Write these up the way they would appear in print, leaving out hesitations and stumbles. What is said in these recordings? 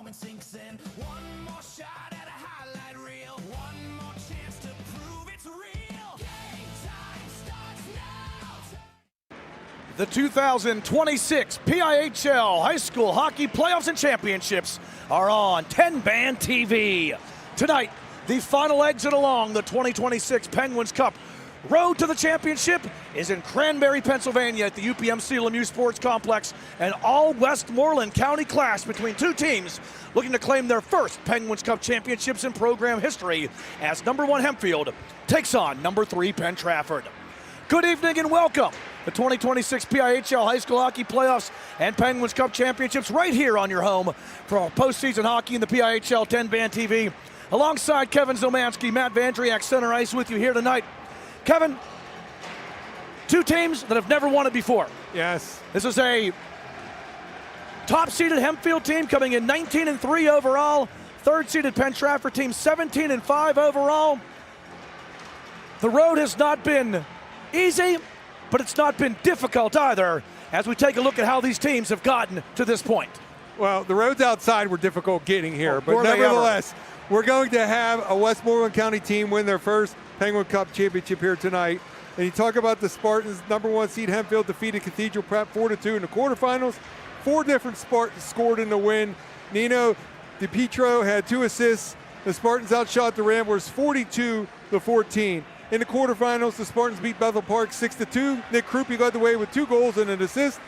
moment sinks in. One more shot at a highlight reel. One more chance to prove it's real. Game time starts now. The 2026 PIHL High School Hockey Playoffs and Championships are on TenbandTV. Tonight, the final exit along the 2026 Penguins Cup road to the championship is in Cranberry, Pennsylvania at the UPMC Lemieux Sports Complex, an all-Westmoreland County clash between two teams looking to claim their first Penguins Cup championships in program history as number 1 Hempfield takes on number 3 Penn Trafford. Good evening and welcome. The 2026 PIHL High School Hockey Playoffs and Penguins Cup Championships right here on your home for our postseason hockey in the PIHL 10-band TV. Alongside Kevin Zomansky, Matt Vandriak, center ice with you here tonight. Kevin, two teams that have never won it before. Yes. This is a top-seeded Hempfield team coming in 19-3 overall. Third-seeded Penn Trafford team 17-5 overall. The road has not been easy, but it's not been difficult either as we take a look at how these teams have gotten to this point. Well, the roads outside were difficult getting here, but nevertheless, we're going to have a Westmoreland County team win their first Penguin Cup championship here tonight. And you talk about the Spartans, number 1 seed Hempfield defeated Cathedral Prep 4-2 in the quarterfinals. 4 different Spartans scored in the win. Nino DiPietro had 2 assists. The Spartans outshot the Ramblers 42-14. In the quarterfinals, the Spartans beat Bethel Park 6-2. Nick Krupe led the way with 2 goals and an assist.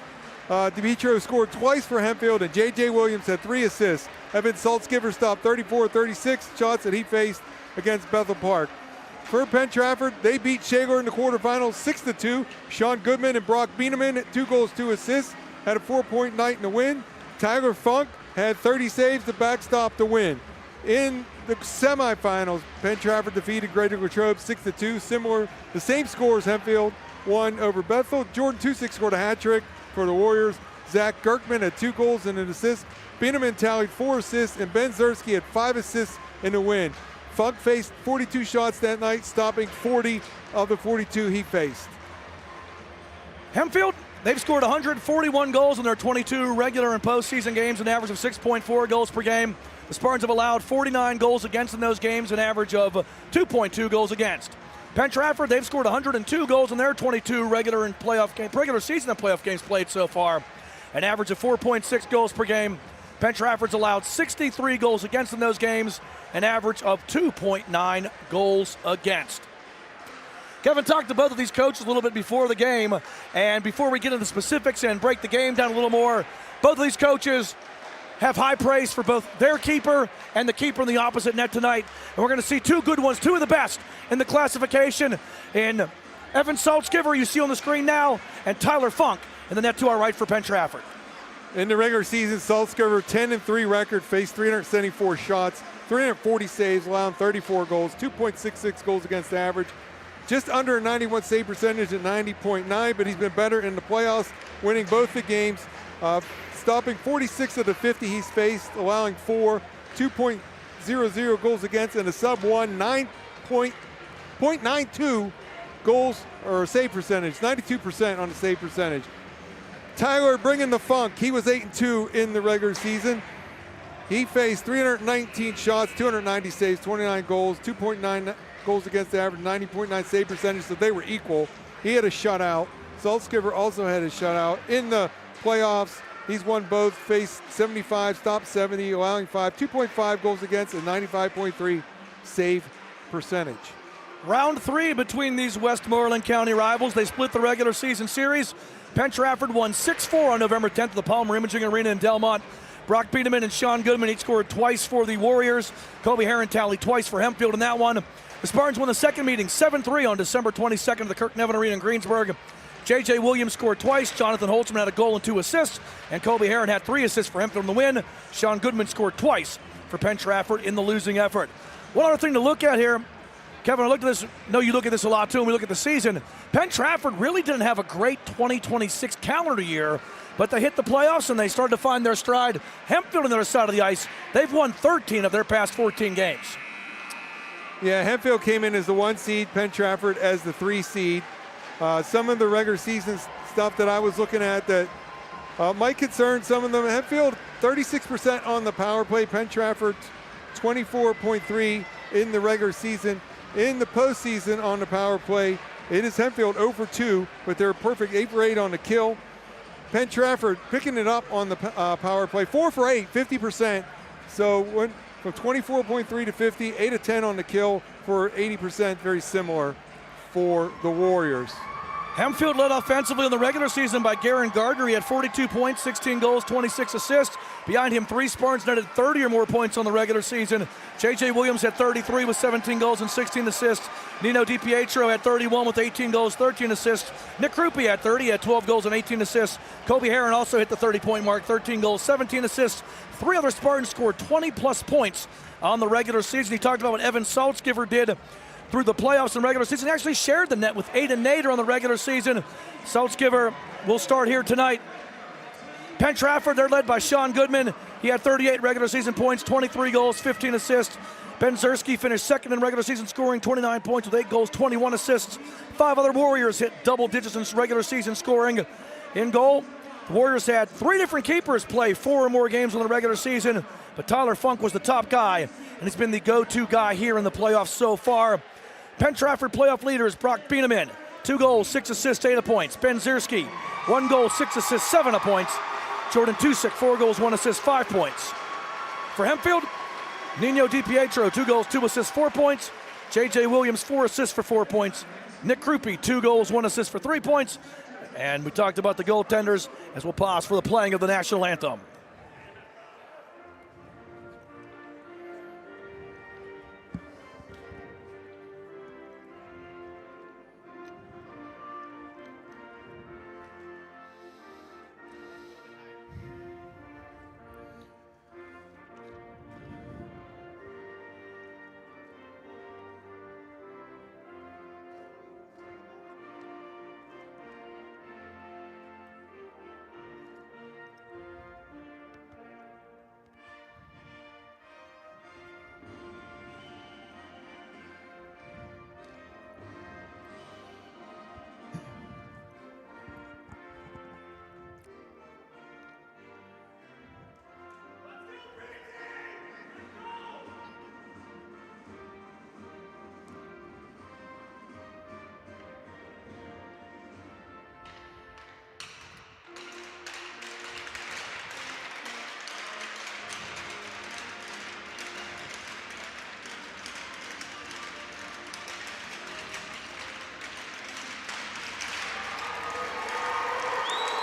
DiPietro scored twice for Hempfield, and J.J. Williams had 3 assists. Evan Saltzgiver stopped 34-36 shots that he faced against Bethel Park. For Penn Trafford, they beat Shaler in the quarterfinals 6-2. Sean Goodman and Brock Bieneman, 2 goals, 2 assists, had a 4-point night in the win. Tyler Funk had 30 saves to backstop the win. In the semifinals, Penn Trafford defeated Greater Latrobe 6-2, similar, the same score as Hempfield won over Bethel. Jordan Tusick scored a hat trick for the Warriors. Zach Gerkman had 2 goals and an assist. Bieneman tallied 4 assists, and Ben Zersky had 5 assists in the win. Funk faced 42 shots that night, stopping 40 of the 42 he faced. Hempfield, they've scored 141 goals in their 22 regular and postseason games, an average of 6.4 goals per game. The Spartans have allowed 49 goals against in those games, an average of 2.2 goals against. Penn Trafford, they've scored 102 goals in their 22 regular season and playoff games played so far, an average of 4.6 goals per game. Penn Trafford's allowed 63 goals against in those games, an average of 2.9 goals against. Kevin talked to both of these coaches a little bit before the game, and before we get into the specifics and break the game down a little more, both of these coaches have high praise for both their keeper and the keeper in the opposite net tonight. And we're going to see 2 good ones, 2 of the best in the classification in Evan Saltzgiver, you see on the screen now, and Tyler Funk in the net to our right for Penn Trafford. In the regular season, Saltzgiver 10-3 record, faced 374 shots, 340 saves, allowing 34 goals, 2.66 goals against average. Just under a 91 save percentage at 90.9, but he's been better in the playoffs, winning both the games, stopping 46 of the 50 he's faced, allowing 4, 2.00 goals against, and a sub-1, 9.92 goals or save percentage, 92% on the save percentage. Tyler bringing the funk. He was 8-2 in the regular season. He faced 319 shots, 290 saves, 29 goals, 2.9 goals against the average, 90.9 save percentage, so they were equal. He had a shutout. Saltzgiver also had a shutout. In the playoffs, he's won both, faced 75, stopped 70, allowing 5, 2.5 goals against, and 95.3 save percentage. Round 3 between these Westmoreland County rivals. They split the regular season series. Penn Trafford won 6-4 on November 10th at the Palmer Imaging Arena in Delmont. Brock Bieneman and Sean Goodman each scored twice for the Warriors. Kobe Heron tallied twice for Hempfield in that one. The Spartans won the second meeting 7-3 on December 22nd at the Kirk Nevin Arena in Greensburg. J.J. Williams scored twice. Jonathan Holtzman had a goal and 2 assists. And Kobe Heron had 3 assists for Hempfield in the win. Sean Goodman scored twice for Penn Trafford in the losing effort. One other thing to look at here, Kevin, I looked at this, no, you look at this a lot too, and we look at the season. Penn Trafford really didn't have a great 2026 calendar year, but they hit the playoffs and they started to find their stride. Hempfield on the other side of the ice, they've won 13 of their past 14 games. Yeah, Hempfield came in as the 1 seed, Penn Trafford as the 3 seed. Some of the regular season stuff that I was looking at that Might concern some of them. Hempfield, 36% on the power play. Penn Trafford, 24.3 in the regular season. In the postseason on the power play, it is Hempfield 0 for 2, but they're perfect 8 for 8 on the kill. Penn Trafford picking it up on the power play, 4 for 8, 50%. So went from 24.3 to 50, 8 of 10 on the kill for 80%, very similar for the Warriors. Hempfield led offensively in the regular season by Garen Gardner. He had 42 points, 16 goals, 26 assists. Behind him, 3 Spartans netted 30 or more points on the regular season. J.J. Williams had 33 with 17 goals and 16 assists. Nino DiPietro had 31 with 18 goals, 13 assists. Nick Krupe had 30, had 12 goals and 18 assists. Kobe Herron also hit the 30-point mark, 13 goals, 17 assists. 3 other Spartans scored 20-plus points on the regular season. He talked about what Evan Saltzgiver did through the playoffs and regular season. He actually shared the net with Aiden Nader on the regular season. Saltzgiver will start here tonight. Penn Trafford, they're led by Sean Goodman. He had 38 regular season points, 23 goals, 15 assists. Ben Zerski finished second in regular season, scoring 29 points with 8 goals, 21 assists. 5 other Warriors hit double digits in regular season scoring. In goal, the Warriors had 3 different keepers play 4 or more games in the regular season, but Tyler Funk was the top guy, and he's been the go-to guy here in the playoffs so far. Penn Trafford playoff leaders, Brock Bieneman, 2 goals, 6 assists, 8 points. Ben Zierski, 1 goal, 6 assists, 7 points. Jordan Tusick, 4 goals, 1 assist, 5 points. For Hempfield, Nino DiPietro, 2 goals, 2 assists, 4 points. J.J. Williams, 4 assists for 4 points. Nick Krupe, 2 goals, 1 assist for 3 points. And we talked about the goaltenders as we'll pause for the playing of the national anthem.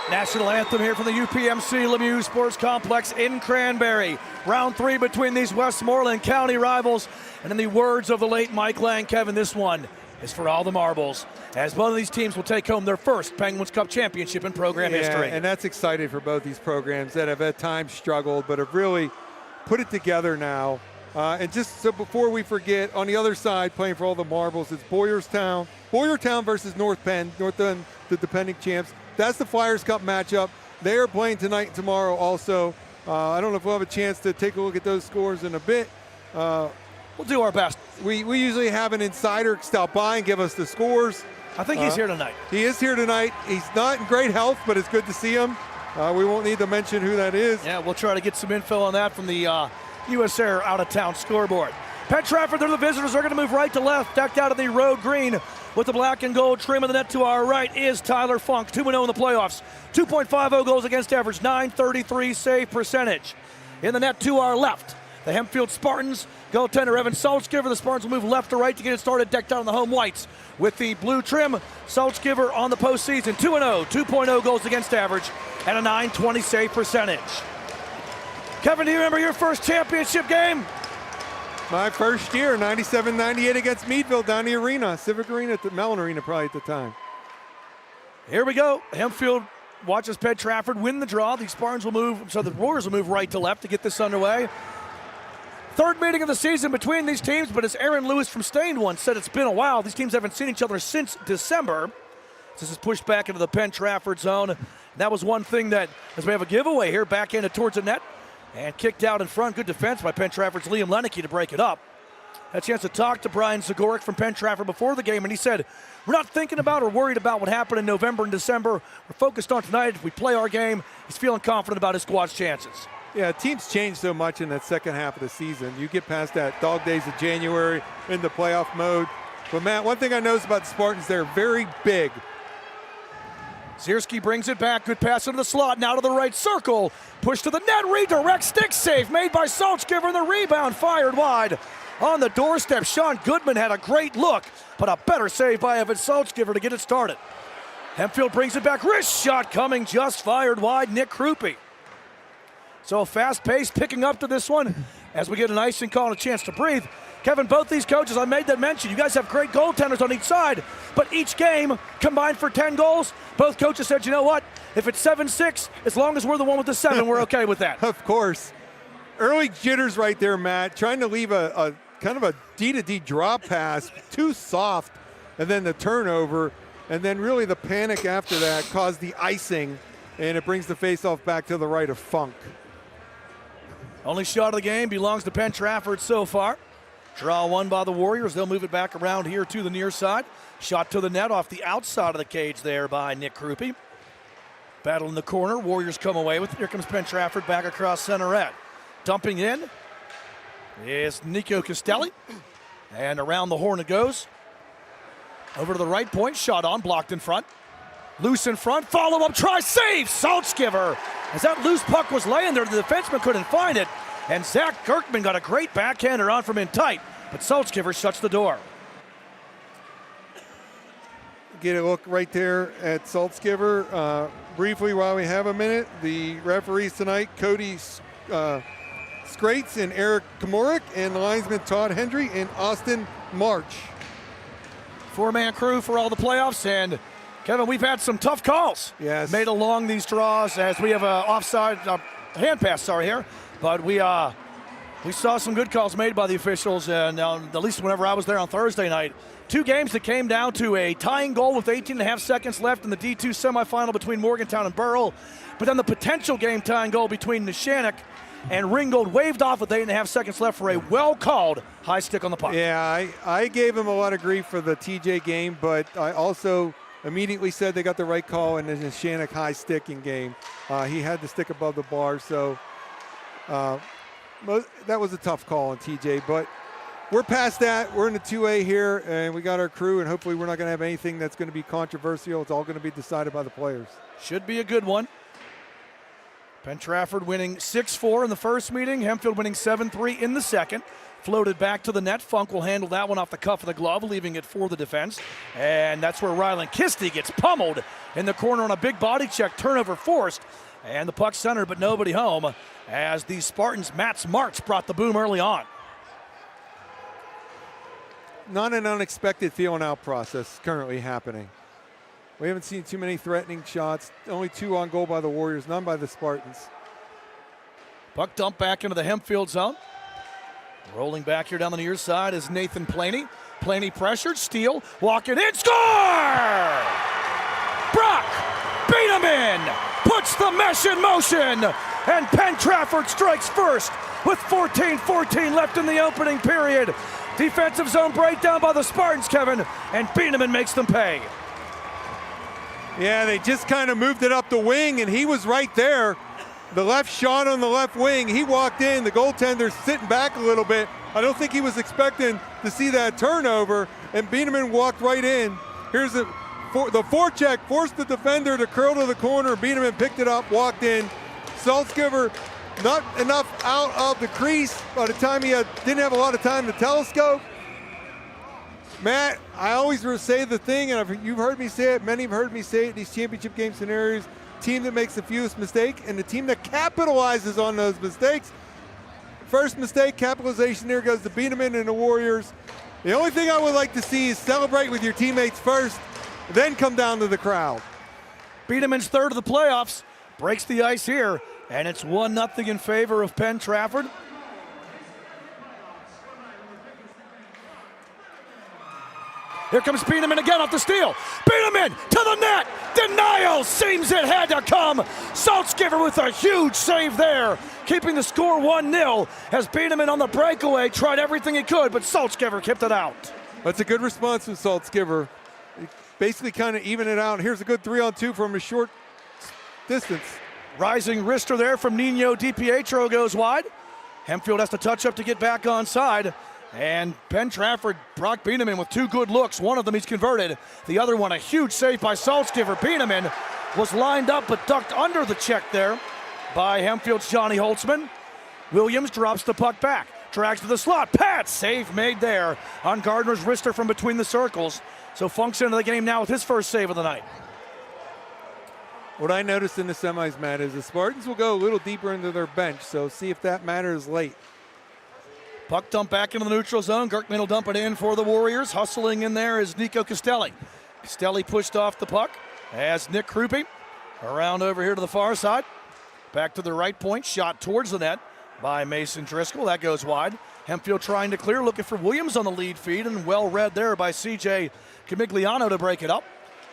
National anthem here from the UPMC Lemieux Sports Complex in Cranberry. Round 3 between these Westmoreland County rivals. And in the words of the late Mike Lang, Kevin, this one is for all the marbles, as both of these teams will take home their first Penguins Cup championship in program history. And that's exciting for both these programs that have at times struggled, but have really put it together now. And just so before we forget, on the other side, playing for all the marbles, it's Boyertown versus North Penn, North Penn, the defending champs. That's the Flyers Cup matchup. They are playing tonight and tomorrow also. I don't know if we'll have a chance to take a look at those scores in a bit. We'll do our best. We usually have an insider stop by and give us the scores. I think he's here tonight. He is here tonight. He's not in great health, but it's good to see him. We won't need to mention who that is. Yeah, we'll try to get some info on that from the US Air out-of-town scoreboard. Penn Trafford, they're the visitors. They're going to move right to left, decked out of the road green with the black and gold trim. In the net to our right is Tyler Funk, 2-0 in the playoffs. 2.50 goals against average, .933 save percentage. In the net to our left, the Hempfield Spartans, goaltender Evan Saltzgiver. The Spartans will move left to right to get it started, decked out in the home whites with the blue trim. Saltzgiver on the postseason, 2-0, 2.0 goals against average, and a .920 save percentage. Kevin, do you remember your first championship game? My first year, 97-98 against Meadville down the arena, Civic Arena, at the Mellon Arena probably at the time. Here we go. Hempfield watches Penn Trafford win the draw. The Spartans will move, so the Warriors will move right to left to get this underway. Third meeting of the season between these teams, but as Aaron Lewis from Stained once said, it's been a while. These teams haven't seen each other since December. This is pushed back into the Penn Trafford zone. That was one thing that, as we have a giveaway here, backhanded towards the net and kicked out in front. Good defense by Penn Trafford's Liam Leneke to break it up. Had a chance to talk to Brian Zagoric from Penn Trafford before the game, and he said, we're not thinking about or worried about what happened in November and December. We're focused on tonight. If we play our game, he's feeling confident about his squad's chances. Yeah, teams change so much in that second half of the season. You get past that dog days of January into playoff mode. But, Matt, one thing I noticed about the Spartans, they're very big. Zierski brings it back. Good pass into the slot. Now to the right circle. Push to the net. Redirect stick save made by Saltzgiver. And the rebound fired wide. On the doorstep, Sean Goodman had a great look, but a better save by Evan Saltzgiver to get it started. Hempfield brings it back. Wrist shot coming, just fired wide. Nick Krupe. So a fast pace picking up to this one as we get an icing call and a chance to breathe. Kevin, both these coaches, I made that mention, you guys have great goaltenders on each side, but each game combined for 10 goals. Both coaches said, you know what, if it's 7-6, as long as we're the one with the 7, we're okay with that. Of course. Early jitters right there, Matt, trying to leave a kind of a D-to-D drop pass, too soft, and then the turnover, and then really the panic after that caused the icing, and it brings the faceoff back to the right of Funk. Only shot of the game belongs to Penn Trafford so far. Draw one by the Warriors. They'll move it back around here to the near side. Shot to the net off the outside of the cage there by Nick Krupe. Battle in the corner. Warriors come away with it. Here comes Penn Trafford back across center red. Dumping in is Nico Castelli. And around the horn it goes. Over to the right point. Shot on. Blocked in front. Loose in front. Follow-up try. Save! Saltzgiver. As that loose puck was laying there, the defenseman couldn't find it. And Zach Kirkman got a great backhander on from in tight. But Saltzgiver shuts the door. Get a look right there at Saltzgiver. Briefly, while we have a minute, the referees tonight, Cody Scrates and Eric Komorik, and the linesman Todd Hendry and Austin March. Four-man crew for all the playoffs, and Kevin, we've had some tough calls made along these draws as we have a offside hand pass, here, but we saw some good calls made by the officials, and at least whenever I was there on Thursday night. Two games that came down to a tying goal with 18.5 seconds left in the D2 semifinal between Morgantown and Burrell, but then the potential game-tying goal between Nishanik and Ringgold waved off with 8.5 seconds left for a well-called high stick on the puck. Yeah, I gave him a lot of grief for the TJ game, but I also immediately said they got the right call in the Nishanik high sticking game. He had the stick above the bar, so that was a tough call on TJ, but we're past that. We're in the 2A here, and we got our crew, and hopefully we're not going to have anything that's going to be controversial. It's all going to be decided by the players. Should be a good one. Penn Trafford winning 6-4 in the first meeting. Hempfield winning 7-3 in the second. Floated back to the net. Funk will handle that one off the cuff of the glove, leaving it for the defense. And that's where Rylan Kisty gets pummeled in the corner on a big body check. Turnover forced. And the puck centered, but nobody home, as the Spartans' Mats March brought the boom early on. Not an unexpected feeling out process currently happening. We haven't seen too many threatening shots. Only 2 on goal by the Warriors, none by the Spartans. Puck dumped back into the Hempfield zone. Rolling back here down the near side is Nathan Planey. Planey pressured, steal, walking in, score! Brock Beaneman puts the mesh in motion, and Penn Trafford strikes first with 14:14 left in the opening period. Defensive zone breakdown by the Spartans, Kevin, and Beaneman makes them pay. Yeah, they just kind of moved it up the wing, and he was right there. The left shot on the left wing, he walked in, the goaltender's sitting back a little bit. I don't think he was expecting to see that turnover, and Beaneman walked right in. Here's the forecheck, forced the defender to curl to the corner. Beaneman picked it up, walked in. Saltzgiver not enough out of the crease by the time he didn't have a lot of time to telescope. Matt, I always say the thing, and you've heard me say it, many have heard me say it, these championship game scenarios, team that makes the fewest mistakes and the team that capitalizes on those mistakes. First mistake, capitalization, there goes to Beaneman and the Warriors. The only thing I would like to see is celebrate with your teammates first, then come down to the crowd. Beaneman's third of the playoffs, breaks the ice here, and it's 1-0 in favor of Penn Trafford. Here comes Bieneman again off the steal. Bieneman to the net. Denial seems it had to come. Saltzgiver with a huge save there, keeping the score 1-0 as Bieneman on the breakaway tried everything he could, but Saltzgiver kept it out. That's a good response from Saltzgiver. Basically kind of even it out. Here's a good 3-on-2 from a short distance. Rising wrister there from Nino DiPietro goes wide. Hempfield has to touch up to get back onside. And Penn Trafford, Brock Bieneman with 2 good looks. One of them he's converted. The other one a huge save by Saltzgiver. Bieneman was lined up but ducked under the check there by Hempfield's Johnny Holtzman. Williams drops the puck back. Drags to the slot. Pat, save made there on Gardner's wrister from between the circles. So Funk's into the game now with his first save of the night. What I noticed in the semis, Matt, is the Spartans will go a little deeper into their bench, so see if that matters late. Puck dump back into the neutral zone. Gerkman will dump it in for the Warriors. Hustling in there is Nico Castelli. Castelli pushed off the puck as Nick Krupe around over here to the far side. Back to the right point, shot towards the net by Mason Driscoll. That goes wide. Hempfield trying to clear, looking for Williams on the lead feed, and well read there by CJ Camigliano to break it up.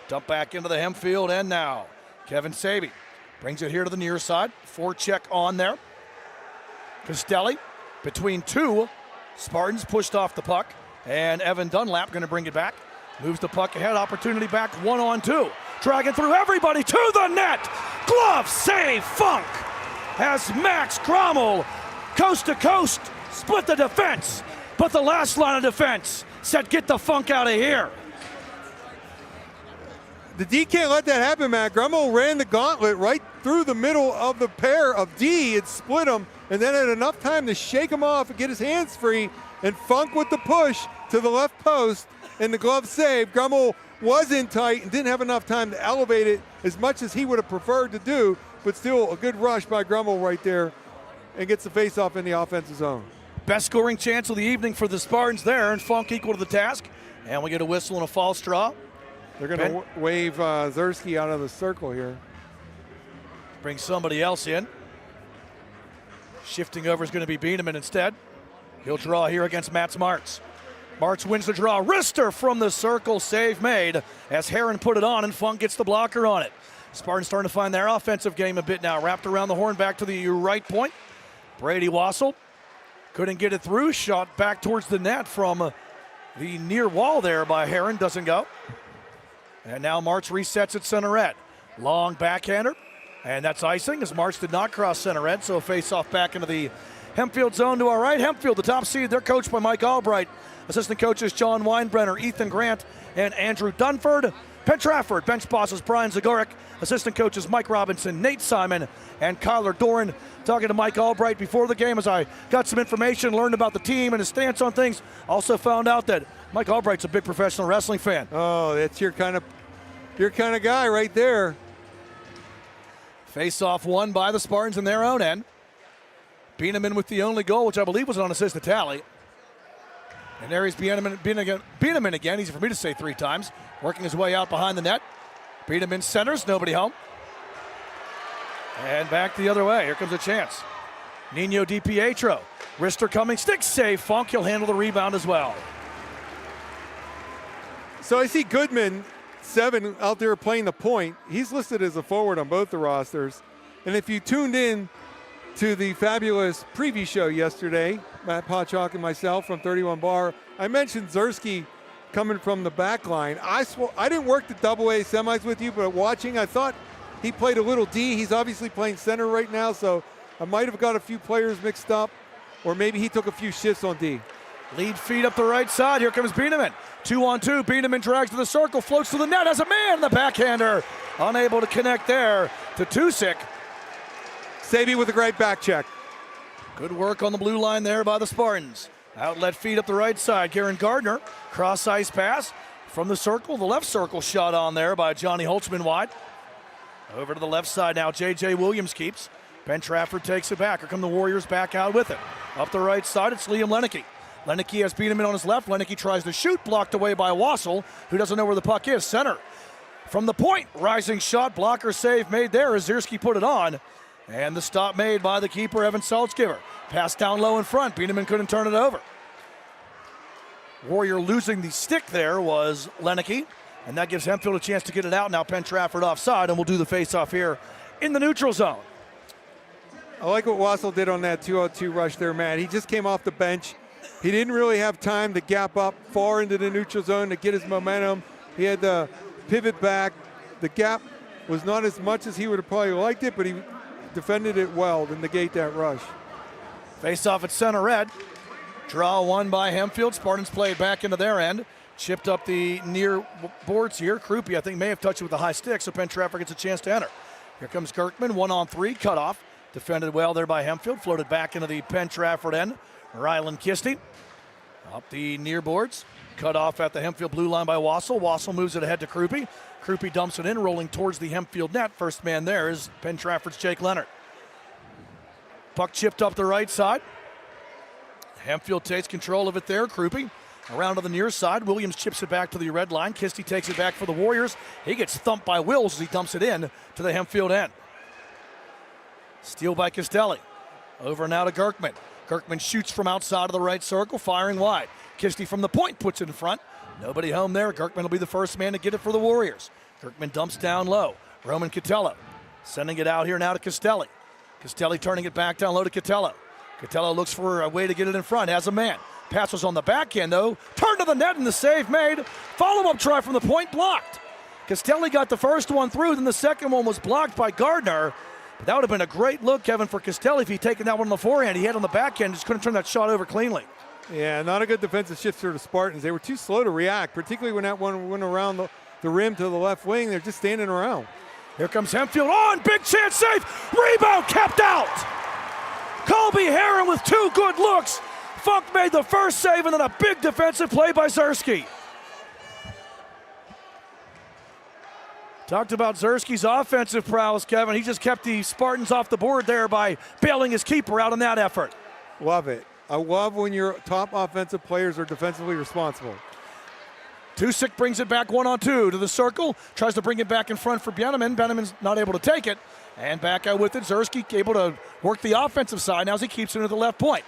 Dump back into the Hempfield end now. Kevin Saby brings it here to the near side. Forecheck on there. Castelli between 2. Spartans pushed off the puck, and Evan Dunlap going to bring it back. Moves the puck ahead, opportunity back, 1-on-2. Dragging through everybody to the net. Glove save, Funk. As Max Grommel, coast to coast, split the defense. But the last line of defense said, get the Funk out of here. The D can't let that happen, Matt. Grommel ran the gauntlet right through the middle of the pair of D. It split him, and then had enough time to shake him off and get his hands free. And Funk with the push to the left post, and the glove save. Grommel was in tight and didn't have enough time to elevate it as much as he would have preferred to do, but still a good rush by Grommel right there, and gets the face-off in the offensive zone. Best scoring chance of the evening for the Spartans there, and Funk equal to the task. And we get a whistle and a false draw. They're going to wave Zersky out of the circle here. Bring somebody else in. Shifting over is going to be Bieneman instead. He'll draw here against Mats Martz. Martz wins the draw. Wrister from the circle, save made as Heron put it on, and Funk gets the blocker on it. Spartans starting to find their offensive game a bit now. Wrapped around the horn back to the right point. Brady Wassel couldn't get it through. Shot back towards the net from the near wall there by Heron. Doesn't go. And now Martz resets at center red. Long backhander. And that's icing as Martz did not cross center red. So a face-off back into the Hempfield zone to our right. Hempfield, the top seed. They're coached by Mike Albright. Assistant coaches John Weinbrenner, Ethan Grant, and Andrew Dunford. Penn Trafford, bench bosses Brian Zagoric. Assistant coaches Mike Robinson, Nate Simon, and Kyler Doran. Talking to Mike Albright before the game as I got some information, learned about the team and his stance on things. Also found out that Mike Albright's a big professional wrestling fan. Oh, that's your kind of guy right there. Face-off won by the Spartans in their own end. Bieneman with the only goal, which I believe was an unassisted tally. And there he's Bieneman again. Easy for me to say 3 times. Working his way out behind the net. Bieneman centers, nobody home. And back the other way. Here comes a chance. Nino DiPietro. Wrister coming, stick save. Funk, he'll handle the rebound as well. So I see Goodman, 7, out there playing the point. He's listed as a forward on both the rosters. And if you tuned in to the fabulous preview show yesterday, Matt Pochak and myself from 31 Bar, I mentioned Zersky coming from the back line. I didn't work the AA semis with you, but watching, I thought he played a little D. He's obviously playing center right now, so I might have got a few players mixed up, or maybe he took a few shifts on D. Lead feed up the right side. Here comes Bieneman. 2-on-2. Bieneman drags to the circle, floats to the net, has a man. The backhander unable to connect there to Tusick. Saby with a great back check. Good work on the blue line there by the Spartans. Outlet feed up the right side. Karen Gardner, cross ice pass from the circle. The left circle shot on there by Johnny Holtzman wide. Over to the left side now. J.J. Williams keeps. Penn Trafford takes it back. Here come the Warriors back out with it. Up the right side, it's Liam Leneke. Leneke has Bieneman on his left. Leneke tries to shoot, blocked away by Wassel, who doesn't know where the puck is. Center. From the point, rising shot, blocker save made there as Zersky put it on. And the stop made by the keeper, Evan Saltzgiver. Pass down low in front. Bieneman couldn't turn it over. Warrior losing the stick there was Lenicky, and that gives Hempfield a chance to get it out. Now Penn Trafford offside, and we'll do the face-off here in the neutral zone. I like what Wassel did on that 2-on-2 rush there, Matt. He just came off the bench. He didn't really have time to gap up far into the neutral zone to get his momentum. He had to pivot back. The gap was not as much as he would have probably liked it, but he defended it well to negate that rush. Face off at center red. Draw one by Hempfield. Spartans play it back into their end. Chipped up the near boards here. Krupe, I think, may have touched it with a high stick, so Penn Trafford gets a chance to enter. Here comes Kirkman, 1-on-3, cut off. Defended well there by Hempfield. Floated back into the Penn Trafford end. Rylan Kisty up the near boards. Cut off at the Hempfield blue line by Wassel. Wassel moves it ahead to Krupe. Krupe dumps it in, rolling towards the Hempfield net. First man there is Penn Trafford's Jake Leonard. Puck chipped up the right side. Hempfield takes control of it there. Krupe around to the near side. Williams chips it back to the red line. Kisty takes it back for the Warriors. He gets thumped by Wills as he dumps it in to the Hempfield end. Steal by Castelli. Over now to Kirkman. Kirkman shoots from outside of the right circle, firing wide. Kisty from the point puts it in front. Nobody home there. Kirkman will be the first man to get it for the Warriors. Kirkman dumps down low. Roman Catello sending it out here now to Castelli. Castelli turning it back down low to Catello. Catello looks for a way to get it in front. Has a man. Pass was on the back end, though. Turn to the net and the save made. Follow-up try from the point blocked. Castelli got the first one through, then the second one was blocked by Gardner. But that would have been a great look, Kevin, for Castelli if he'd taken that one on the forehand. He had on the back end, just couldn't turn that shot over cleanly. Yeah, not a good defensive shift for the Spartans. They were too slow to react, particularly when that one went around the rim to the left wing. They're just standing around. Here comes Hempfield on, big chance save, rebound kept out. Colby Heron with two good looks. Funk made the first save and then a big defensive play by Zersky. Talked about Zersky's offensive prowess, Kevin. He just kept the Spartans off the board there by bailing his keeper out in that effort. Love it. I love when your top offensive players are defensively responsible. Tusick brings it back 1-on-2 to the circle. Tries to bring it back in front for Bieneman. Bieneman's not able to take it. And back out with it. Zersky able to work the offensive side now as he keeps it into the left point.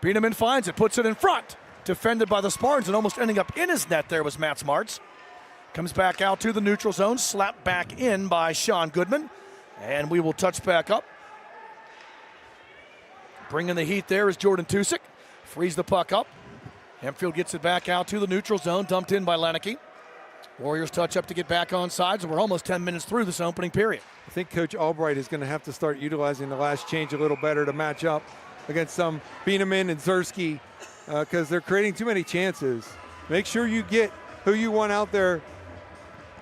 Bieneman finds it, puts it in front. Defended by the Spartans and almost ending up in his net there was Matt Smarts. Comes back out to the neutral zone. Slapped back in by Sean Goodman. And we will touch back up. Bringing the heat there is Jordan Tusick. Frees the puck up. Hempfield gets it back out to the neutral zone, dumped in by Lenicky. Warriors touch up to get back on sides, and we're almost 10 minutes through this opening period. I think Coach Albright is going to have to start utilizing the last change a little better to match up against some Bieneman and Zersky because they're creating too many chances. Make sure you get who you want out there,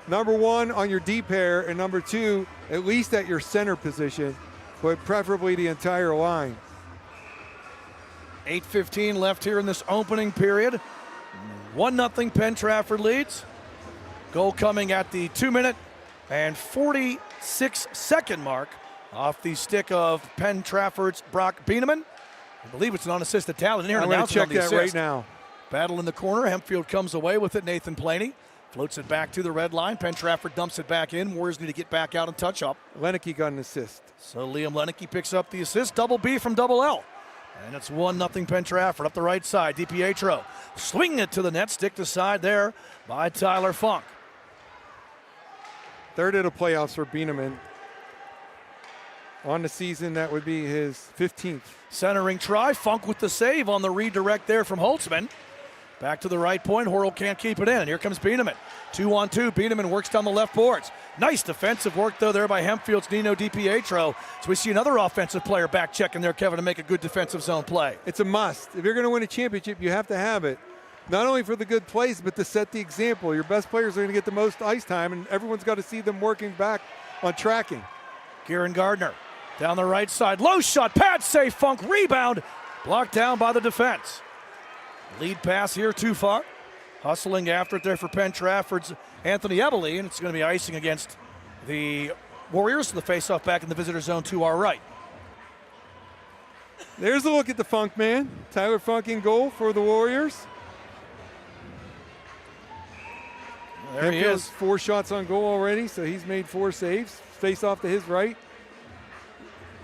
number one on your D pair, and number two, at least at your center position, but preferably the entire line. 8:15 left here in this opening period. 1-0 Penn Trafford leads. Goal coming at the 2-minute and 46-second mark off the stick of Penn Trafford's Brock Bieneman. I believe it's an unassisted tally. I'm going to check that right now. Battle in the corner. Hempfield comes away with it. Nathan Planey floats it back to the red line. Penn Trafford dumps it back in. Warriors need to get back out and touch up. Lenicky got an assist. So Liam Lenicky picks up the assist. Double B from Double L. And it's 1-0 Penn Trafford up the right side. DiPietro swinging it to the net. Stick to side there by Tyler Funk. Third of the playoffs for Bieneman. On the season, that would be his 15th. Centering try. Funk with the save on the redirect there from Holtzman. Back to the right point. Horrell can't keep it in. Here comes Bieneman. 2-on-2. Bieneman works down the left boards. Nice defensive work, though, there by Hempfield's Nino DiPietro. So we see another offensive player back checking there, Kevin, to make a good defensive zone play. It's a must. If you're going to win a championship, you have to have it. Not only for the good plays, but to set the example. Your best players are going to get the most ice time, and everyone's got to see them working back on tracking. Kieran Gardner down the right side. Low shot. Pad save. Funk rebound. Blocked down by the defense. Lead pass here too far. Hustling after it there for Penn Trafford's Anthony Ebele, and it's going to be icing against the Warriors. The faceoff back in the visitor zone to our right. There's a look at the Funk man. Tyler Funk in goal for the Warriors. There he is. 4 shots on goal already, so he's made 4 saves. Face off to his right.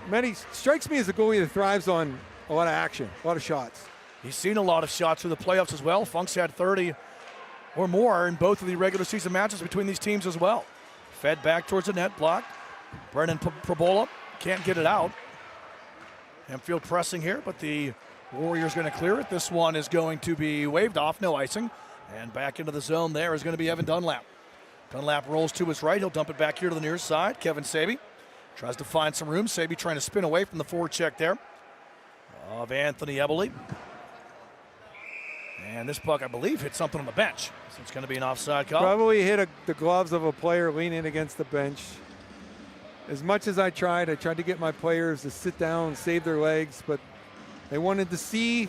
Manny strikes me as a goalie that thrives on a lot of action, a lot of shots. He's seen a lot of shots through the playoffs as well. Funk's had 30 or more in both of the regular season matches between these teams as well. Fed back towards the net, blocked. Brennan Probola can't get it out. Hempfield pressing here, but the Warriors going to clear it. This one is going to be waved off, no icing. And back into the zone there is going to be Evan Dunlap. Dunlap rolls to his right. He'll dump it back here to the near side. Kevin Saby tries to find some room. Saby trying to spin away from the forward check there of Anthony Eberle. And this puck, I believe, hit something on the bench. So it's going to be an offside call. Probably hit the gloves of a player leaning against the bench. As much as I tried to get my players to sit down and save their legs, but they wanted to see,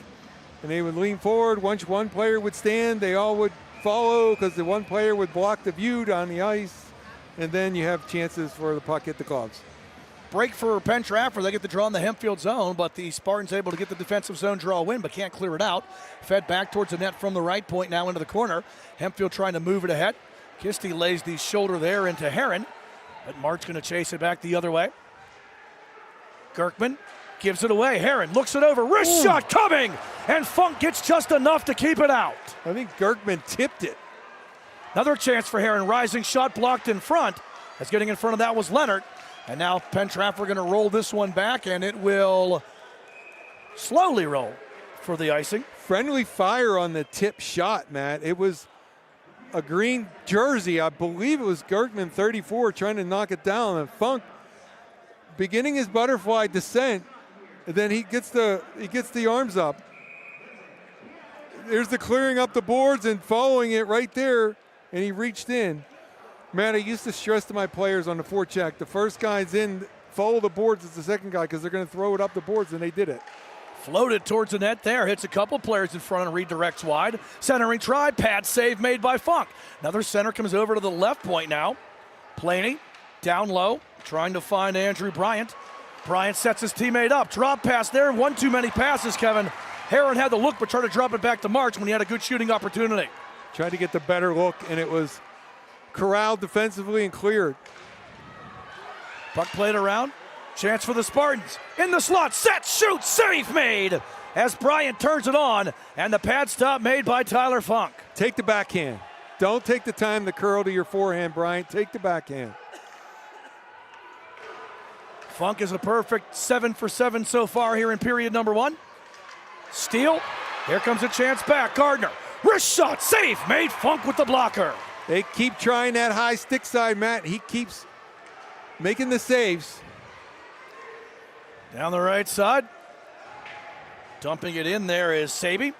and they would lean forward. Once one player would stand, they all would follow because the one player would block the view on the ice, and then you have chances for the puck hit the gloves. Break for Penn Trafford. They get the draw in the Hempfield zone, but the Spartans able to get the defensive zone draw win, but can't clear it out. Fed back towards the net from the right point, now into the corner. Hempfield trying to move it ahead. Kisty lays the shoulder there into Herron, but Mart's going to chase it back the other way. Gerkman gives it away. Herron looks it over. Wrist shot coming, and Funk gets just enough to keep it out. I think Gerkman tipped it. Another chance for Herron. Rising shot blocked in front. As getting in front of that was Leonard. And now Penn Trafford going to roll this one back, and it will slowly roll for the icing. Friendly fire on the tip shot, Matt. It was a green jersey. I believe it was Gerkman, 34, trying to knock it down. And Funk beginning his butterfly descent, and then he gets the arms up. There's the clearing up the boards and following it right there, and he reached in. Man, I used to stress to my players on the forecheck, the first guy's in, follow the boards as the second guy because they're going to throw it up the boards, and they did it. Floated towards the net there, hits a couple players in front and redirects wide. Centering try, pad save made by Funk. Another center comes over to the left point now. Planey down low, trying to find Andrew Bryant. Bryant sets his teammate up. Drop pass there, one too many passes, Kevin. Herron had the look, but tried to drop it back to March when he had a good shooting opportunity. Tried to get the better look, and it was corralled defensively and cleared. Puck played around. Chance for the Spartans. In the slot, set, shoot, save made as Bryant turns it on, and the pad stop made by Tyler Funk. Take the backhand. Don't take the time to curl to your forehand, Bryant. Take the backhand. Funk is a perfect 7 for 7 so far here in period number one. Steal. Here comes a chance back. Gardner. Wrist shot, save made. Funk with the blocker. They keep trying that high stick side, Matt. He keeps making the saves. Down the right side. Dumping it in there is Saby.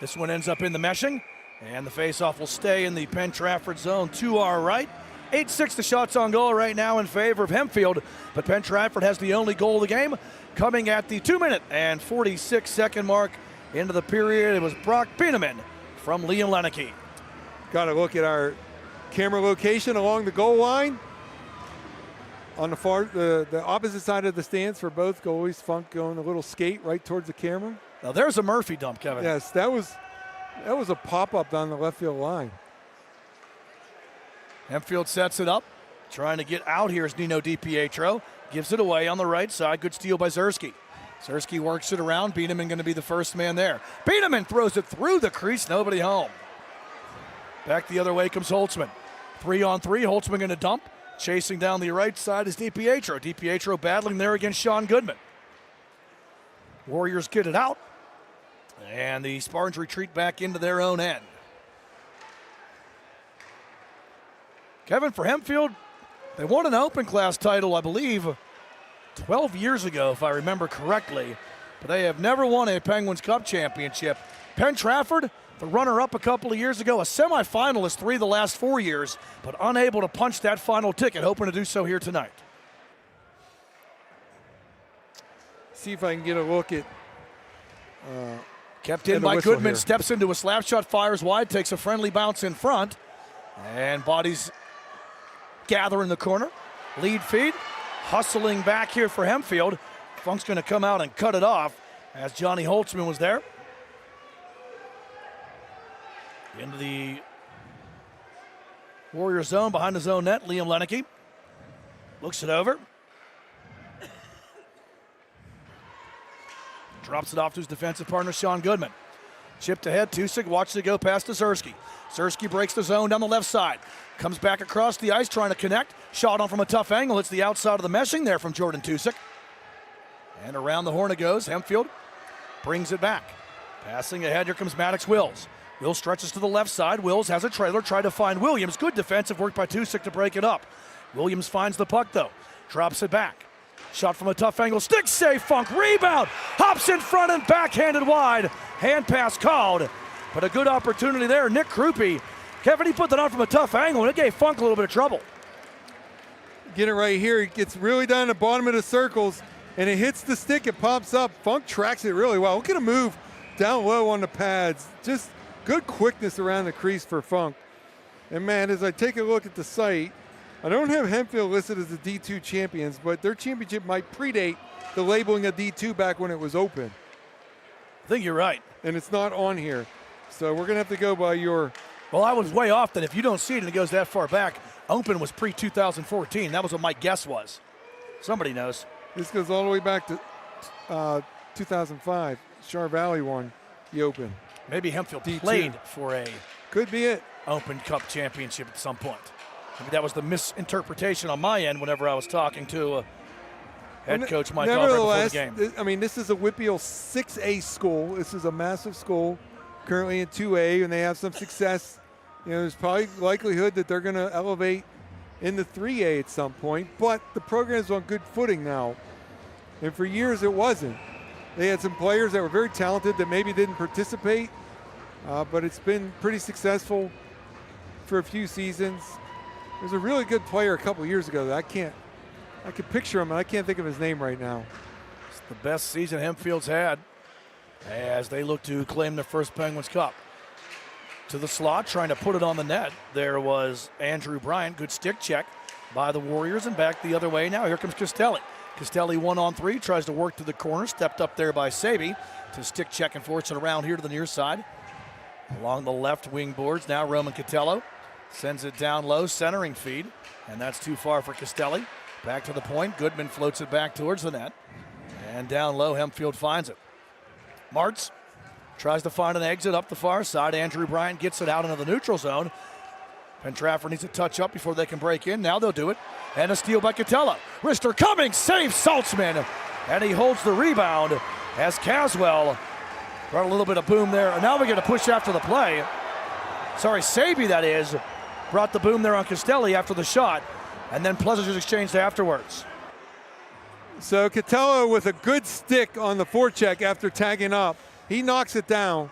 This one ends up in the meshing, and the faceoff will stay in the Penn Trafford zone to our right. 8-6 the shots on goal right now in favor of Hempfield, but Penn Trafford has the only goal of the game coming at the 2-minute and 46-second mark into the period. It was Brock Bieneman from Liam Lenicky. Got to look at our camera location along the goal line. On the opposite side of the stands for both goalies. Funk going a little skate right towards the camera. Now there's a Murphy dump, Kevin. Yes, that was a pop-up down the left field line. Hempfield sets it up. Trying to get out here is Nino DiPietro. Gives it away on the right side. Good steal by Zersky. Zersky works it around. Bieneman going to be the first man there. Bieneman throws it through the crease. Nobody home. Back the other way comes Holtzman. 3-on-3. Holtzman going to dump. Chasing down the right side is DiPietro. DiPietro battling there against Sean Goodman. Warriors get it out. And the Spartans retreat back into their own end. Kevin, for Hempfield, they won an open class title, I believe, 12 years ago, if I remember correctly. But they have never won a Penguins Cup championship. Penn Trafford, the runner-up a couple of years ago, a semifinalist 3 of the last 4 years, but unable to punch that final ticket, hoping to do so here tonight. See if I can get a look at kept in by Goodman, steps into a slap shot, fires wide, takes a friendly bounce in front, and bodies gather in the corner. Lead feed, hustling back here for Hempfield. Funk's going to come out and cut it off as Johnny Holtzman was there. Into the Warrior zone, behind the zone net, Liam Lenicky looks it over. Drops it off to his defensive partner, Sean Goodman. Chipped ahead, Tusick watches it go past to Zersky. Zersky breaks the zone down the left side. Comes back across the ice trying to connect. Shot on from a tough angle. It's the outside of the meshing there from Jordan Tusick. And around the horn it goes. Hempfield brings it back. Passing ahead, here comes Maddox Wills. Wills stretches to the left side. Wills has a trailer, tried to find Williams. Good defensive work by Tusick to break it up. Williams finds the puck though. Drops it back. Shot from a tough angle. Stick save, Funk. Rebound. Hops in front and backhanded wide. Hand pass called. But a good opportunity there. Nick Krupe. Kevin, he put that on from a tough angle, and it gave Funk a little bit of trouble. Get it right here. It gets really down the bottom of the circles, and it hits the stick. It pops up. Funk tracks it really well. Look at him move down low on the pads. Just good quickness around the crease for Funk. And, man, as I take a look at the site, I don't have Hempfield listed as the D2 champions, but their championship might predate the labeling of D2 back when it was open. I think you're right. And it's not on here. So we're going to have to go by your... Well, I was way off that if you don't see it and it goes that far back, open was pre-2014. That was what my guess was. Somebody knows. This goes all the way back to 2005. Char Valley won the Open. Maybe Hempfield D2. played for a Could be it. Open Cup championship at some point. Maybe that was the misinterpretation on my end whenever I was talking to head coach Mike Albert before the game. I mean, this is a Whitfield 6A school. This is a massive school, currently in 2A, and they have some success. You know, there's probably likelihood that they're going to elevate into 3A at some point, but the program's on good footing now. And for years it wasn't. They had some players that were very talented that maybe didn't participate, but it's been pretty successful for a few seasons. There's a really good player a couple years ago that I can picture him, and I can't think of his name right now. It's the best season Hempfield's had as they look to claim their first Penguins Cup. To the slot, trying to put it on the net. There was Andrew Bryant. Good stick check by the Warriors, and back the other way. Now here comes Costelli. Costelli 1-on-3, tries to work to the corner. Stepped up there by Saby to stick check and force it around here to the near side. Along the left wing boards, now Roman Catello. Sends it down low, centering feed, and that's too far for Costelli. Back to the point, Goodman floats it back towards the net. And down low, Hempfield finds it. Martz tries to find an exit up the far side. Andrew Bryant gets it out into the neutral zone. Penn Trafford needs to touch up before they can break in. Now they'll do it. And a steal by Catello. Rister coming, saves Saltzman. And he holds the rebound as Caswell brought a little bit of boom there. And now we're going to push after the play. Sorry, Saby, that is, brought the boom there on Costelli after the shot. And then Pleasanter's exchanged afterwards. So Catello with a good stick on the forecheck after tagging up. He knocks it down.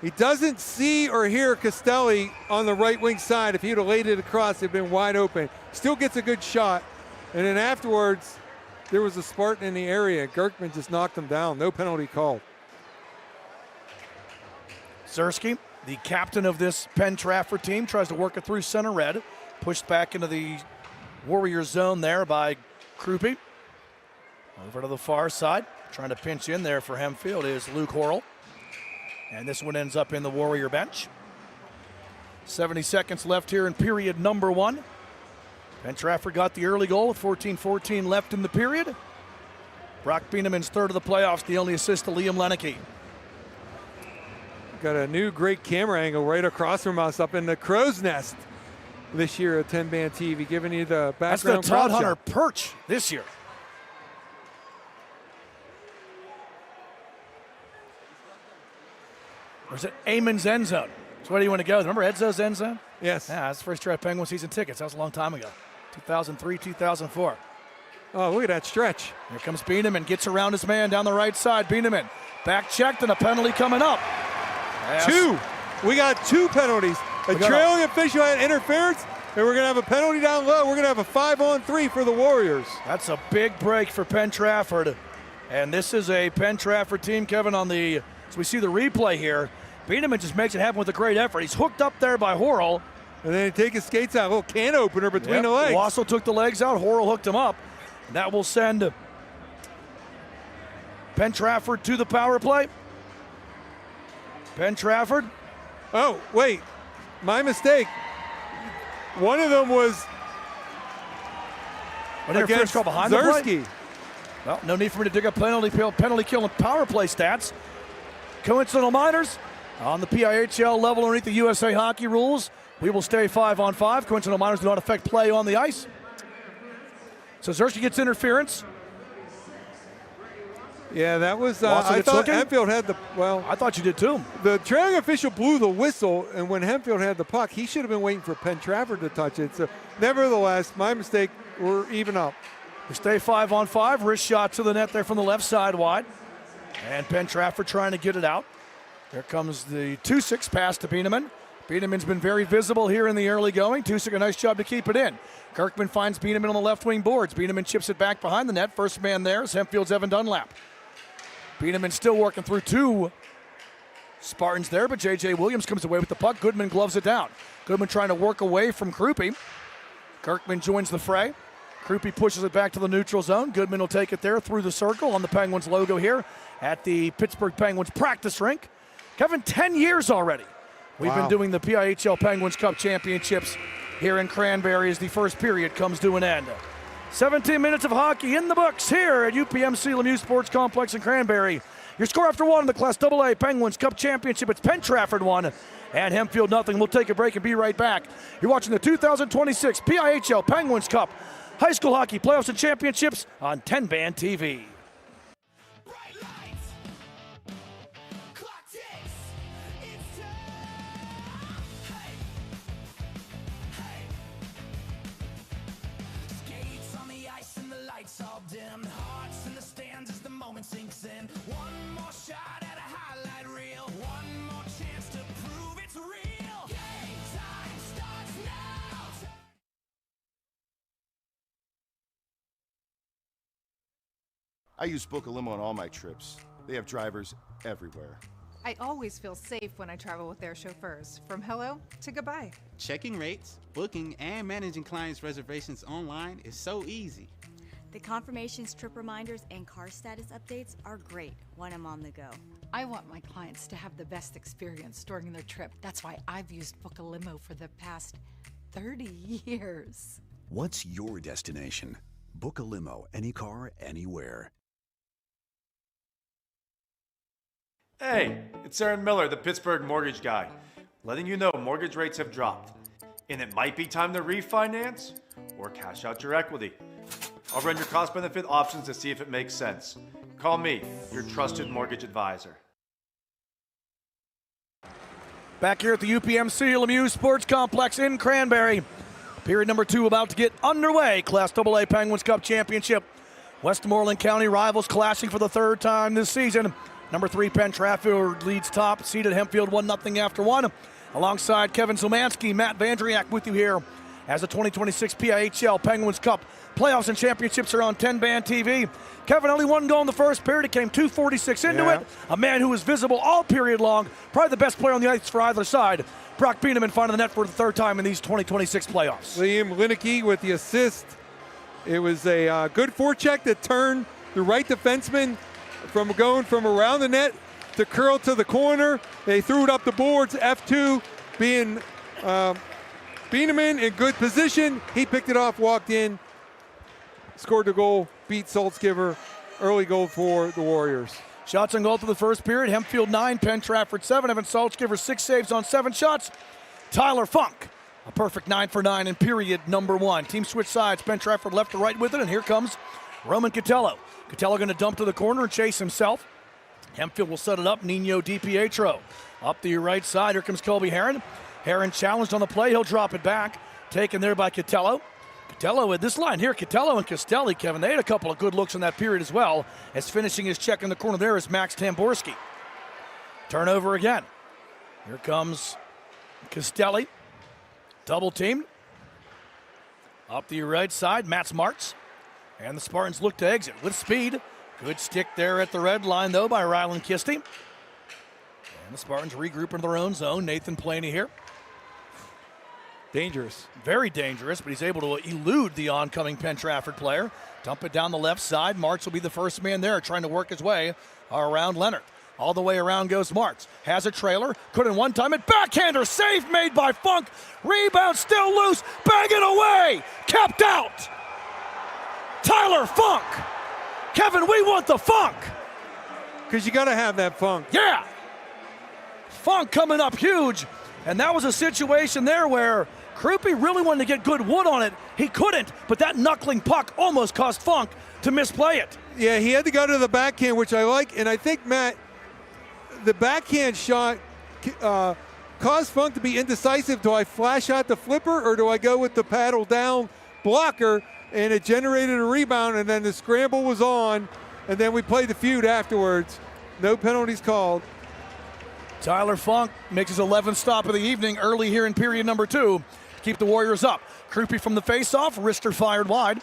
He doesn't see or hear Costelli on the right wing side. If he'd have laid it across, it'd been wide open. Still gets a good shot. And then afterwards, there was a Spartan in the area. Gerkman just knocked him down. No penalty called. Zersky, the captain of this Penn Trafford team, tries to work it through center red. Pushed back into the Warriors zone there by Krupe. Over to the far side. Trying to pinch in there for Hempfield is Luke Horrell. And this one ends up in the Warrior bench. 70 seconds left here in period number one. Penn Trafford got the early goal with 14-14 left in the period. Brock Bieneman's third of the playoffs, the only assist to Liam Leneke. Got a new great camera angle right across from us up in the crow's nest this year at 10-band-TV, giving you the background. That's the Todd Hunter perch this year. Or is it Eamon's end zone? So where do you want to go? Remember Edzo's end zone? Yes. Yeah, that's the first year I had Penguin season tickets. That was a long time ago. 2003, 2004. Oh, look at that stretch. Here comes Bieneman, gets around his man down the right side. Bieneman back checked and a penalty coming up. Yes. Two. We got two penalties. A trailing official had interference, and we're going to have a penalty down low. We're going to have a 5-on-3 for the Warriors. That's a big break for Penn Trafford. And this is a Penn Trafford team, Kevin, on the, as we see the replay here, Bieneman just makes it happen with a great effort. He's hooked up there by Horrell. And then he takes his skates out, a little can opener between the legs. Wassel took the legs out, Horrell hooked him up. And that will send Penn Trafford to the power play. Penn Trafford. Oh, wait, my mistake. One of them was against behind Zersky. Well, no need for me to dig up penalty kill and power play stats. Coincidental minors on the PIHL level underneath the USA hockey rules. We will stay 5-on-5. Coincidental minors do not affect play on the ice. So Zerski gets interference. Yeah, that was. I thought Hempfield had the. Well, I thought you did too. The trailing official blew the whistle, and when Hempfield had the puck, he should have been waiting for Penn Trafford to touch it. So, nevertheless, my mistake. We're even up. We stay 5-on-5. Wrist shot to the net there from the left side wide, and Penn Trafford trying to get it out. There comes the 2-6 pass to Bieneman. Bieneman's been very visible here in the early going. Tusik, a nice job to keep it in. Kirkman finds Bieneman on the left wing boards. Bieneman chips it back behind the net. First man there is Hempfield's Evan Dunlap. Bieneman still working through two Spartans there, but J.J. Williams comes away with the puck. Goodman gloves it down. Goodman trying to work away from Krupe. Kirkman joins the fray. Krupe pushes it back to the neutral zone. Goodman will take it there through the circle on the Penguins logo here at the Pittsburgh Penguins practice rink. Kevin, 10 years already. We've been doing the PIHL Penguins Cup Championships here in Cranberry as the first period comes to an end. 17 minutes of hockey in the books here at UPMC Lemieux Sports Complex in Cranberry. Your score after one in the Class AA Penguins Cup Championship. It's Penn Trafford 1 and Hempfield nothing. We'll take a break and be right back. You're watching the 2026 PIHL Penguins Cup High School Hockey Playoffs and Championships on TenbandTV. Bright lights, clock ticks, it's time. Hey, hey. Skates on the ice and the lights all dim. Hearts in the stands as the moment sinks in. One more shot at a highlight reel. One more chance to prove it's real. Game time starts now. I use Book a Limo on all my trips. They have drivers everywhere. I always feel safe when I travel with their chauffeurs, from hello to goodbye. Checking rates, booking, and managing clients' reservations online is so easy. The confirmations, trip reminders, and car status updates are great when I'm on the go. I want my clients to have the best experience during their trip. That's why I've used Book a Limo for the past 30 years. What's your destination? Book a limo, any car, anywhere. Hey, it's Aaron Miller, the Pittsburgh mortgage guy, letting you know mortgage rates have dropped, and it might be time to refinance or cash out your equity. I'll run your cost-benefit options to see if it makes sense. Call me, your trusted mortgage advisor. Back here at the UPMC Lemieux Sports Complex in Cranberry. Period number 2 about to get underway. Class AA Penguins Cup Championship. Westmoreland County rivals clashing for the third time this season. Number 3, Penn Trafford leads top, seeded Hempfield 1-0 after 1. Alongside Kevin Zilmansky, Matt Vandriak with you here as the 2026 PIHL Penguins Cup Playoffs and Championships are on TenbandTV. Kevin, only one goal in the first period. It came 2:46 into it. A man who was visible all period long, probably the best player on the ice for either side. Brock Bieneman finding the net for the third time in these 2026 playoffs. Liam Linicki with the assist. It was a good forecheck that turned the right defenseman from going from around the net to curl to the corner. They threw it up the boards. F2 being Bieneman in good position. He picked it off, walked in, scored the goal, beat Saltzgiver. Early goal for the Warriors. Shots on goal through the first period. Hempfield 9, Penn Trafford 7. Evan Saltzgiver 6 saves on 7 shots. Tyler Funk, a perfect 9 for 9 in period number 1. Team switch sides. Penn Trafford left to right with it, and here comes Roman Catello. Catello going to dump to the corner and chase himself. Hempfield will set it up. Nino DiPietro up the right side. Here comes Colby Heron. Heron challenged on the play. He'll drop it back. Taken there by Catello. Catello at this line here, Catello and Castelli, Kevin, they had a couple of good looks in that period as well, as finishing his check in the corner there is Max Tamborski. Turnover again. Here comes Castelli. Double teamed. Up the right side, Mats Martz. And the Spartans look to exit with speed. Good stick there at the red line, though, by Rylan Kisty. And the Spartans regroup in their own zone. Nathan Planey here. Dangerous. Very dangerous, but he's able to elude the oncoming Penn Trafford player. Dump it down the left side. Martz will be the first man there, trying to work his way around Leonard. All the way around goes Martz. Has a trailer. Couldn't one time it. Backhander. Save made by Funk. Rebound still loose. Bang it away. Kept out. Tyler Funk Kevin, we want the funk. Because you got to have that funk. Yeah. Funk coming up huge. And that was a situation there where Krupe really wanted to get good wood on it. He couldn't, but that knuckling puck almost caused Funk to misplay it. Yeah, he had to go to the backhand, which I like. And I think, Matt, the backhand shot caused Funk to be indecisive. Do I flash out the flipper or do I go with the paddle down blocker? And it generated a rebound, and then the scramble was on, and then we played the feud afterwards. No penalties called. Tyler Funk makes his 11th stop of the evening early here in period number 2 to keep the Warriors up. Krupe from the faceoff, wrister fired wide.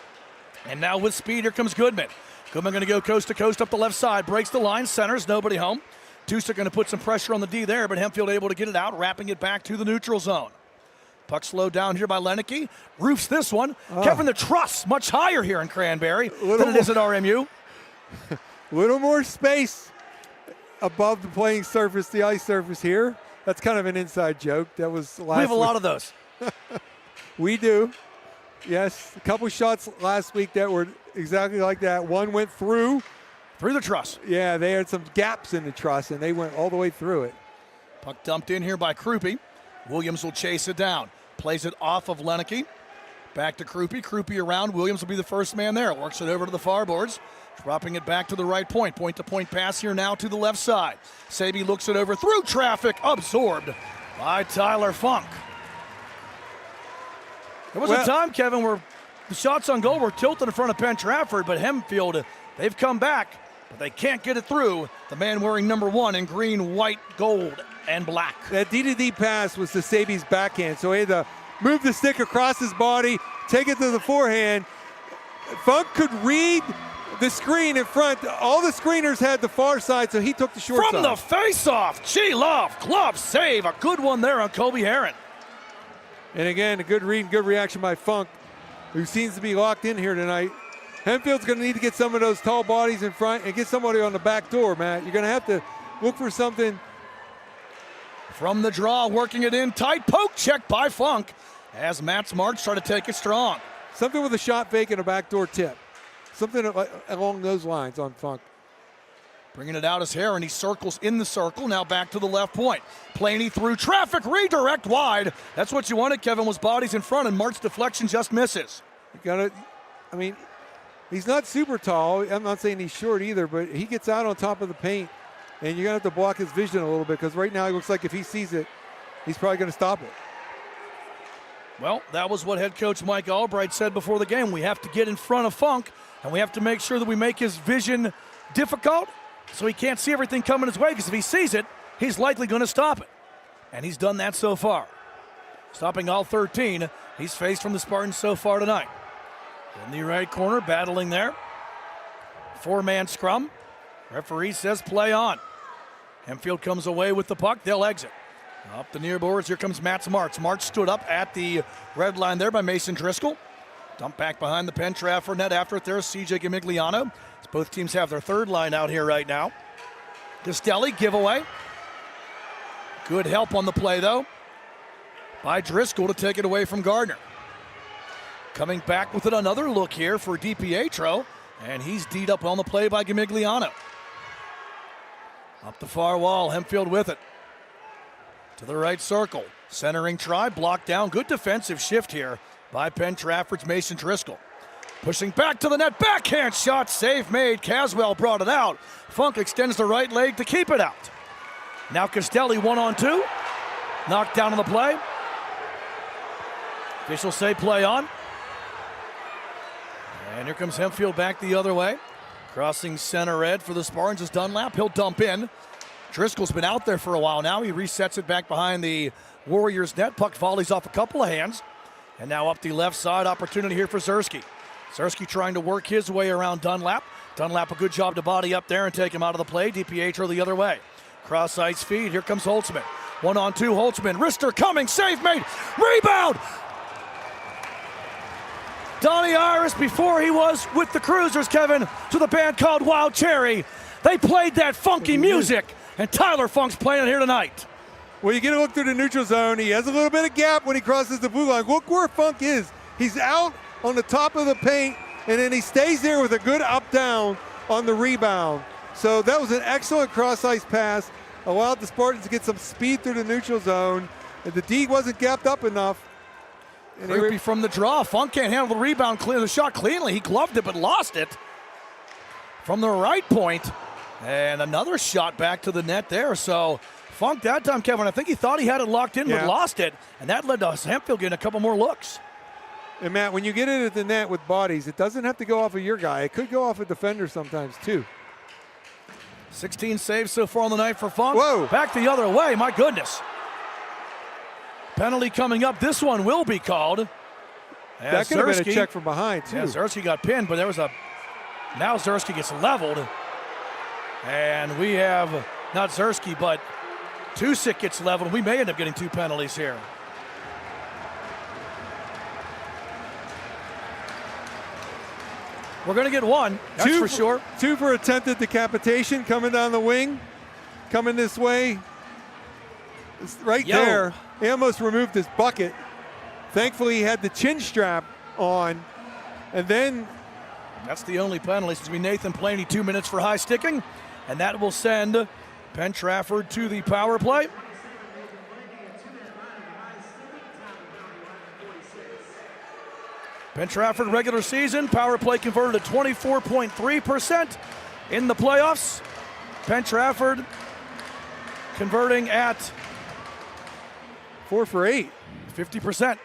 And now with speed, here comes Goodman. Goodman going to go coast to coast up the left side, breaks the line, centers, nobody home. Tusa going to put some pressure on the D there, but Hempfield able to get it out, wrapping it back to the neutral zone. Puck slowed down here by Lemieux. Roofs this one. Kevin, the truss much higher here in Cranberry than it is at RMU. Little more space above the playing surface, the ice surface here. That's kind of an inside joke. That was last We have a week. lot of those. We do. Yes, a couple shots last week that were exactly like that. One went through the truss. Yeah, they had some gaps in the truss, and they went all the way through it. Puck dumped in here by Krupe. Williams will chase it down. Plays it off of Lemieux. Back to Krupe. Krupe around. Williams will be the first man there. Works it over to the far boards. Dropping it back to the right point. Point-to-point pass here now to the left side. Saby looks it over through traffic. Absorbed by Tyler Funk. There was a time, Kevin, where the shots on goal were tilted in front of Penn Trafford, but Hempfield, they've come back, but they can't get it through. The man wearing number 1 in green, white, gold, and black. That D-to-D pass was to Saby's backhand, so he had to move the stick across his body, take it to the forehand. Funk could read the screen in front. All the screeners had the far side, so he took the short side. From the face-off, G-Love, glove save. A good one there on Kobe Herron. And again, a good read and good reaction by Funk, who seems to be locked in here tonight. Hempfield's going to need to get some of those tall bodies in front and get somebody on the back door, Matt. You're going to have to look for something. From the draw, working it in, tight poke check by Funk as Matt's March try to take it strong. Something with a shot fake and a backdoor tip. Something along those lines on Funk. Bringing it out is Herron. He circles in the circle. Now back to the left point. Planey through traffic. Redirect wide. That's what you wanted, Kevin, was bodies in front, and Mark's deflection just misses. You gotta, I mean, he's not super tall. I'm not saying he's short either, but he gets out on top of the paint, and you're going to have to block his vision a little bit because right now it looks like if he sees it, he's probably going to stop it. Well, that was what head coach Mike Albright said before the game. We have to get in front of Funk, and we have to make sure that we make his vision difficult so he can't see everything coming his way, because if he sees it, he's likely going to stop it. And he's done that so far. Stopping all 13 he's faced from the Spartans so far tonight. In the right corner, battling there. 4-man scrum. Referee says play on. Hempfield comes away with the puck. They'll exit. Up the near boards, here comes Matt's March. March stood up at the red line there by Mason Driscoll. Dump back behind the Penn Trafford net. After it, there's C.J. Gamigliano. As both teams have their third line out here right now. Costelli, giveaway. Good help on the play, though, by Driscoll to take it away from Gardner. Coming back with it, another look here for DiPietro, and he's D'd up on the play by Gamigliano. Up the far wall, Hempfield with it. To the right circle. Centering try, blocked down. Good defensive shift here by Penn Trafford's Mason Driscoll. Pushing back to the net, backhand shot, save made. Caswell brought it out. Funk extends the right leg to keep it out. Now Costelli 1-on-2. Knocked down on the play. Officials say play on. And here comes Hempfield back the other way. Crossing center red for the Spartans is Dunlap. He'll dump in. Driscoll's been out there for a while now. He resets it back behind the Warriors net. Puck volleys off a couple of hands. And now up the left side, opportunity here for Zersky. Zersky trying to work his way around Dunlap. Dunlap a good job to body up there and take him out of the play. DiPietro the other way. Cross ice feed. Here comes Holtzman. 1-on-2 Holtzman. Wrister coming. Save made. Rebound. Donnie Iris, before he was with the Cruisers, Kevin, to the band called Wild Cherry. They played that funky music, and Tyler Funk's playing it here tonight. Well, you get a look through the neutral zone. He has a little bit of gap when he crosses the blue line. Look where Funk is. He's out on the top of the paint, and then he stays there with a good up-down on the rebound. So that was an excellent cross-ice pass, allowed the Spartans to get some speed through the neutral zone. And the D wasn't gapped up enough. And Ruby from the draw. Funk can't handle the rebound, the shot cleanly. He gloved it but lost it from the right point. And another shot back to the net there. So Funk that time, Kevin, I think he thought he had it locked in but lost it. And that led to Hempfield getting a couple more looks. And Matt, when you get it at the net with bodies, it doesn't have to go off of your guy. It could go off a defender sometimes too. 16 saves so far on the night for Funk. Whoa. Back the other way, my goodness. Penalty coming up. This one will be called. That could have been a check from behind, too. Yeah, Zersky got pinned, but there was a... Now Zersky gets leveled. And we have, not Zersky, but Tusick gets leveled. We may end up getting 2 penalties here. We're going to get 1, that's for sure. 2 for attempted decapitation coming down the wing. Coming this way. It's right there. He almost removed his bucket. Thankfully, he had the chin strap on. And then... That's the only penalty. It's going to be Nathan Planey, 2 minutes for high sticking. And that will send Penn Trafford to the power play. Penn Trafford regular season, power play converted to 24.3% in the playoffs. Penn Trafford converting at 4 for 8. 50%.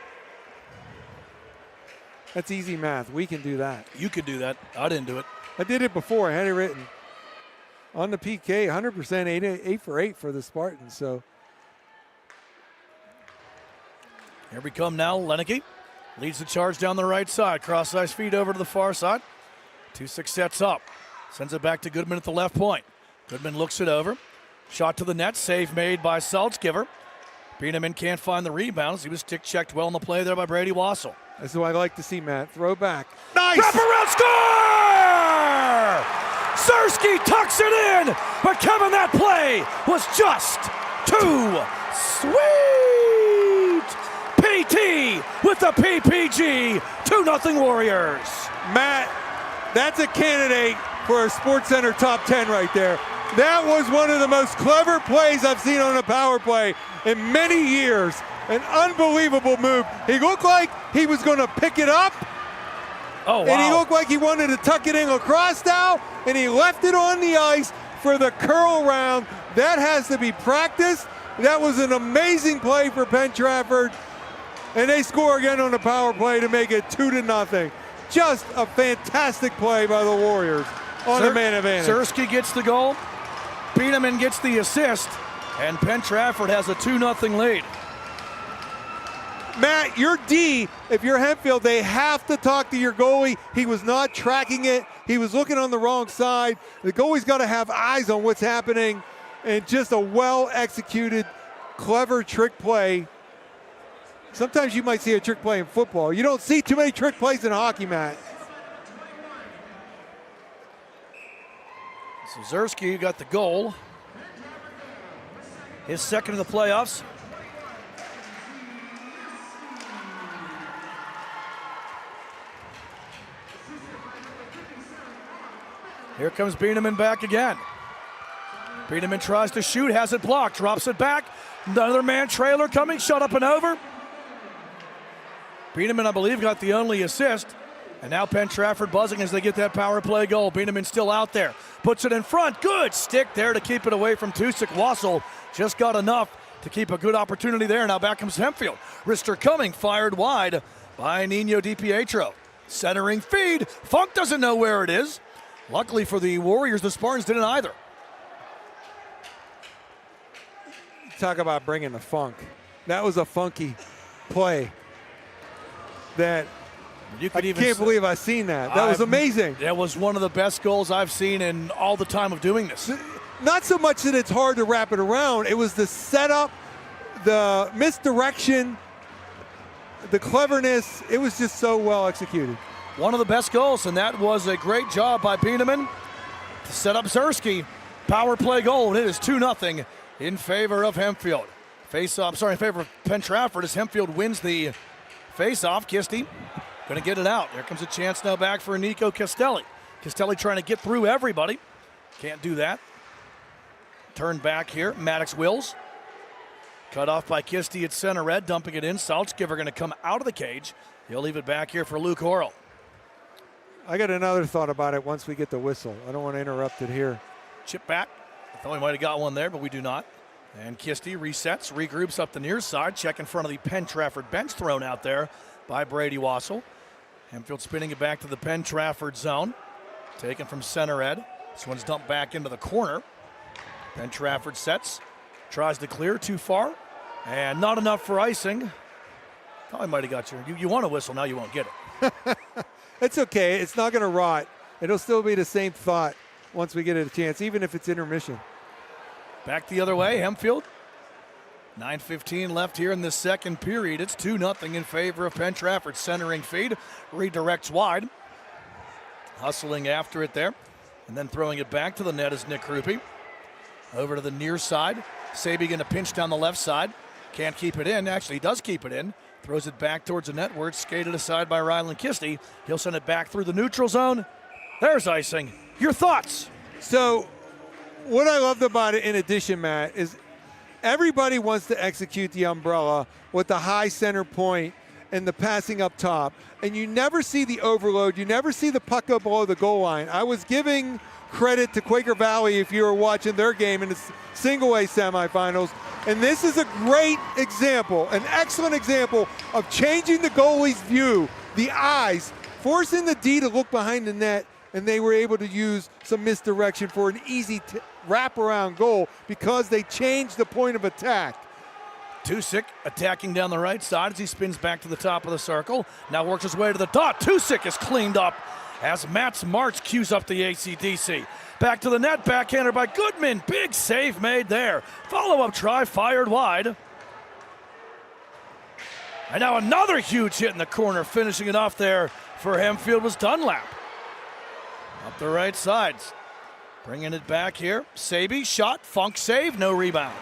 That's easy math. We can do that. You could do that. I didn't do it. I did it before. I had it written. On the PK, 100%, 8 for 8 for the Spartans. So here we come now. Lenicky leads the charge down the right side. Cross-ice feed over to the far side. 2-6 sets up. Sends it back to Goodman at the left point. Goodman looks it over. Shot to the net. Save made by Saltzgiver. Bieneman can't find the rebounds. He was stick checked well in the play there by Brady Wassel. That's what I like to see, Matt. Throw back. Nice! Wrap around, score! Zersky tucks it in, but Kevin, that play was just too sweet. PT with the PPG, 2-0 Warriors. Matt, that's a candidate for a SportsCenter top 10 right there. That was one of the most clever plays I've seen on a power play in many years. An unbelievable move. He looked like he was going to pick it up. Oh, wow. And he looked like he wanted to tuck it in lacrosse style, and he left it on the ice for the curl round. That has to be practiced. That was an amazing play for Penn Trafford. And they score again on the power play to make it 2-0. Just a fantastic play by the Warriors on a man advantage. Zersky gets the goal. Bieneman gets the assist. And Penn Trafford has a 2-0 lead. Matt, your D, if you're Hempfield, they have to talk to your goalie. He was not tracking it. He was looking on the wrong side. The goalie's got to have eyes on what's happening. And just a well-executed, clever trick play. Sometimes you might see a trick play in football. You don't see too many trick plays in hockey, Matt. So Zersky got the goal. His second in the playoffs. Here comes Bieneman back again. Bieneman tries to shoot, has it blocked, drops it back. Another man trailer coming, shut up and over. Bieneman, I believe, got the only assist. And now Penn Trafford buzzing as they get that power play goal. Bieneman still out there. Puts it in front. Good stick there to keep it away from Tusick. Wassel just got enough to keep a good opportunity there. Now back comes Hempfield. Wrister coming, fired wide by Nino DiPietro. Centering feed. Funk doesn't know where it is. Luckily for the Warriors, the Spartans didn't either. Talk about bringing the funk. That was a funky play. That I can't believe I've seen that. That was amazing. That was one of the best goals I've seen in all the time of doing this. Not so much that it's hard to wrap it around. It was the setup, the misdirection, the cleverness. It was just so well executed. One of the best goals, and that was a great job by Bieneman to set up Zersky. Power play goal, and it is 2-0 in favor of Hempfield. In favor of Penn Trafford as Hempfield wins the face-off. Kisty going to get it out. There comes a chance now back for Nico Castelli. Castelli trying to get through everybody. Can't do that. Turn back here. Maddox Wills. Cut off by Kisty at center red, dumping it in. Saltzgiver going to come out of the cage. He'll leave it back here for Luke Horrell. I got another thought about it once we get the whistle. I don't want to interrupt it here. Chip back. I thought we might have got one there, but we do not. And Kisty resets, regroups up the near side. Check in front of the Penn Trafford bench, thrown out there by Brady Wassel. Hempfield spinning it back to the Penn Trafford zone. Taken from center ed. This one's dumped back into the corner. Penn Trafford sets. Tries to clear, too far. And not enough for icing. Thought I might have got you want a whistle, now you won't get it. It's okay. It's not going to rot. It'll still be the same thought once we get a chance, even if it's intermission. Back the other way, Hempfield. 9:15 left here in the second period. It's 2-0 in favor of Penn Trafford. Centering feed, redirects wide. Hustling after it there. And then throwing it back to the net is Nick Krupe. Over to the near side. Saby going to pinch down the left side. Can't keep it in. Actually, he does keep it in. Throws it back towards the net where it's skated aside by Ryland Kisty. He'll send it back through the neutral zone. There's icing. Your thoughts? So what I loved about it in addition, Matt, is everybody wants to execute the umbrella with the high center point and the passing up top. And you never see the overload. You never see the puck up below the goal line. I was giving credit to Quaker Valley if you were watching their game in the single-A semifinals. And this is a great example, an excellent example of changing the goalie's view, the eyes, forcing the D to look behind the net, and they were able to use some misdirection for an easy wraparound goal because they changed the point of attack. Tusick attacking down the right side as he spins back to the top of the circle. Now works his way to the dot. Tusick is cleaned up as Matt's March cues up the AC/DC. Back to the net, backhander by Goodman. Big save made there. Follow-up try fired wide. And now another huge hit in the corner. Finishing it off there for Hempfield was Dunlap. Up the right sides. Bringing it back here. Saby, shot, Funk save, no rebound.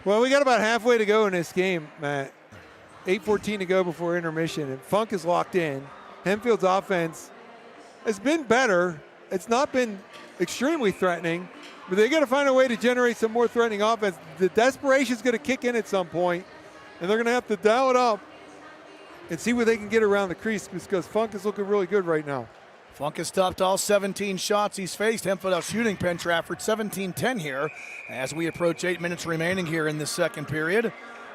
Well, we got about halfway to go in this game, Matt. 8:14 to go before intermission, and Funk is locked in. Hempfield's offense has been better. It's not been extremely threatening, but they got to find a way to generate some more threatening offense. The desperation is going to kick in at some point, and they're going to have to dial it up and see what they can get around the crease because Funk is looking really good right now. Funk has stopped all 17 shots he's faced. Hempfield out shooting Penn Trafford 17-10 here as we approach 8 minutes remaining here in the second period.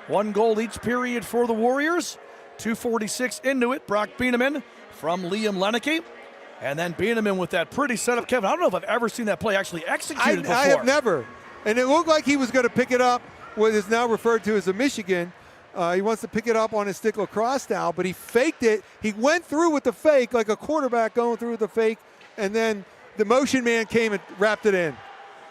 1 goal each period for the Warriors. 2:46 into it. Brock Bieneman from Liam Leneke. And then Bieneman with that pretty setup. Kevin, I don't know if I've ever seen that play actually executed before. I have never. And it looked like he was going to pick it up what is now referred to as a Michigan. He wants to pick it up on his stick lacrosse style, but he faked it. He went through with the fake like a quarterback going through with the fake, and then the motion man came and wrapped it in.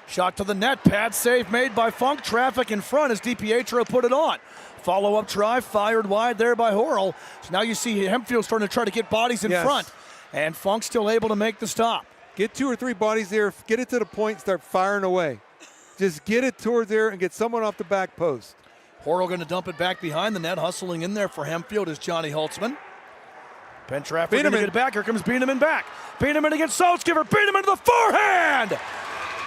Shot to the net, pad save made by Funk. Traffic in front as DiPietro put it on. Follow-up try, fired wide there by Horrell. So now you see Hempfield starting to try to get bodies in front, and Funk still able to make the stop. Get 2 or 3 bodies there, get it to the point, start firing away. Just get it towards there and get someone off the back post. Horrell going to dump it back behind the net. Hustling in there for Hempfield is Johnny Holtzman. Penn Trafford going to get it back. Here comes Bieneman back. Bieneman against Saltzgiver. Bieneman to the forehand!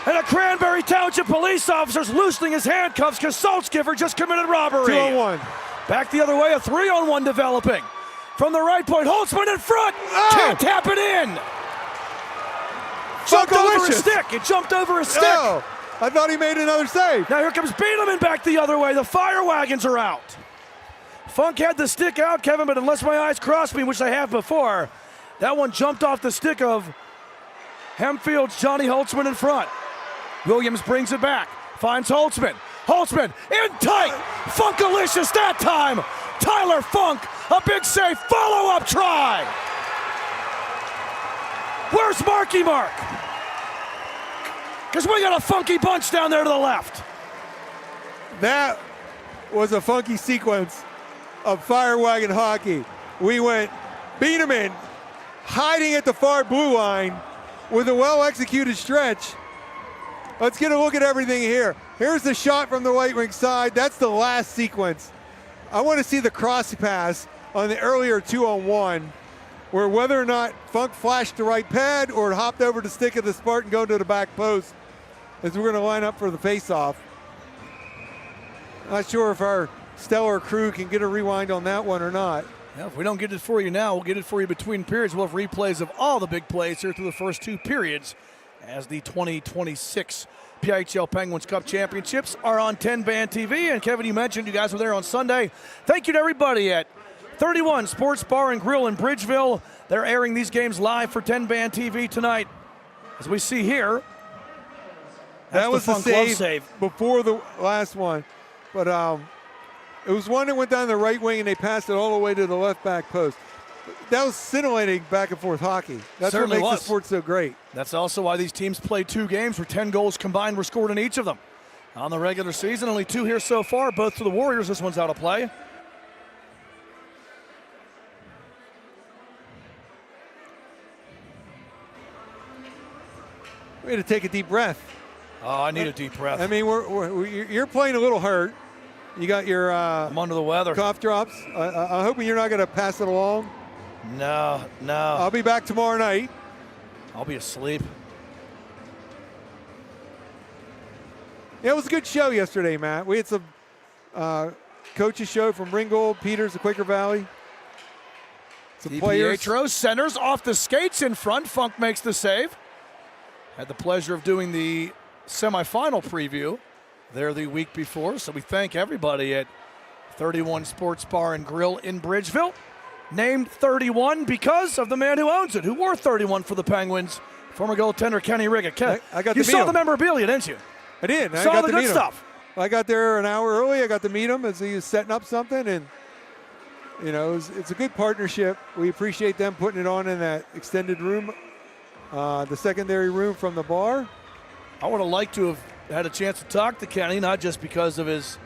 And a Cranberry Township police officer's loosening his handcuffs because Saltzgiver just committed robbery. 2-on-1. Back the other way, a 3-on-1 developing. From the right point, Holtzman in front. Can't tap it in. Jumped over his stick. It jumped over his stick. Oh, I thought he made another save. Now here comes Bieneman back the other way. The fire wagons are out. Funk had the stick out, Kevin, but unless my eyes cross me, which I have before, that one jumped off the stick of Hempfield's Johnny Holtzman in front. Williams brings it back, finds Holtzman. Holtzman in tight. Funkalicious that time. Tyler Funk, a big save, follow-up try. Where's Marky Mark? Because we got a funky bunch down there to the left. That was a funky sequence of fire wagon hockey. We went Bieneman hiding at the far blue line with a well-executed stretch. Let's get a look at everything here. Here's the shot from the right wing side. That's the last sequence. I want to see the cross pass on the earlier 2-on-1. where whether or not Funk flashed the right pad or hopped over to stick of the Spartan go to the back post as we're going to line up for the face-off. Not sure if our stellar crew can get a rewind on that one or not. Yeah, if we don't get it for you now, we'll get it for you between periods. We'll have replays of all the big plays here through the first 2 periods as the 2026 PIHL Penguins Cup Championships are on 10-band TV. And Kevin, you mentioned you guys were there on Sunday. Thank you to everybody at 31 Sports Bar and Grill in Bridgeville. They're airing these games live for 10-band TV tonight. As we see here, that was the save before the last one. But it was one that went down the right wing and they passed it all the way to the left back post. That was scintillating back and forth hockey. That's what makes the sport so great. That's also why these teams played 2 games where 10 goals combined were scored in each of them. On the regular season, only 2 here so far, both to the Warriors. This one's out of play. We had to take a deep breath. Oh, I need a deep breath. I mean, you're playing a little hurt. You got your I'm under the weather. Cough drops. I'm hoping you're not going to pass it along. No. I'll be back tomorrow night. I'll be asleep. Yeah, it was a good show yesterday, Matt. We had some coaches show from Ringgold, Peters, the Quaker Valley. Some players. DiPietro centers off the skates in front. Funk makes the save. Had the pleasure of doing the semifinal preview there the week before, so we thank everybody at 31 Sports Bar and Grill in Bridgeville. Named 31 because of the man who owns it, who wore 31 for the Penguins, former goaltender Kenny Riga. I got you to meet saw him. The memorabilia, didn't you? I did. I saw got the to good meet stuff. Him. I got there an hour early. I got to meet him as he was setting up something, and you know, it's a good partnership. We appreciate them putting it on in that extended room, the secondary room from the bar. I would have liked to have had a chance to talk to Kenny, not just because of his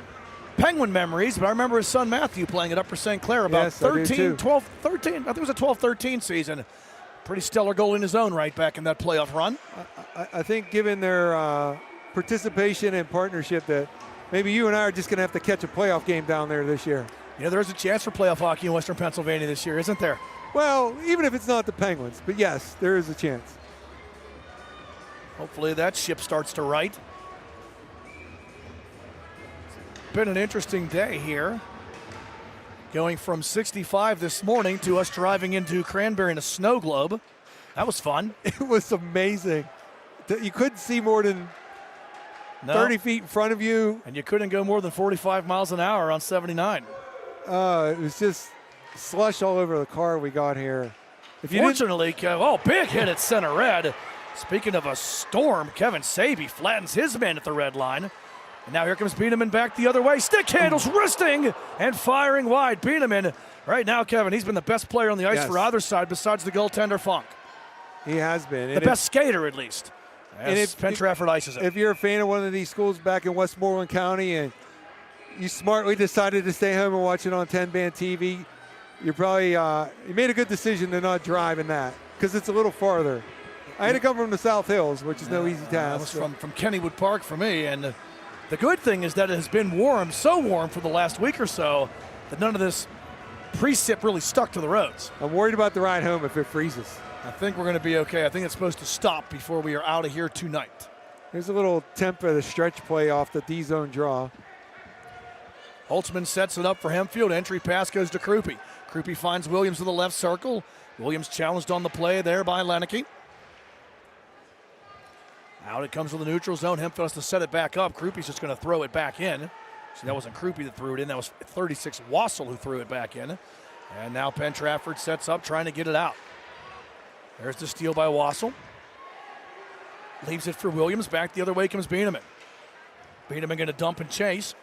Penguin memories, but I remember his son Matthew playing at Upper St. Clair about 13, 12, 13. I think it was a 12-13 season. Pretty stellar goal in his own right back in that playoff run. I think given their participation and partnership that maybe you and I are just going to have to catch a playoff game down there this year. Yeah, there's a chance for playoff hockey in Western Pennsylvania this year, isn't there? Well, even if it's not the Penguins, but yes, there is a chance. Hopefully that ship starts to right. Been an interesting day here. Going from 65 this morning to us driving into Cranberry in a snow globe. That was fun. It was amazing. You couldn't see more than 30 feet in front of you. And you couldn't go more than 45 miles an hour on 79. It was just slush all over the car we got here. Fortunately, big hit at center red. Speaking of a storm, Kevin Saby flattens his man at the red line. And now here comes Bieneman back the other way. Stick handles, wristing, and firing wide. Bieneman, right now, Kevin, he's been the best player on the ice for either side besides the goaltender Funk. He has been. The best skater, at least, as Penn Trafford ices it. If you're a fan of one of these schools back in Westmoreland County and you smartly decided to stay home and watch it on 10-band TV, you're probably you made a good decision to not drive in that because it's a little farther. I had to come from the South Hills, which is no easy task. That was from Kennywood Park for me, and the good thing is that it has been warm, so warm for the last week or so, that none of this precip really stuck to the roads. I'm worried about the ride home if it freezes. I think we're going to be okay. I think it's supposed to stop before we are out of here tonight. Here's a little temp for the stretch play off the D-zone draw. Holtzman sets it up for Hempfield. Entry pass goes to Krupe. Krupe finds Williams in the left circle. Williams challenged on the play there by Lenicky. Out it comes to the neutral zone. Hempfield has to set it back up. Krupe's just going to throw it back in. See, that wasn't Krupe that threw it in. That was 36 Wassel who threw it back in. And now Penn Trafford sets up trying to get it out. There's the steal by Wassel. Leaves it for Williams. Back the other way comes Bieneman. Bieneman going to dump and chase.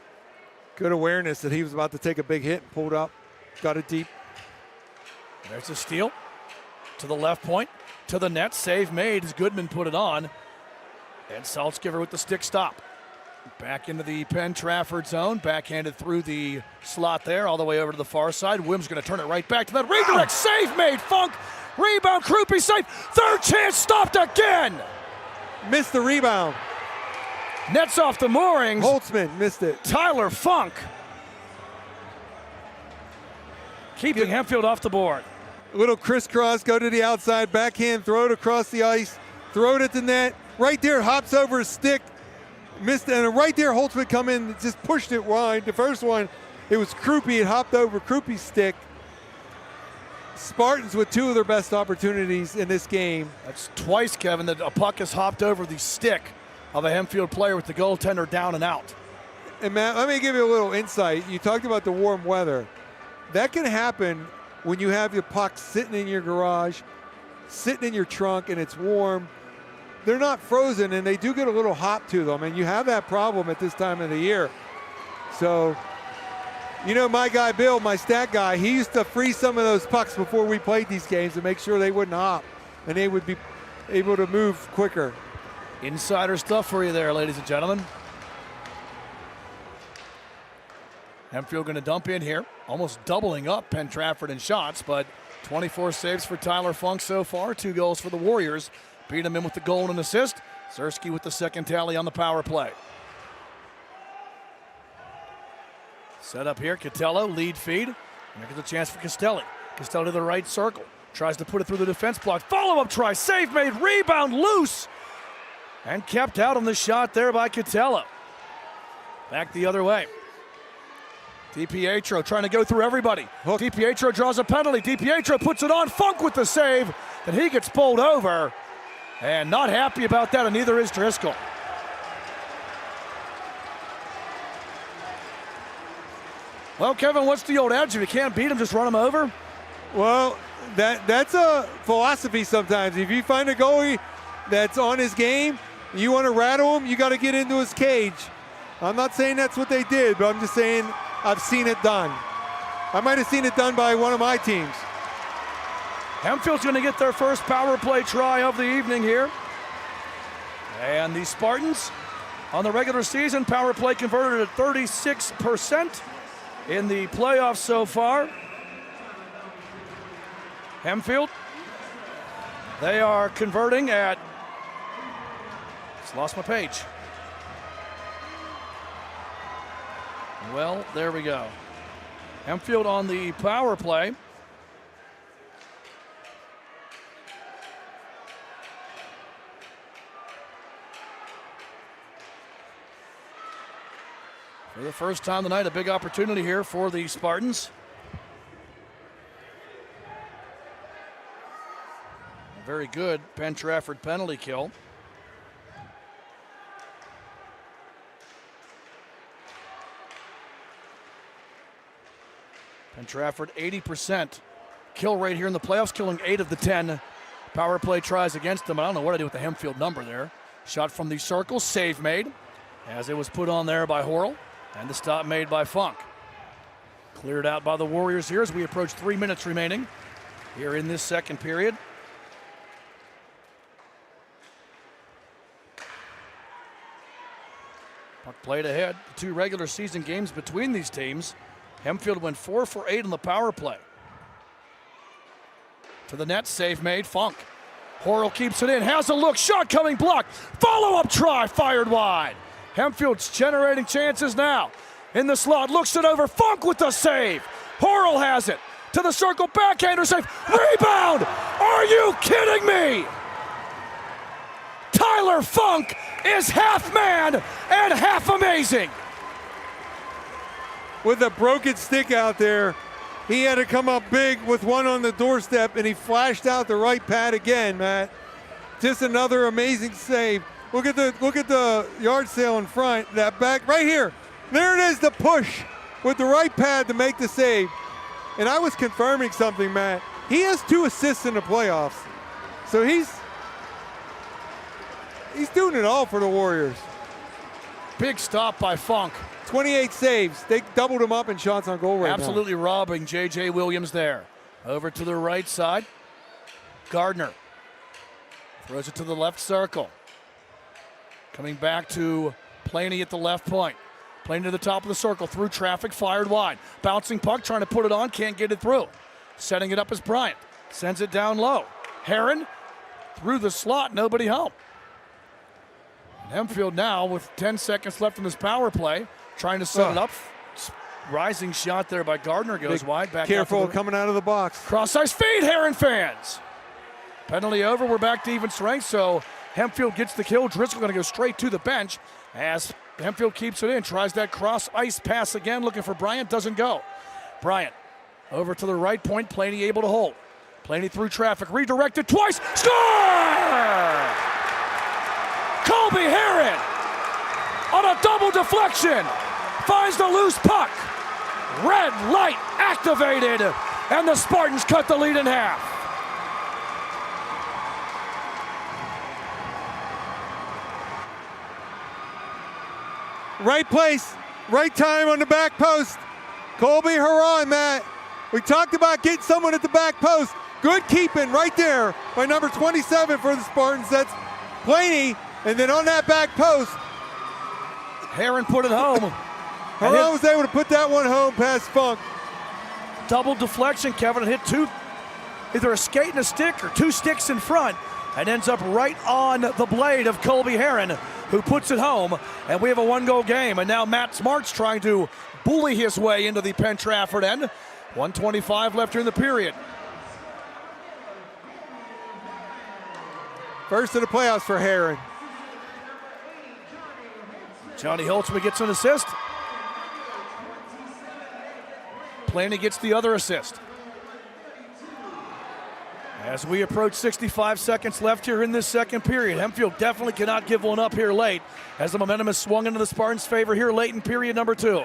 Good awareness that he was about to take a big hit. Pulled up. Got it deep. There's the steal. To the left point. To the net. Save made as Goodman put it on. And Saltzgiver with the stick stop. Back into the Penn Trafford zone. Backhanded through the slot there all the way over to the far side. Williams going to turn it right back to that. Redirect. Save made. Funk. Rebound. Krupe safe. Third chance stopped again. Missed the rebound. Nets off the moorings. Holtzman missed it. Tyler Funk keeping Hempfield off the board. little crisscross, go to the outside, backhand, throw it across the ice, throw it at the net. Right there, hops over his stick, missed it, and right there, Holtz would come in, just pushed it wide. The first one, it was Krupe. It hopped over Krupe's stick. Spartans with 2 of their best opportunities in this game. That's twice, Kevin, that a puck has hopped over the stick of a Hempfield player with the goaltender down and out. And Matt, let me give you a little insight. You talked about the warm weather. That can happen when you have your puck sitting in your garage, sitting in your trunk, and it's warm. They're not frozen, and they do get a little hop to them, and you have that problem at this time of the year. So, you know, my guy Bill, my stat guy, he used to freeze some of those pucks before we played these games to make sure they wouldn't hop, and they would be able to move quicker. Insider stuff for you there, ladies and gentlemen. Hempfield going to dump in here, almost doubling up Penn Trafford in shots, but 24 saves for Tyler Funk so far, 2 goals for the Warriors. Beat him in with the goal and an assist. Zersky with the second tally on the power play. Set up here, Catello, lead feed. And there's a chance for Castelli. Castelli to the right circle. Tries to put it through the defense block. Follow-up try, save made, rebound loose. And kept out on the shot there by Catello. Back the other way. DiPietro trying to go through everybody. DiPietro draws a penalty. DiPietro puts it on. Funk with the save. And he gets pulled over. And not happy about that, and neither is Driscoll. Well, Kevin, what's the old adage? If you can't beat him, just run him over? Well, that's a philosophy sometimes. If you find a goalie that's on his game, you want to rattle him, you got to get into his cage. I'm not saying that's what they did, but I'm just saying I've seen it done. I might have seen it done by one of my teams. Hempfield's going to get their first power play try of the evening here. And the Spartans on the regular season, power play converted at 36% in the playoffs so far. Hempfield, they are converting at, just lost my page. Well, there we go. Hempfield on the power play. For the first time tonight, a big opportunity here for the Spartans. A very good Penn Trafford penalty kill. Penn Trafford, 80% kill rate here in the playoffs, killing 8 of the 10 power play tries against them. I don't know what I do with the Hempfield number there. Shot from the circle, save made, as it was put on there by Horrell. And the stop made by Funk. Cleared out by the Warriors here as we approach 3 minutes remaining here in this second period. Puck played ahead. The 2 regular season games between these teams. Hempfield went 4 for 8 on the power play. To the net, save made, Funk. Horrell keeps it in, has a look, shot coming, blocked. Follow-up try, fired wide. Hempfield's generating chances now. In the slot, looks it over, Funk with the save. Horrell has it. To the circle, backhander save. Rebound! Are you kidding me? Tyler Funk is half man and half amazing. With a broken stick out there, he had to come up big with one on the doorstep, and he flashed out the right pad again, Matt. Just another amazing save. Look at the yard sale in front. That back right here. There it is, the push with the right pad to make the save. And I was confirming something, Matt. He has 2 assists in the playoffs. So he's doing it all for the Warriors. Big stop by Funk. 28 saves. They doubled him up in shots on goal right now. Absolutely robbing J.J. Williams there. Over to the right side. Gardner throws it to the left circle. Coming back to Planey at the left point. Planey to the top of the circle, through traffic, fired wide. Bouncing puck, trying to put it on, can't get it through. Setting it up is Bryant. Sends it down low. Heron through the slot, nobody home. And Hempfield now with 10 seconds left in this power play, trying to set it up. rising shot there by Gardner goes wide. Back careful out coming out of the box. Cross-ice feed, Heron fans. Penalty over. We're back to even strength, so Hempfield gets the kill. Driscoll going to go straight to the bench as Hempfield keeps it in. Tries that cross-ice pass again, looking for Bryant. Doesn't go. Bryant over to the right point. Planey able to hold. Planey through traffic. Redirected twice. Score! Colby Heron on a double deflection. Finds the loose puck. Red light activated, and the Spartans cut the lead in half. Right place, right time on the back post. Colby Heron, Matt. We talked about getting someone at the back post. Good keeping right there by number 27 for the Spartans. That's Planey. And then on that back post, Heron put it home. Heron was able to put that one home past Funk. Double deflection, Kevin. It hit either a skate and a stick or two sticks in front, and ends up right on the blade of Colby Heron, who puts it home. And we have a one-goal game. And now Matt Smart's trying to bully his way into the Penn Trafford end. 1:25 left here in the period. First of the playoffs for Heron. Johnny Holtzman gets an assist. Planey gets the other assist. As we approach 65 seconds left here in this second period, Hempfield definitely cannot give one up here late as the momentum is swung into the Spartans' favor here late in period number 2.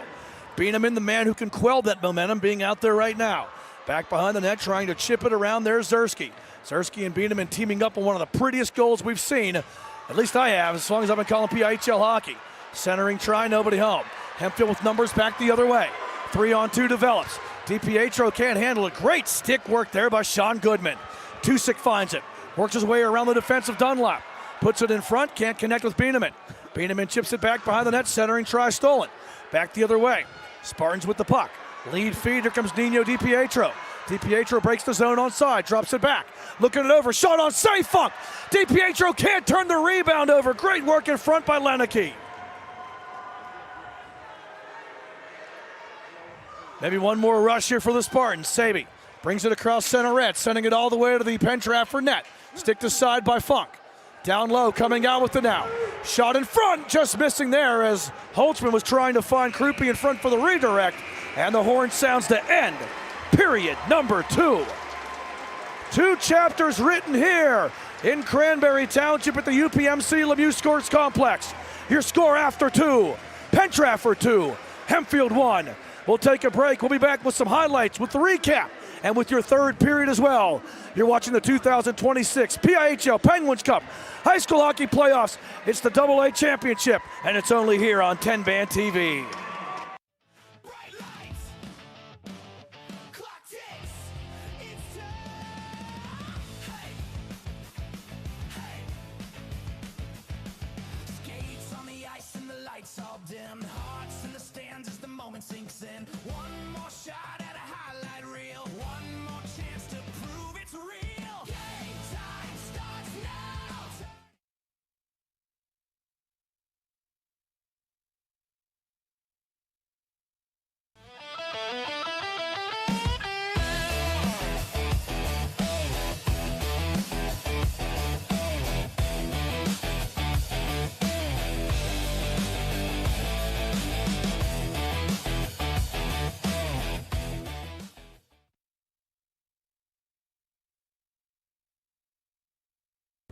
Beaneman, the man who can quell that momentum, being out there right now. Back behind the net, trying to chip it around. There's Zersky. Zersky and Beaneman teaming up on one of the prettiest goals we've seen. At least I have, as long as I've been calling PIHL hockey. Centering try, nobody home. Hempfield with numbers back the other way. 3-on-2 develops. DiPietro can't handle it. Great stick work there by Sean Goodman. Tusick finds it. Works his way around the defensive Dunlap. Puts it in front, can't connect with Beaneman. Beaneman chips it back behind the net, centering try stolen. Back the other way. Spartans with the puck. Lead feed, here comes Nino DiPietro. DiPietro breaks the zone onside, drops it back. Looking it over, shot on safe, Funk. DiPietro can't turn the rebound over. Great work in front by Lenicky. Maybe one more rush here for the Spartans. Saby brings it across center red, sending it all the way to the Penn Trafford net. Stick to side by Funk. Down low, coming out with it now. Shot in front, just missing there as Holtzman was trying to find Krupe in front for the redirect. And the horn sounds to end period number 2. 2 chapters written here in Cranberry Township at the UPMC Lemieux Sports Complex. Your score after 2, Penn Trafford 2, Hempfield 1. We'll take a break. We'll be back with some highlights, with the recap, and with your third period as well. You're watching the 2026 PIHL Penguins Cup High School Hockey Playoffs. It's the AA Championship, and it's only here on TenbandTV. All dim, hearts in the stands as the moment sinks in. One more shot at a highlight reel. One more chance to prove it's real. Game time starts now.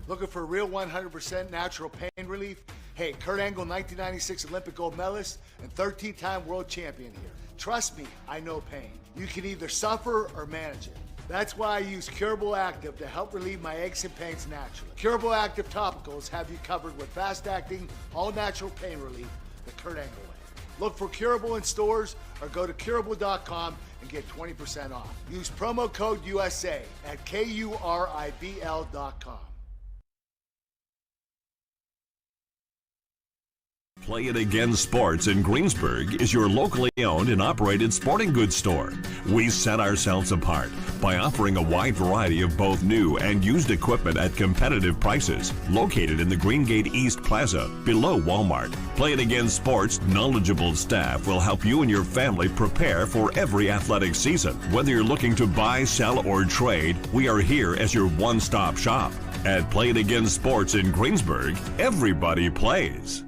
Looking for real 100% natural pain relief? Hey, Kurt Angle, 1996 Olympic gold medalist and 13-time world champion here. Trust me, I know pain. You can either suffer or manage it. That's why I use Curable Active to help relieve my aches and pains naturally. Curable Active topicals have you covered with fast-acting, all-natural pain relief the Kurt Angle way. Look for Curable in stores or go to curable.com and get 20% off. Use promo code USA at KURIBL.com. Play It Again Sports in Greensburg is your locally owned and operated sporting goods store. We set ourselves apart by offering a wide variety of both new and used equipment at competitive prices, located in the Greengate East Plaza below Walmart. Play It Again Sports' knowledgeable staff will help you and your family prepare for every athletic season. Whether you're looking to buy, sell, or trade, we are here as your one-stop shop. At Play It Again Sports in Greensburg, everybody plays.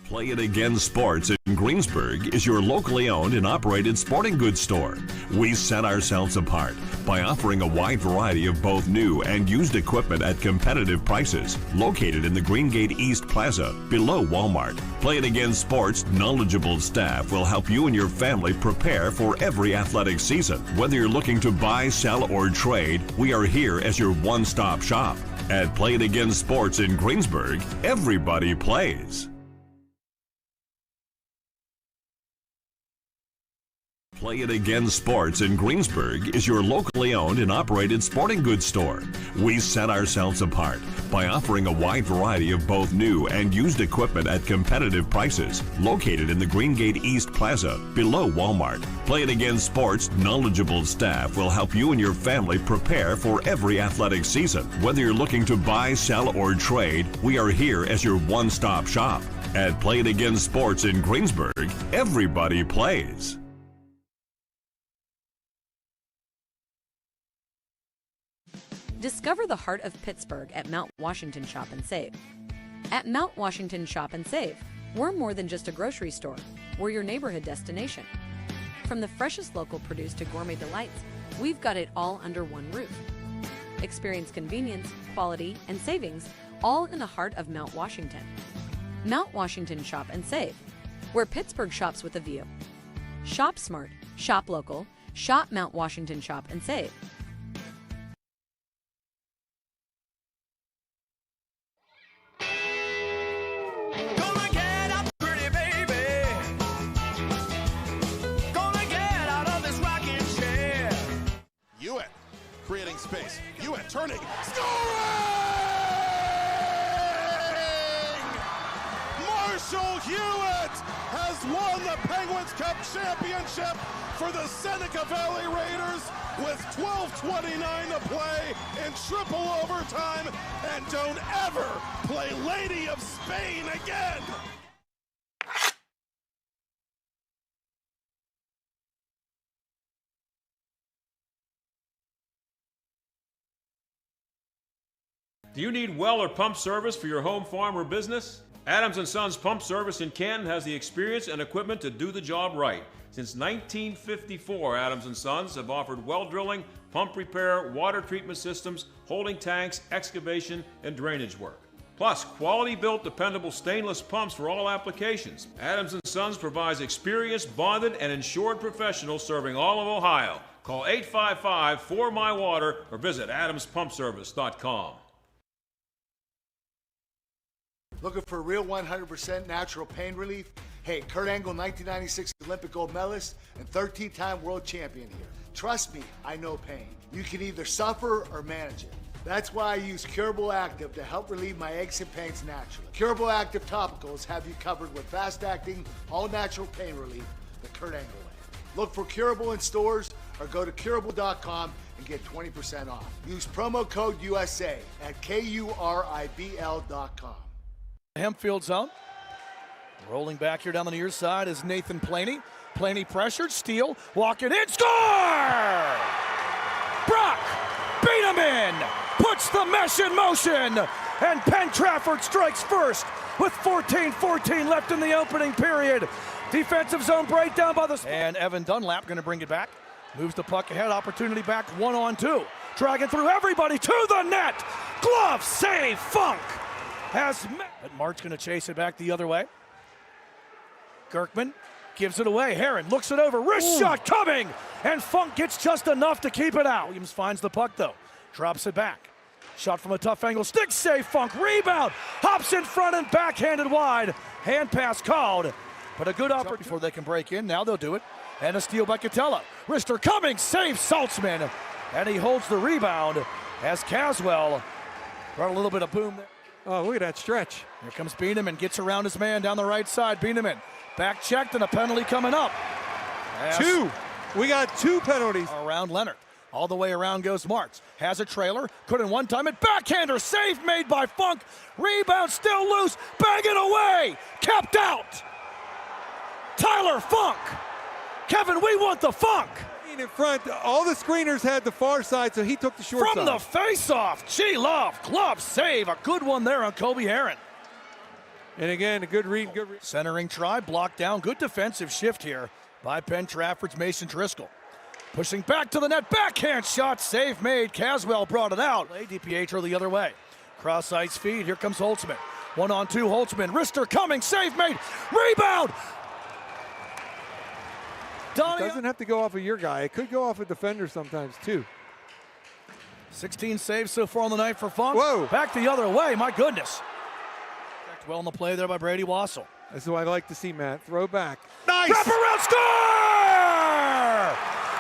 Play It Again Sports in Greensburg is your locally owned and operated sporting goods store. We set ourselves apart by offering a wide variety of both new and used equipment at competitive prices, located in the Greengate East Plaza below Walmart. Play It Again Sports' knowledgeable staff will help you and your family prepare for every athletic season. Whether you're looking to buy, sell, or trade, we are here as your one-stop shop. At Play It Again Sports in Greensburg, everybody plays. Play It Again Sports in Greensburg is your locally owned and operated sporting goods store. We set ourselves apart by offering a wide variety of both new and used equipment at competitive prices, located in the Greengate East Plaza below Walmart. Play It Again Sports' knowledgeable staff will help you and your family prepare for every athletic season. Whether you're looking to buy, sell, or trade, we are here as your one-stop shop. At Play It Again Sports in Greensburg, everybody plays. Discover the heart of Pittsburgh at Mount Washington Shop and Save. At Mount Washington Shop and Save, we're more than just a grocery store. We're your neighborhood destination. From the freshest local produce to gourmet delights, we've got it all under one roof. Experience convenience, quality, and savings, all in the heart of Mount Washington. Mount Washington Shop and Save, where Pittsburgh shops with a view. Shop smart, shop local, shop Mount Washington Shop and Save. Creating space. Hewitt turning. Scoring! Marshall Hewitt has won the Penguins Cup championship for the Seneca Valley Raiders with 12:29 to play in triple overtime. And don't ever play Lady of Spain again. Do you need well or pump service for your home, farm, or business? Adams & Sons Pump Service in Canton has the experience and equipment to do the job right. Since 1954, Adams & Sons have offered well drilling, pump repair, water treatment systems, holding tanks, excavation, and drainage work. Plus, quality-built, dependable stainless pumps for all applications. Adams & Sons provides experienced, bonded, and insured professionals serving all of Ohio. Call 855-4MY-WATER or visit adamspumpservice.com. Looking for real 100% natural pain relief? Hey, Kurt Angle, 1996 Olympic gold medalist and 13-time world champion here. Trust me, I know pain. You can either suffer or manage it. That's why I use Curable Active to help relieve my aches and pains naturally. Curable Active topicals have you covered with fast-acting, all-natural pain relief the Kurt Angle way. Look for Curable in stores or go to curable.com and get 20% off. Use promo code USA at KURIBL.com. Hempfield zone. Rolling back here down the near side is Nathan Planey. Planey pressured, steal, walking in, score! Brock beat him in, puts the mesh in motion, and Penn Trafford strikes first with 14-14 left in the opening period. Defensive zone breakdown by the... And Evan Dunlap going to bring it back. Moves the puck ahead, opportunity back, 1-on-2. Dragging through everybody to the net. Glove save, Funk. Has met. But Mart's going to chase it back the other way. Kirkman gives it away. Heron looks it over. Wrist shot coming. And Funk gets just enough to keep it out. Williams finds the puck, though. Drops it back. Shot from a tough angle. Stick save. Funk. Rebound. Hops in front and backhanded wide. Hand pass called. But a good opportunity before they can break in. Now they'll do it. And a steal by Catella. Wrister coming. Save Saltzman. And he holds the rebound as Caswell brought a little bit of boom there. Oh, look at that stretch. Here comes Bieneman. Gets around his man down the right side. Bieneman back checked and a penalty coming up. Two. We got 2 penalties. Around Leonard. All the way around goes Marks. Has a trailer. Couldn't one time it. Backhander. Save made by Funk. Rebound still loose. Bang it away. Kept out. Tyler Funk. Kevin, we want the Funk. In front, all the screeners had the far side, so he took the short side. From the face-off, G-Love, glove save. A good one there on Kobe Heron. And again, a good read. Centering try, blocked down. Good defensive shift here by Penn Trafford's Mason Driscoll. Pushing back to the net, backhand shot, save made. Caswell brought it out. DiPietro the other way. Cross ice feed, here comes Holtzman. 1-on-2, Holtzman, Wrister coming, save made, rebound! It doesn't have to go off of your guy. It could go off a defender sometimes, too. 16 saves so far on the night for Funk. Whoa. Back the other way, my goodness. Well in the play there by Brady Wassel. That's what I like to see, Matt. Throw back. Nice! Wraparound score!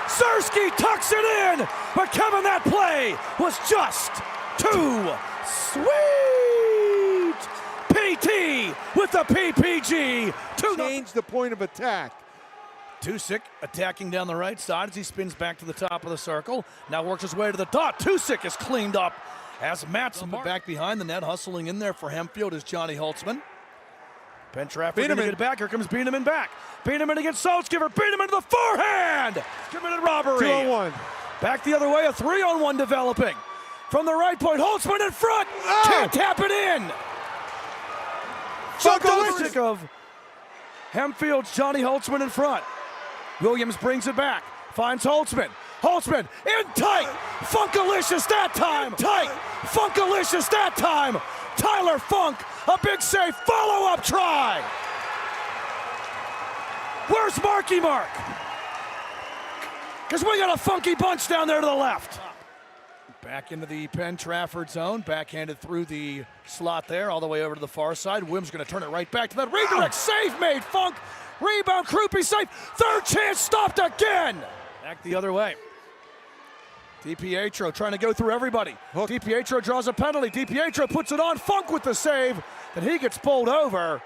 Sirski tucks it in, but Kevin, that play was just too sweet! PT with the PPG. Change the point of attack. Tusick attacking down the right side as he spins back to the top of the circle. Now works his way to the dot. Tusick is cleaned up as Matt's back behind the net. Hustling in there for Hempfield is Johnny Holtzman. Penn Trafford going to get it back. Here comes Bieneman back. Bieneman against Saltzgiver. Bieneman to the forehand. Committed robbery. 2-on-1. Back the other way. A 3-on-1 developing. From the right point. Holtzman in front. Can't tap it in. Fantastic of Hempfield's Johnny Holtzman in front. Williams brings it back, finds Holtzman. Holtzman in tight, Funkalicious that time. Tight, Funkalicious that time. Tyler Funk, a big save, follow-up try. Where's Marky Mark? Because we got a funky bunch down there to the left. Back into the Penn Trafford zone, backhanded through the slot there, all the way over to the far side. Williams going to turn it right back to that redirect. Save made, Funk. Rebound, Krupe safe. Third chance stopped again. Back the other way. DiPietro trying to go through everybody. DiPietro draws a penalty. DiPietro puts it on. Funk with the save. Then he gets pulled over.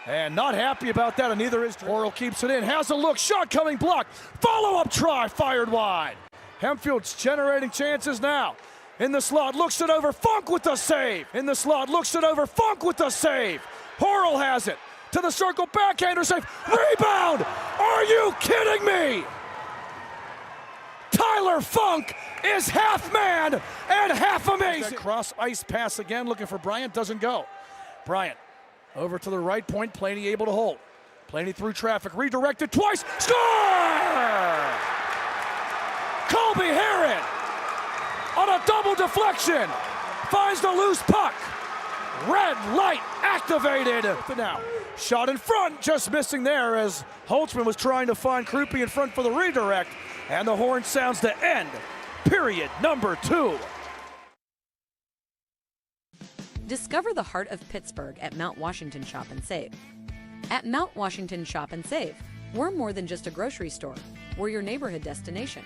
And not happy about that, and neither is Oral. Keeps it in. Has a look. Shot coming, blocked. Follow-up try, fired wide. Hempfield's generating chances now. In the slot, looks it over. Funk with the save. In the slot, looks it over. Funk with the save. Horrell has it. To the circle, backhander save. Rebound! Are you kidding me? Tyler Funk is half man and half amazing. Cross ice pass again, looking for Bryant, doesn't go. Bryant over to the right point, Planey able to hold. Planey through traffic, redirected twice, score! Colby Heron on a double deflection, finds the loose puck. Red light activated. Now, shot in front, just missing there as Holtzman was trying to find Krupe in front for the redirect. And the horn sounds to end period number 2. Discover the heart of Pittsburgh at Mount Washington Shop and Save. At Mount Washington Shop and Save, we're more than just a grocery store. We're your neighborhood destination.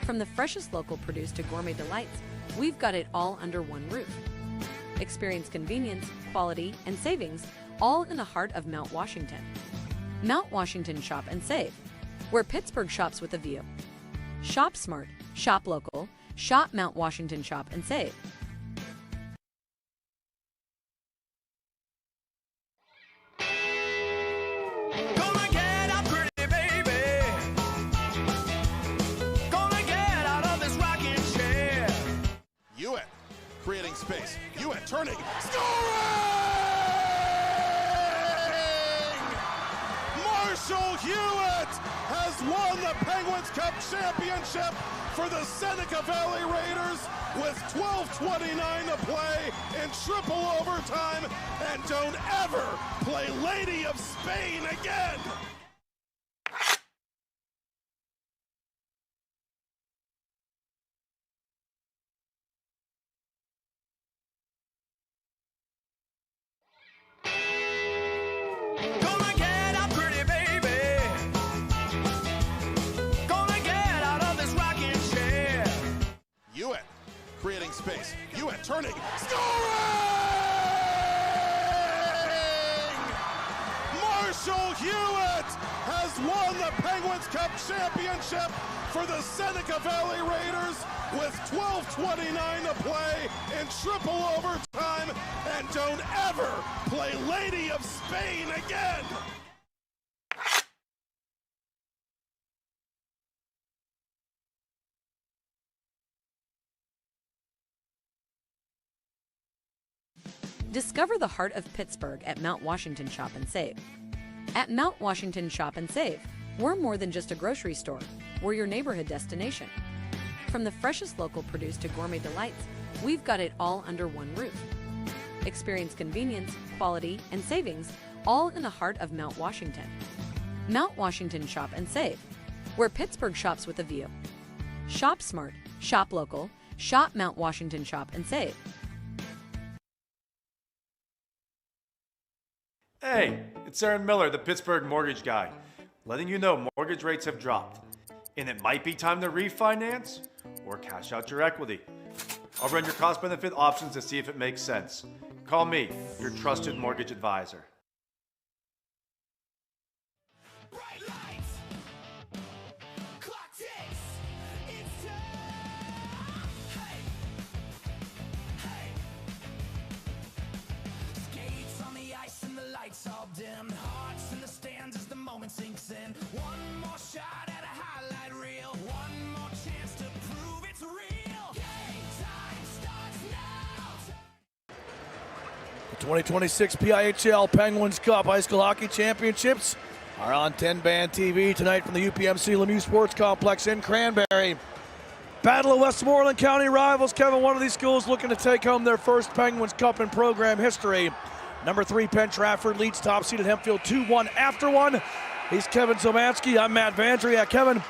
From the freshest local produce to gourmet delights, we've got it all under one roof. Experience convenience, quality, and savings all in the heart of Mount Washington. Mount Washington Shop and Save, where Pittsburgh shops with a view. Shop smart, shop local, shop Mount Washington Shop and Save. Gonna get up pretty, baby. Gonna get out of this rocking chair. Hewitt creating space. Hewitt turning. Scoring! Marshall Hewitt has won the Penguins Cup championship for the Seneca Valley Raiders with 12:29 to play in triple overtime. And don't ever play Lady of Spain again. Joel Hewitt has won the Penguins Cup championship for the Seneca Valley Raiders with 12:29 to play in triple overtime. And don't ever play Lady of Spain again. Discover the heart of Pittsburgh at Mount Washington Shop and Save. At Mount Washington Shop and Save, we're more than just a grocery store. We're your neighborhood destination. From the freshest local produce to gourmet delights, we've got it all under one roof. Experience convenience, quality, and savings, all in the heart of Mount Washington. Mount Washington Shop and Save, where Pittsburgh shops with a view. Shop smart, shop local, shop Mount Washington Shop and Save. Hey, it's Aaron Miller, the Pittsburgh mortgage guy, letting you know mortgage rates have dropped, and it might be time to refinance or cash out your equity. I'll run your cost-benefit options to see if it makes sense. Call me, your trusted mortgage advisor. All dim, hearts in the stands as the moment sinks in. One more shot at a highlight reel. One more chance to prove it's real. Game time starts now. The 2026 PIHL Penguins Cup High School Hockey Championships are on TenbandTV tonight from the UPMC Lemieux Sports Complex in Cranberry. Battle of Westmoreland County rivals. Kevin, one of these schools looking to take home their first Penguins Cup in program history. Number 3, Penn Trafford leads top seed at Hempfield 2-1 after one. He's Kevin Zomansky. I'm Matt Vandriak. Kevin,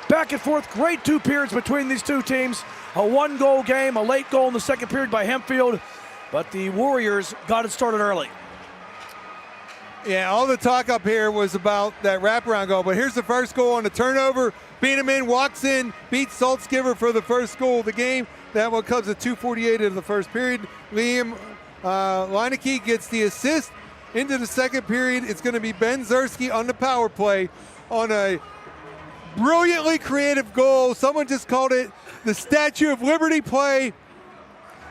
back and forth, great 2 periods between these two teams. A 1-goal game, a late goal in the second period by Hempfield, but the Warriors got it started early. Yeah, all the talk up here was about that wraparound goal, but here's the first goal on the turnover. Beaneman walks in, beats Saltzgiver for the first goal of the game. That one comes at 2:48 into the first period. Liam Leineke gets the assist into the second period. It's going to be Ben Zerski on the power play on a brilliantly creative goal. Someone just called it the Statue of Liberty play.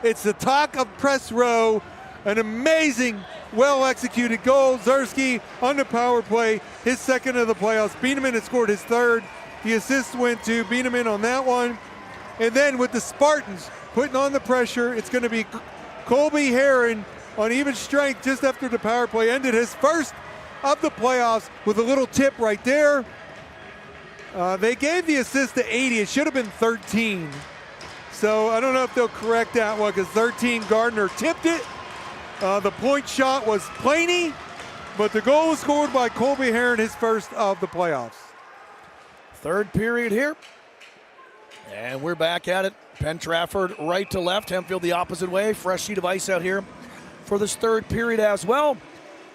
It's the talk of press row. An amazing, well-executed goal. Zerski on the power play, his second of the playoffs. Beaneman has scored his third. The assist went to Beaneman on that one. And then with the Spartans putting on the pressure, it's going to be Colby Heron on even strength just after the power play ended his first of the playoffs with a little tip right there. They gave the assist to 80. It should have been 13. So I don't know if they'll correct that one because 13 Gardner tipped it. The point shot was Planey, but the goal was scored by Colby Heron, his first of the playoffs. Third period here. And we're back at it. Penn Trafford right to left, Hempfield the opposite way. Fresh sheet of ice out here for this third period as well.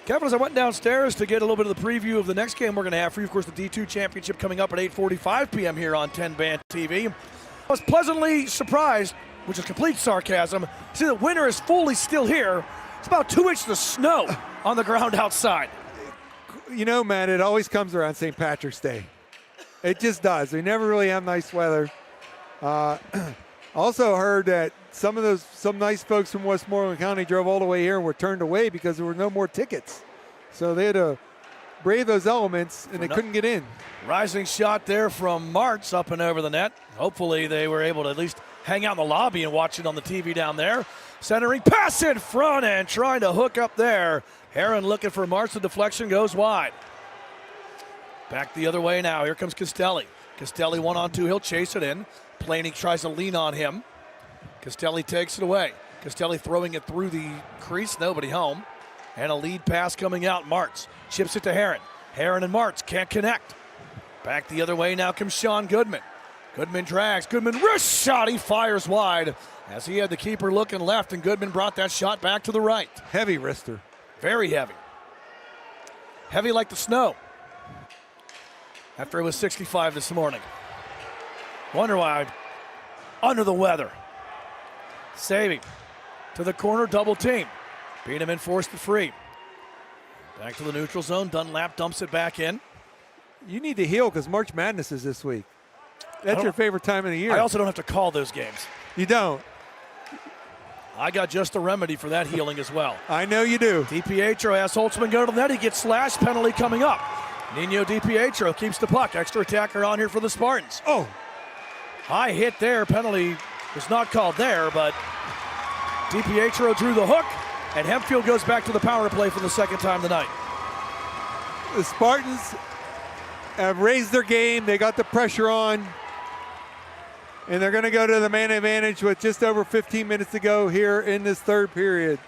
Kevin, as I went downstairs to get a little bit of the preview of the next game we're going to have for you, of course, the D2 Championship coming up at 8:45 p.m. here on TenbandTV. I was pleasantly surprised, which is complete sarcasm, to see the winter is fully still here. It's about 2 inches of snow on the ground outside. You know, Matt, it always comes around St. Patrick's Day. It just does. We never really have nice weather. Also heard that some nice folks from Westmoreland County drove all the way here and were turned away because there were no more tickets. So they had to brave those elements, and they couldn't get in. Rising shot there from Martz up and over the net. Hopefully they were able to at least hang out in the lobby and watch it on the TV down there. Centering pass in front and trying to hook up there. Heron looking for Martz. The deflection goes wide. Back the other way now. Here comes Castelli. Castelli 1-on-2. He'll chase it in. Planey tries to lean on him. Castelli takes it away. Castelli throwing it through the crease. Nobody home. And a lead pass coming out. Martz chips it to Heron. Heron and Martz can't connect. Back the other way now comes Sean Goodman. Goodman drags. Goodman wrist shot. He fires wide as he had the keeper looking left, and Goodman brought that shot back to the right. Heavy wrister. Very heavy. Heavy like the snow. After it was 65 this morning. Wonder why I'm under the weather. Saving to the corner, double team. Beaneman forced it free. Back to the neutral zone. Dunlap dumps it back in. You need to heal because March Madness is this week. That's your favorite time of the year. I also don't have to call those games. You don't. I got just a remedy for that healing as well. I know you do. DiPietro has Holtzman go to the net. He gets slashed. Penalty coming up. Nino DiPietro keeps the puck. Extra attacker on here for the Spartans. Oh. High hit there. Penalty was not called there, but DiPietro drew the hook, and Hempfield goes back to the power play for the second time tonight. The Spartans have raised their game. They got the pressure on. And they're going to go to the man advantage with just over 15 minutes to go here in this third period.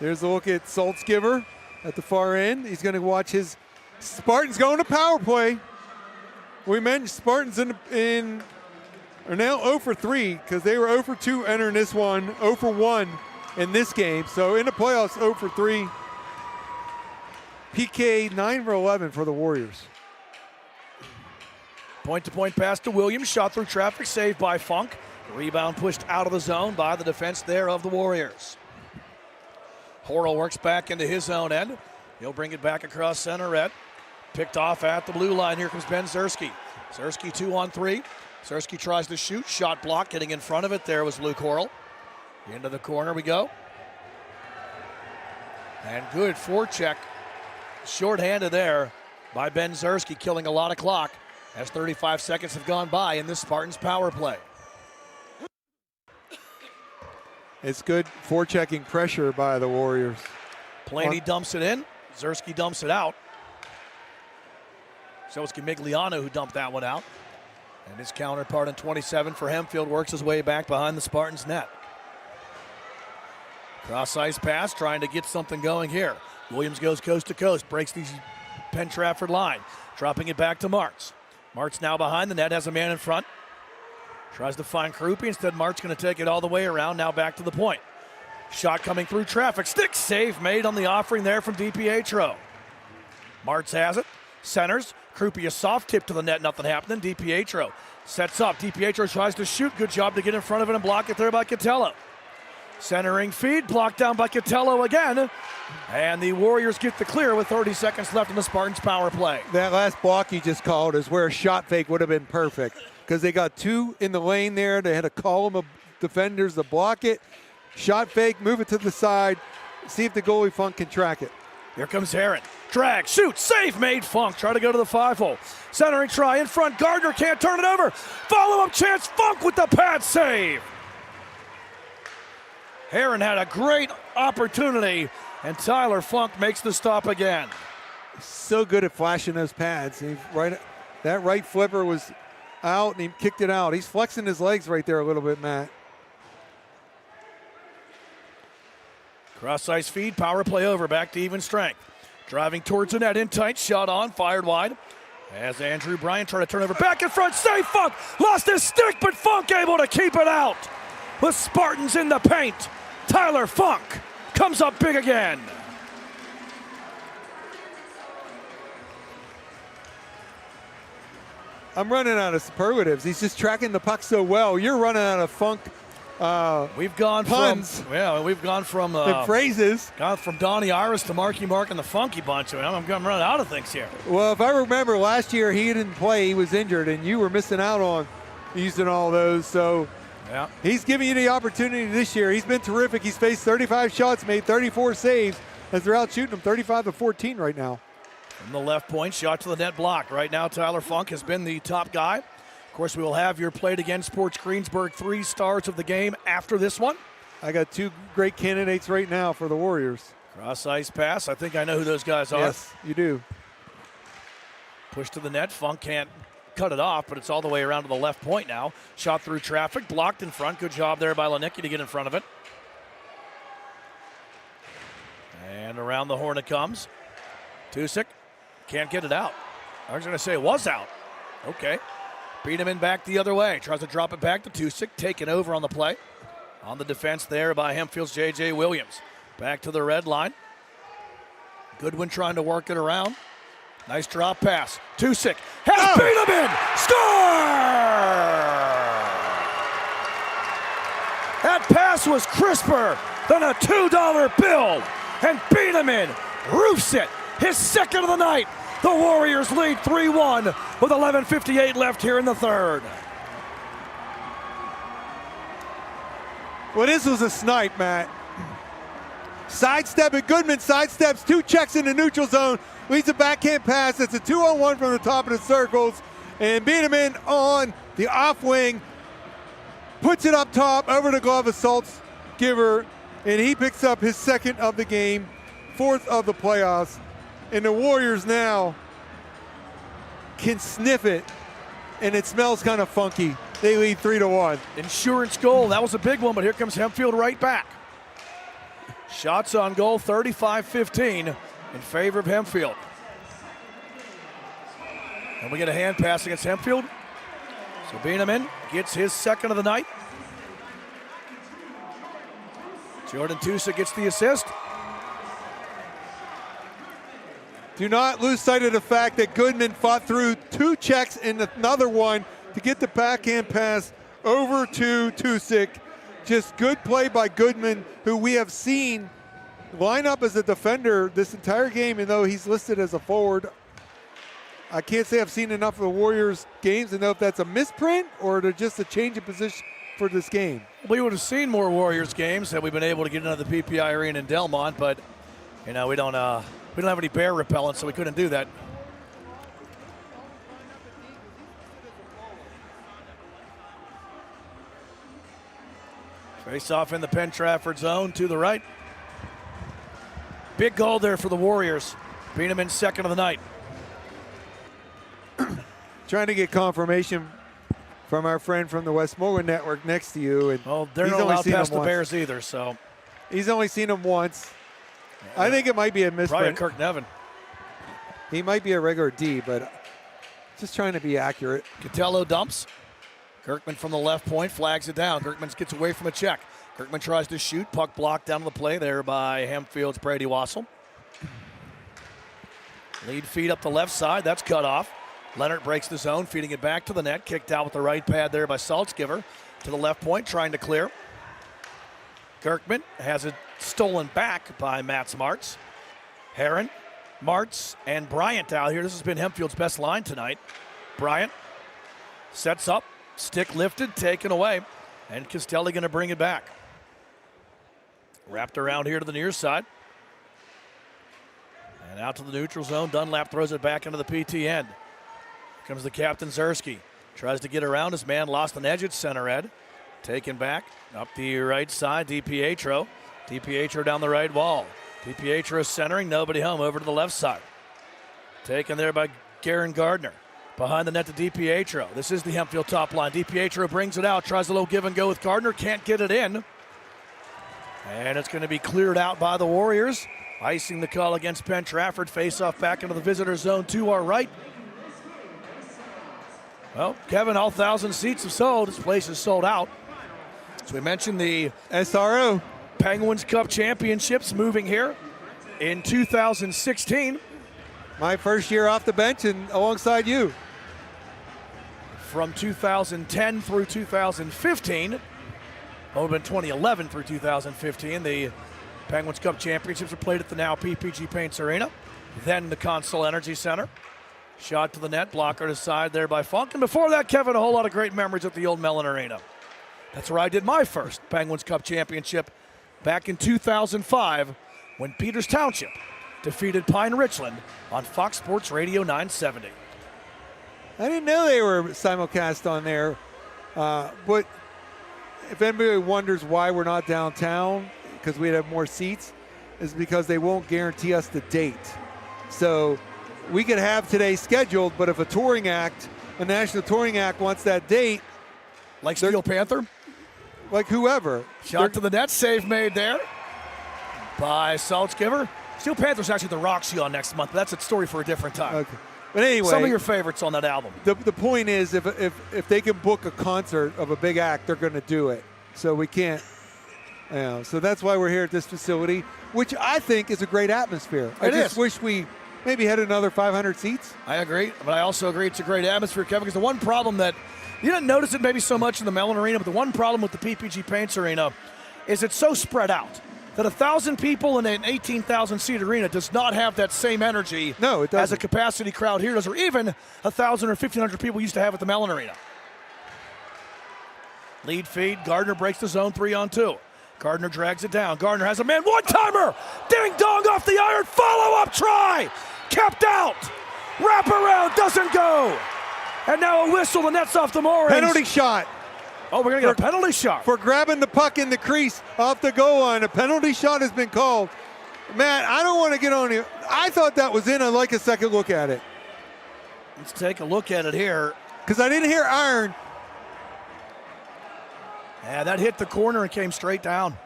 There's a look at Saltzgiver at the far end. He's going to watch his Spartans going to power play. We mentioned Spartans are now 0 for 3 because they were 0 for 2 entering this one, 0 for 1 in this game. So in the playoffs, 0 for 3. PK 9 for 11 for the Warriors. Point-to-point pass to Williams. Shot through traffic. Saved by Funk. Rebound pushed out of the zone by the defense there of the Warriors. Horrell works back into his own end. He'll bring it back across center red. Picked off at the blue line. Here comes Ben Zersky. Zersky 2-on-3. Zersky tries to shoot. Shot block. Getting in front of it there was Luke Horrell. Into the corner we go. And good forecheck. Short-handed there by Ben Zersky, killing a lot of clock as 35 seconds have gone by in this Spartans power play. It's good forechecking pressure by the Warriors. Planey dumps it in. Zersky dumps it out. So it's Gamigliano who dumped that one out. And his counterpart in 27 for Hempfield works his way back behind the Spartans net. Cross ice pass, trying to get something going here. Williams goes coast to coast, breaks the Penn Trafford line, dropping it back to Martz. Martz now behind the net, has a man in front. Tries to find Krupe. Instead, Martz going to take it all the way around, now back to the point. Shot coming through traffic. Stick save made on the offering there from DiPietro. Martz has it. Centers. Krupe a soft tip to the net. Nothing happening. DiPietro sets up. DiPietro tries to shoot. Good job to get in front of it and block it there by Catello. Centering feed. Blocked down by Catello again. And the Warriors get the clear with 30 seconds left in the Spartans power play. That last block you just called is where a shot fake would have been perfect because they got two in the lane there. They had a column of defenders to block it. Shot fake, move it to the side, see if the goalie Funk can track it. Here comes Heron. Drag, shoot, save made. Funk try to go to the 5-hole. Centering try in front. Gardner can't turn it over. Follow-up chance. Funk with the pad save. Heron had a great opportunity, and Tyler Funk makes the stop again. So good at flashing those pads. That right flipper was out, and he kicked it out. He's flexing his legs right there a little bit, Matt. Cross ice feed, power play over, back to even strength. Driving towards the net, in tight, shot on, fired wide. As Andrew Bryant tried to turn over, back in front, save Funk. Lost his stick, but Funk able to keep it out. The Spartans in the paint. Tyler Funk comes up big again. I'm running out of superlatives. He's just tracking the puck so well. You're running out of Funk. We've gone puns. we've gone from phrases. Gone from Donnie Iris to Marky Mark and the Funky Bunch. I'm running out of things here. Well, if I remember last year, he didn't play. He was injured, and you were missing out on using all those. So yeah, he's giving you the opportunity this year. He's been terrific. He's faced 35 shots, made 34 saves, as they're out shooting him 35-14 right now. From the left point, shot to the net block. Right now, Tyler Funk has been the top guy. Of course, we will have your Played Again Sports Greensburg 3 stars of the game after this one. I got two great candidates right now for the Warriors. Cross ice pass. I think I know who those guys are. Yes, you do. Push to the net. Funk can't cut it off, but it's all the way around to the left point now. Shot through traffic, blocked in front. Good job there by Lenicky to get in front of it. And around the horn it comes. Tusick can't get it out. I was going to say it was out. Okay. Peterman back the other way. Tries to drop it back to Tusick. Taken over on the play. On the defense there by Hempfield's J.J. Williams. Back to the red line. Goodwin trying to work it around. Nice drop pass. Tusick has Peterman. Score! That pass was crisper then a $2 bill, and Beeneman roofs it. His second of the night. The Warriors lead 3-1 with 11:58 left here in the third. Well, this was a snipe, Matt. Sidestep, and Goodman sidesteps, 2 checks in the neutral zone, leads a backhand pass. It's a 2-on-1 from the top of the circles, and Beeneman on the off wing puts it up top over the glove of Saltzgiver, and he picks up his second of the game, 4th of the playoffs. And the Warriors now can sniff it, and it smells kind of funky. They lead 3-1. Insurance goal, that was a big one, but here comes Hempfield right back. Shots on goal, 35-15 in favor of Hempfield. And we get a hand pass against Hempfield. So Beeneman gets his second of the night. Jordan Tusa gets the assist. Do not lose sight of the fact that Goodman fought through 2 checks and another one to get the backhand pass over to Tusick. Just good play by Goodman, who we have seen line up as a defender this entire game, even though he's listed as a forward. I can't say I've seen enough of the Warriors games to know if that's a misprint or just a change of position for this game. We would have seen more Warriors games had we been able to get into the PPI Arena in Delmont, but we don't have any bear repellent, so we couldn't do that. Face off in the Penn Trafford zone to the right. Big goal there for the Warriors. Beeneman second of the night. Trying to get confirmation from our friend from the Westmoreland Network next to you. And they're not allowed past the Bears either, so. He's only seen him once. Yeah. I think it might be a misprint. Probably Kirk Nevin. He might be a regular D, but just trying to be accurate. Catello dumps. Kirkman from the left point flags it down. Kirkman gets away from a check. Kirkman tries to shoot. Puck blocked down to the play there by Hempfield's Brady Wassel. Lead feed up the left side. That's cut off. Leonard breaks the zone, feeding it back to the net. Kicked out with the right pad there by Saltzgiver. To the left point, trying to clear. Kirkman has it stolen back by Matt Martz. Heron, Martz, and Bryant out here. This has been Hempfield's best line tonight. Bryant sets up. Stick lifted, taken away, and Castelli going to bring it back. Wrapped around here to the near side. And out to the neutral zone. Dunlap throws it back into the PT end. Here comes the captain, Zerski. Tries to get around his man, lost an edge at center ed. Taken back, up the right side, DiPietro. DiPietro down the right wall. DiPietro centering, nobody home, over to the left side. Taken there by Garen Gardner. Behind the net to DiPietro. This is the Hempfield top line. DiPietro brings it out, tries a little give and go with Gardner, can't get it in. And it's going to be cleared out by the Warriors. Icing the call against Penn Trafford. Face off back into the visitor zone to our right. Well, Kevin, all 1,000 seats have sold. This place is sold out. So we mentioned the SRO Penguins Cup Championships moving here in 2016. My first year off the bench and alongside you. From 2010 through 2015, it would have been 2011 through 2015, the Penguins Cup Championships are played at the now PPG Paints Arena, then the Consol Energy Center. Shot to the net, blocker to side there by Funk. And before that, Kevin, a whole lot of great memories at the old Mellon Arena. That's where I did my first Penguins Cup Championship back in 2005 when Peters Township defeated Pine Richland on Fox Sports Radio 970. I didn't know they were simulcast on there. But if anybody wonders why we're not downtown, because we'd have more seats, is because they won't guarantee us the date. So we could have today scheduled, but if a touring act, a national touring act wants that date. Like Steel Panther? Like whoever. Shot to the net, save made there by Saltzgiver. Steel Panther's actually the Roxy on next month, but that's a story for a different time. Okay. But anyway, some of your favorites on that album. The point is, if they can book a concert of a big act, they're going to do it. So we can't. So that's why we're here at this facility, which I think is a great atmosphere. I just wish we maybe had another 500 seats. I agree, but I also agree it's a great atmosphere, Kevin, because the one problem that you didn't notice it maybe so much in the Mellon Arena, but the one problem with the PPG Paints Arena is it's so spread out. that 1,000 people in an 18,000-seat arena does not have that same energy no, it doesn't. as a capacity crowd here does, or even 1,000 or 1,500 people used to have at the Mellon Arena. Lead feed, Gardner breaks the zone 3-on-2. Gardner drags it down. Gardner has a man, one-timer! Ding-dong off the iron, follow-up try! Kept out! Wrap around, doesn't go! And now a whistle, the net's off the moorings. Penalty shot. Oh, we're going to get a penalty shot. For grabbing the puck in the crease off the goal line. A penalty shot has been called. Matt, I don't want to get on you. I thought that was in. I'd like a second look at it. Let's take a look at it here. Because I didn't hear iron. Yeah, that hit the corner and came straight down.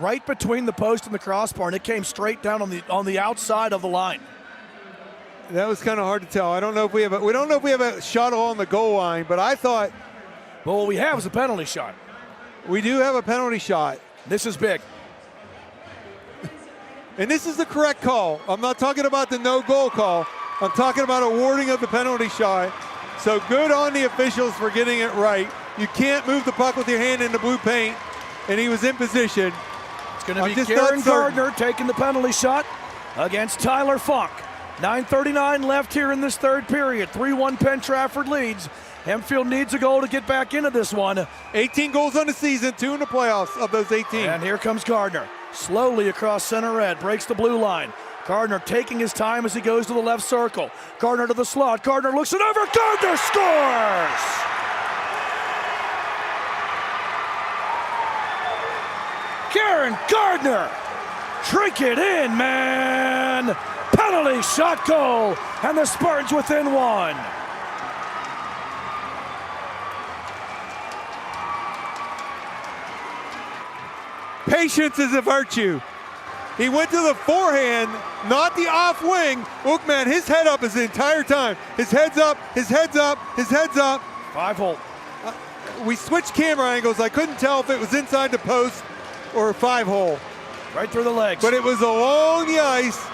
Right between the post and the crossbar, and it came straight down on the outside of the line. That was kind of hard to tell. I don't know if we don't know if we have a shot along the goal line, but I thought. Well, what we have is a penalty shot. We do have a penalty shot. This is big. And this is the correct call. I'm not talking about the no goal call. I'm talking about awarding of the penalty shot. So good on the officials for getting it right. You can't move the puck with your hand in the blue paint, and he was in position. It's going to be Kieran Gardner taking the penalty shot against Tyler Funk. 9:39 left here in this third period. 3-1 Penn Trafford leads. Hempfield needs a goal to get back into this one. 18 goals on the season, 2 in the playoffs of those 18. And here comes Gardner. Slowly across center red, breaks the blue line. Gardner taking his time as he goes to the left circle. Gardner to the slot. Gardner looks it over. Gardner scores! Kieran Gardner. Drink it in, man. Penalty shot goal. And the Spartans within one. Patience is a virtue. He went to the forehand, not the off wing. Look, man, his head up is the entire time. His head's up, his head's up, his head's up. 5-hole. We switched camera angles. I couldn't tell if it was inside the post or a 5-hole. Right through the legs. But it was along the ice,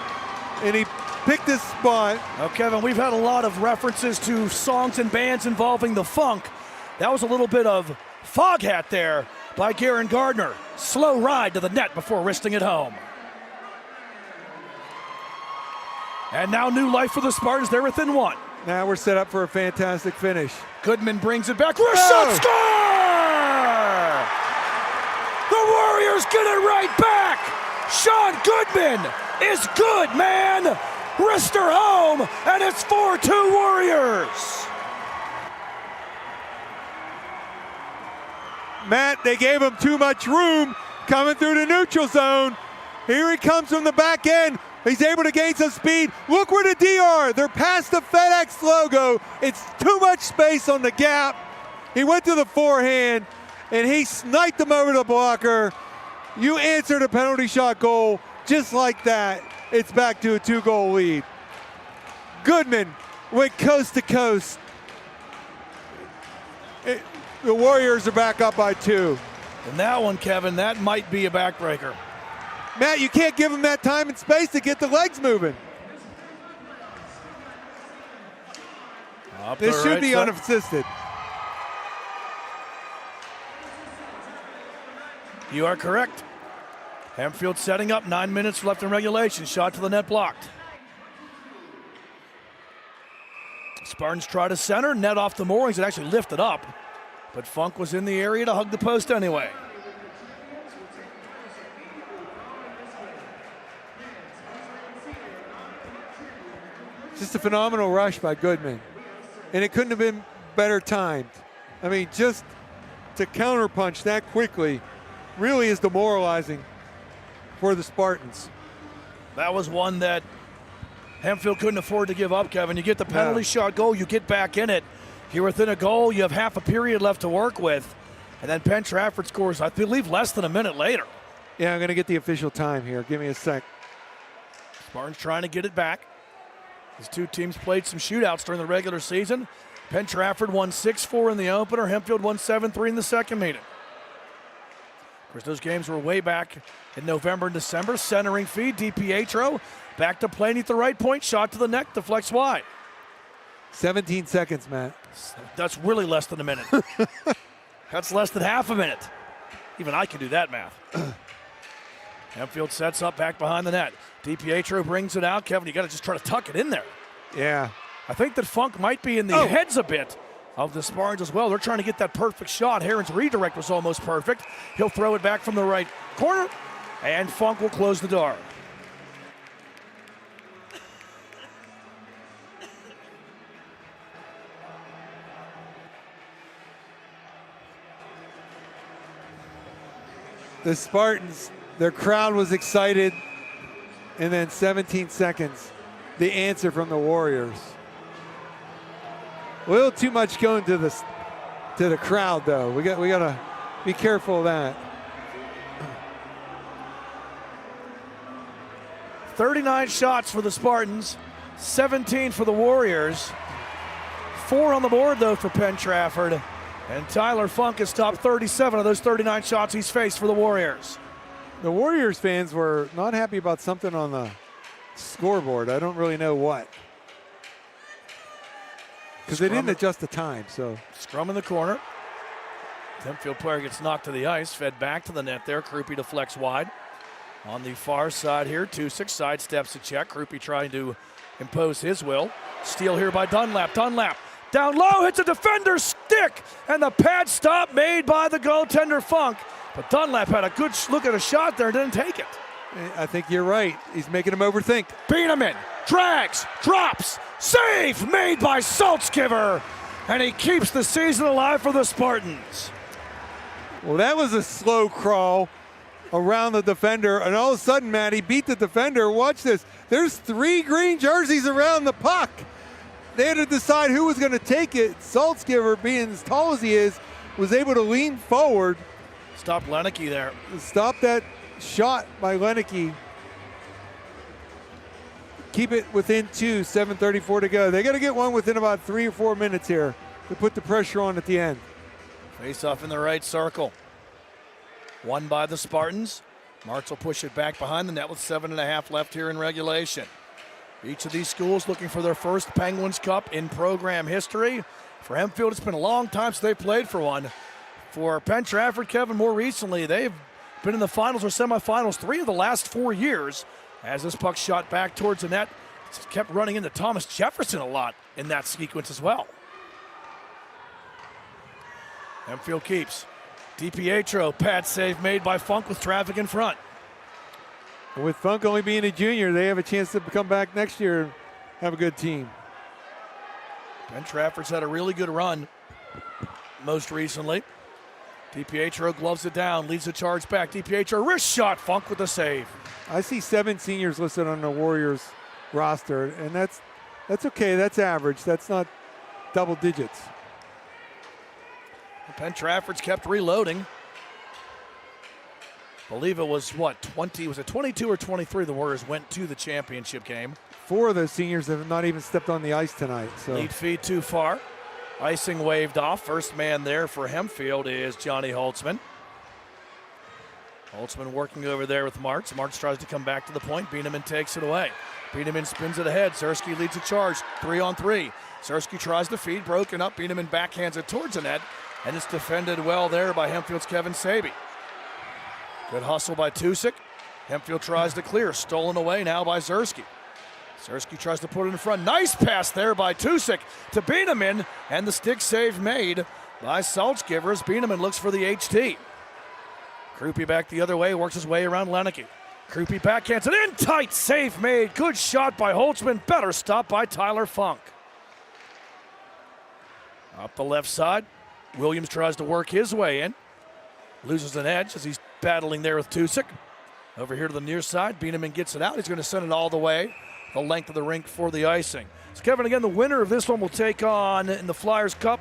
and he picked his spot. Now, Kevin, we've had a lot of references to songs and bands involving the funk. That was a little bit of Foghat there by Kieran Gardner. Slow ride to the net before wristing it home. And now new life for the Spartans. They're within one. Now we're set up for a fantastic finish. Goodman brings it back. Wrist shot, score! The Warriors get it right back. Sean Goodman is good, man. Wrister home, and it's 4-2 Warriors. Matt, they gave him too much room coming through the neutral zone. Here he comes from the back end. He's able to gain some speed. Look where the D are. They're past the FedEx logo. It's too much space on the gap. He went to the forehand, and he sniped him over the blocker. You answered a penalty shot goal just like that. It's back to a 2-goal lead. Goodman went coast to coast. The Warriors are back up by 2. And that one, Kevin, that might be a backbreaker. Matt, you can't give him that time and space to get the legs moving. This should be unassisted. You are correct. Hempfield setting up, 9 minutes left in regulation. Shot to the net blocked. Spartans try to center, net off the moorings. It actually lifted up, but Funk was in the area to hug the post anyway. Just a phenomenal rush by Goodman. And it couldn't have been better timed. I mean, just to counterpunch that quickly really is demoralizing for the Spartans. That was one that Hempfield couldn't afford to give up, Kevin. You get the penalty shot goal, you get back in it. You're within a goal, you have half a period left to work with. And then Penn Trafford scores, I believe, less than a minute later. Yeah, I'm going to get the official time here. Give me a sec. Spartans trying to get it back. These two teams played some shootouts during the regular season. Penn Trafford won 6-4 in the opener. Hempfield won 7-3 in the second meeting. Of course, those games were way back in November and December. Centering feed, DiPietro. Back to play at the right point. Shot to the neck, deflects wide. 17 seconds, Matt. That's really less than a minute. That's less than half a minute. Even I can do that math. Hempfield sets up back behind the net. DiPietro brings it out. Kevin, you got to just try to tuck it in there. Yeah. I think that Funk might be in the heads a bit of the Spartans as well. They're trying to get that perfect shot. Heron's redirect was almost perfect. He'll throw it back from the right corner, and Funk will close the door. The Spartans, their crowd was excited, and then 17 seconds, the answer from the Warriors. A little too much going to the crowd, though. We got to be careful of that. 39 shots for the Spartans, 17 for the Warriors. 4 on the board, though, for Penn Trafford. And Tyler Funk has stopped 37 of those 39 shots he's faced for the Warriors. The Warriors fans were not happy about something on the scoreboard. I don't really know what. Because they didn't adjust the time, so. Scrum in the corner. Hempfield player gets knocked to the ice, fed back to the net there. Krupe deflects wide. On the far side here, 2-6 sidesteps a check. Krupe trying to impose his will. Steal here by Dunlap. Dunlap down low, hits a defender's stick, and the pad stop made by the goaltender Funk. But Dunlap had a good look at a shot there and didn't take it. I think you're right. He's making him overthink. Bieneman drags, drops, save made by Saltzgiver, and he keeps the season alive for the Spartans. Well, that was a slow crawl around the defender, and all of a sudden, Matt, he beat the defender. Watch this. There's 3 green jerseys around the puck. They had to decide who was going to take it. Saltzgiver, being as tall as he is, was able to lean forward. Stop Lenicky there. Stop that shot by Lenicky. Keep it within 2, 7:34 to go. They got to get one within about 3 or 4 minutes here to put the pressure on at the end. Face off in the right circle. Won by the Spartans. Martz will push it back behind the net with 7.5 left here in regulation. Each of these schools looking for their first Penguins Cup in program history. For Hempfield, it's been a long time since they played for one. For Penn Trafford, Kevin, more recently, they've been in the finals or semifinals 3 of the last 4 years. As this puck shot back towards the net, it's kept running into Thomas Jefferson a lot in that sequence as well. Hempfield keeps. DiPietro, pad save made by Funk with traffic in front. With Funk only being a junior, they have a chance to come back next year and have a good team. Penn Trafford's had a really good run most recently. DiPietro gloves it down, leads the charge back. DiPietro, wrist shot, Funk with the save. I see 7 seniors listed on the Warriors roster, and that's okay. That's average. That's not double digits. Penn Trafford's kept reloading. Believe it was, 20? Was it 22 or 23 the Warriors went to the championship game? 4 of those seniors have not even stepped on the ice tonight. So. Lead feed too far. Icing waved off. First man there for Hempfield is Johnny Holtzman. Holtzman working over there with Martz. Martz tries to come back to the point. Bieneman takes it away. Bieneman spins it ahead. Zersky leads the charge. 3-on-3. Zersky tries to feed. Broken up. Bieneman backhands it towards the net. And it's defended well there by Hempfield's Kevin Saby. Good hustle by Tusick. Hempfield tries to clear. Stolen away now by Zersky. Zersky tries to put it in front. Nice pass there by Tusick to Bieneman. And the stick save made by Saltzgiver as Bieneman looks for the HT. Krupe back the other way, works his way around Lenicky. Krupe backhands it in tight. Save made. Good shot by Holtzman. Better stop by Tyler Funk. Up the left side. Williams tries to work his way in. Loses an edge as he's battling there with Tusick. Over here to the near side, Bieneman gets it out. He's going to send it all the way the length of the rink for the icing. So Kevin, again, the winner of this one will take on in the Flyers Cup.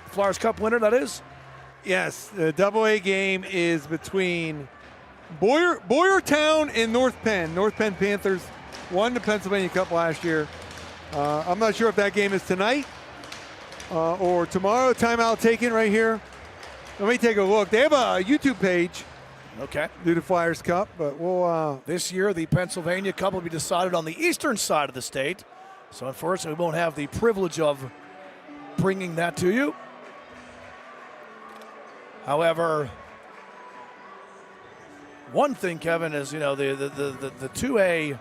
Flyers Cup winner, that is? Yes, the AA game is between Boyertown and North Penn. North Penn Panthers won the Pennsylvania Cup last year. I'm not sure if that game is tonight or tomorrow. Timeout taken right here. Let me take a look. They have a YouTube page. Okay. Do the Flyers Cup, but we'll. This year, the Pennsylvania Cup will be decided on the eastern side of the state. So unfortunately, we won't have the privilege of bringing that to you. However, One thing, Kevin, is, the 2A.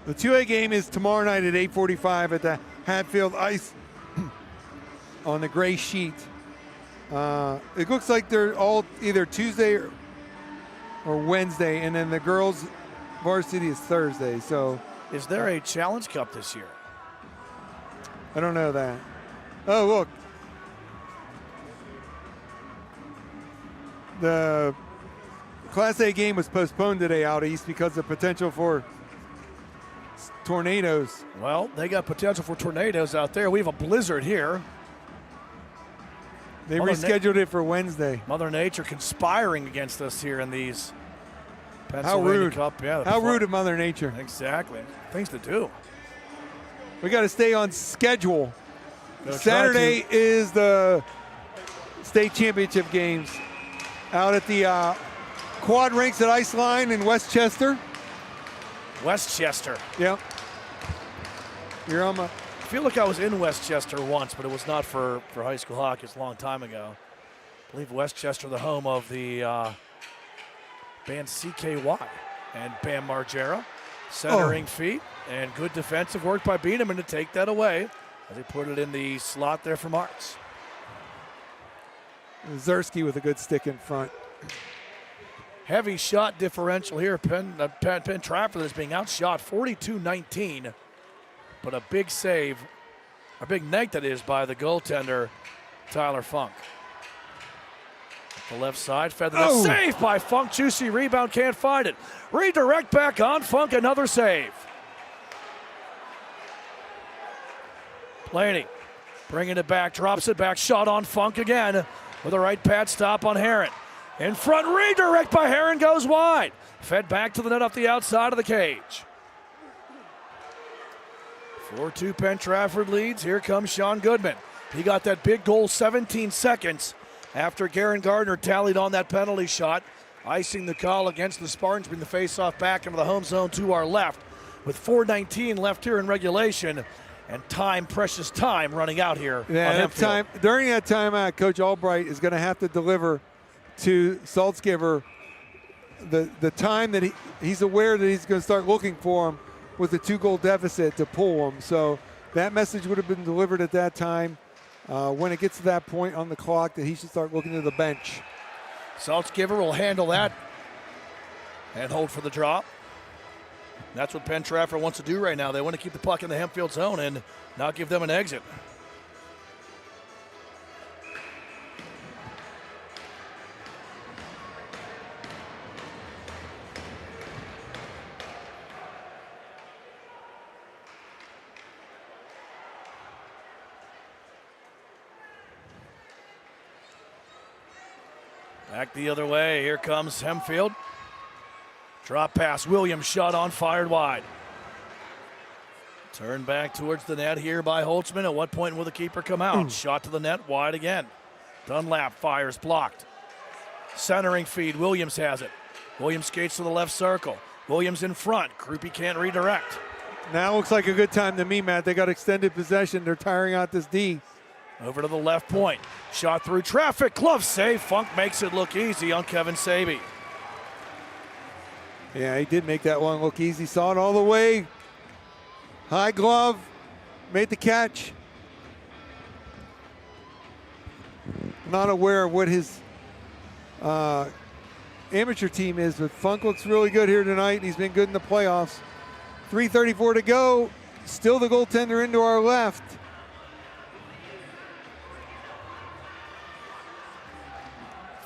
The 2A game is tomorrow night at 8:45 at the Hempfield Ice on the gray sheet. It looks like they're all either Tuesday or Wednesday, and then the girls' varsity is Thursday. So, is there a Challenge Cup this year? I don't know that. Oh, look. The Class A game was postponed today out east because of potential for tornadoes. Well, they got potential for tornadoes out there. We have a blizzard here. They rescheduled it for Wednesday. Mother Nature conspiring against us here in these How Pennsylvania rude. Cup. Yeah, How rude of Mother Nature. Exactly. Things to do. We got to stay on schedule. Gonna Saturday is the state championship games out at the Quad Rinks at Ice Line in Westchester. Westchester. Yep. You're on my. I feel like I was in Westchester once, but it was not for high school hockey. It's a long time ago. I believe Westchester, the home of the band CKY and Bam Margera. Centering feet and good defensive work by Bieneman to take that away as he put it in the slot there for Martz. Zersky with a good stick in front. Heavy shot differential here. Penn Trafford is being outshot 42-19. But a big save, a big neg that is, by the goaltender, Tyler Funk. The left side, fed the save by Funk. Juicy rebound, can't find it. Redirect back on Funk, another save. Blaney bringing it back, drops it back, shot on Funk again with a right pad stop on Heron. In front, redirect by Heron goes wide. Fed back to the net off the outside of the cage. 4-2 Penn Trafford leads. Here comes Sean Goodman. He got that big goal 17 seconds after Garen Gardner tallied on that penalty shot, icing the call against the Spartans, bring the face-off back into the home zone to our left with 4:19 left here in regulation and precious time running out here. Yeah, during that timeout, Coach Albright is going to have to deliver to Saltzgiver the time that he's aware that he's going to start looking for him with a 2-goal deficit to pull him. So that message would have been delivered at that time. When it gets to that point on the clock that he should start looking to the bench. Saltzgiver will handle that and hold for the drop. That's what Penn Trafford wants to do right now. They want to keep the puck in the Hempfield zone and not give them an exit. Back the other way. Here comes Hempfield. Drop pass. Williams shot on, fired wide. Turned back towards the net here by Holtzman. At what point will the keeper come out? Shot to the net, wide again. Dunlap fires, blocked. Centering feed. Williams has it. Williams skates to the left circle. Williams in front. Krupe can't redirect. Now looks like a good time to me, Matt. They got extended possession. They're tiring out this D. Over to the left point. Shot through traffic. Glove save. Funk makes it look easy on Kevin Saby. Yeah, he did make that one look easy. Saw it all the way. High glove. Made the catch. Not aware of what his amateur team is, but Funk looks really good here tonight. He's been good in the playoffs. 3:34 to go. Still the goaltender into our left.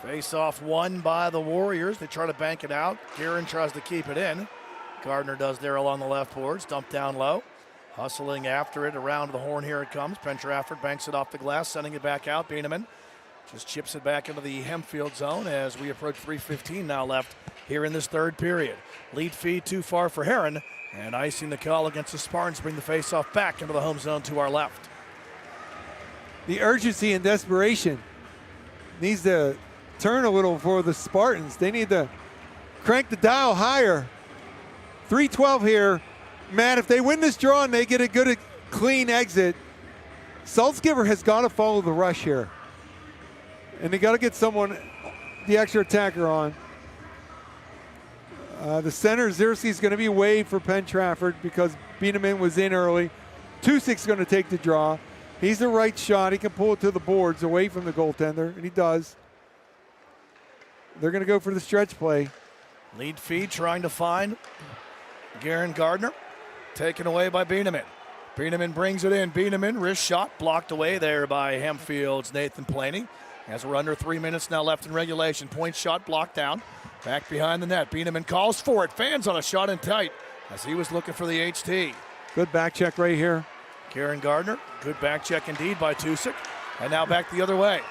Face-off won by the Warriors. They try to bank it out. Guerin tries to keep it in. Gardner does there along the left boards. Dumped down low. Hustling after it. Around the horn, here it comes. Penn Trafford banks it off the glass, sending it back out. Bieneman just chips it back into the Hempfield zone as we approach 3:15 now left here in this third period. Lead feed too far for Heron. And icing the call against the Spartans, bring the face-off back into the home zone to our left. The urgency and desperation needs to turn a little for the Spartans. They need to crank the dial higher 3:12 here. Matt, if they win this draw and they get a good, clean exit, Saltzgiver has got to follow the rush here. And they got to get someone, the extra attacker on. The center, Zierski, is going to be waived for Penn Trafford because Bieneman was in early. Tusik's going to take the draw. He's the right shot. He can pull it to the boards away from the goaltender, and he does. They're going to go for the stretch play. Lead feed trying to find Garen Gardner. Taken away by Bieneman. Bieneman brings it in. Bieneman, wrist shot, blocked away there by Hempfield's Nathan Planey. As we're under 3 minutes now left in regulation. Point shot blocked down. Back behind the net. Bieneman calls for it. Fans on a shot in tight as he was looking for the HT. Good back check right here. Garen Gardner. Good back check indeed by Tusik. And now back the other way.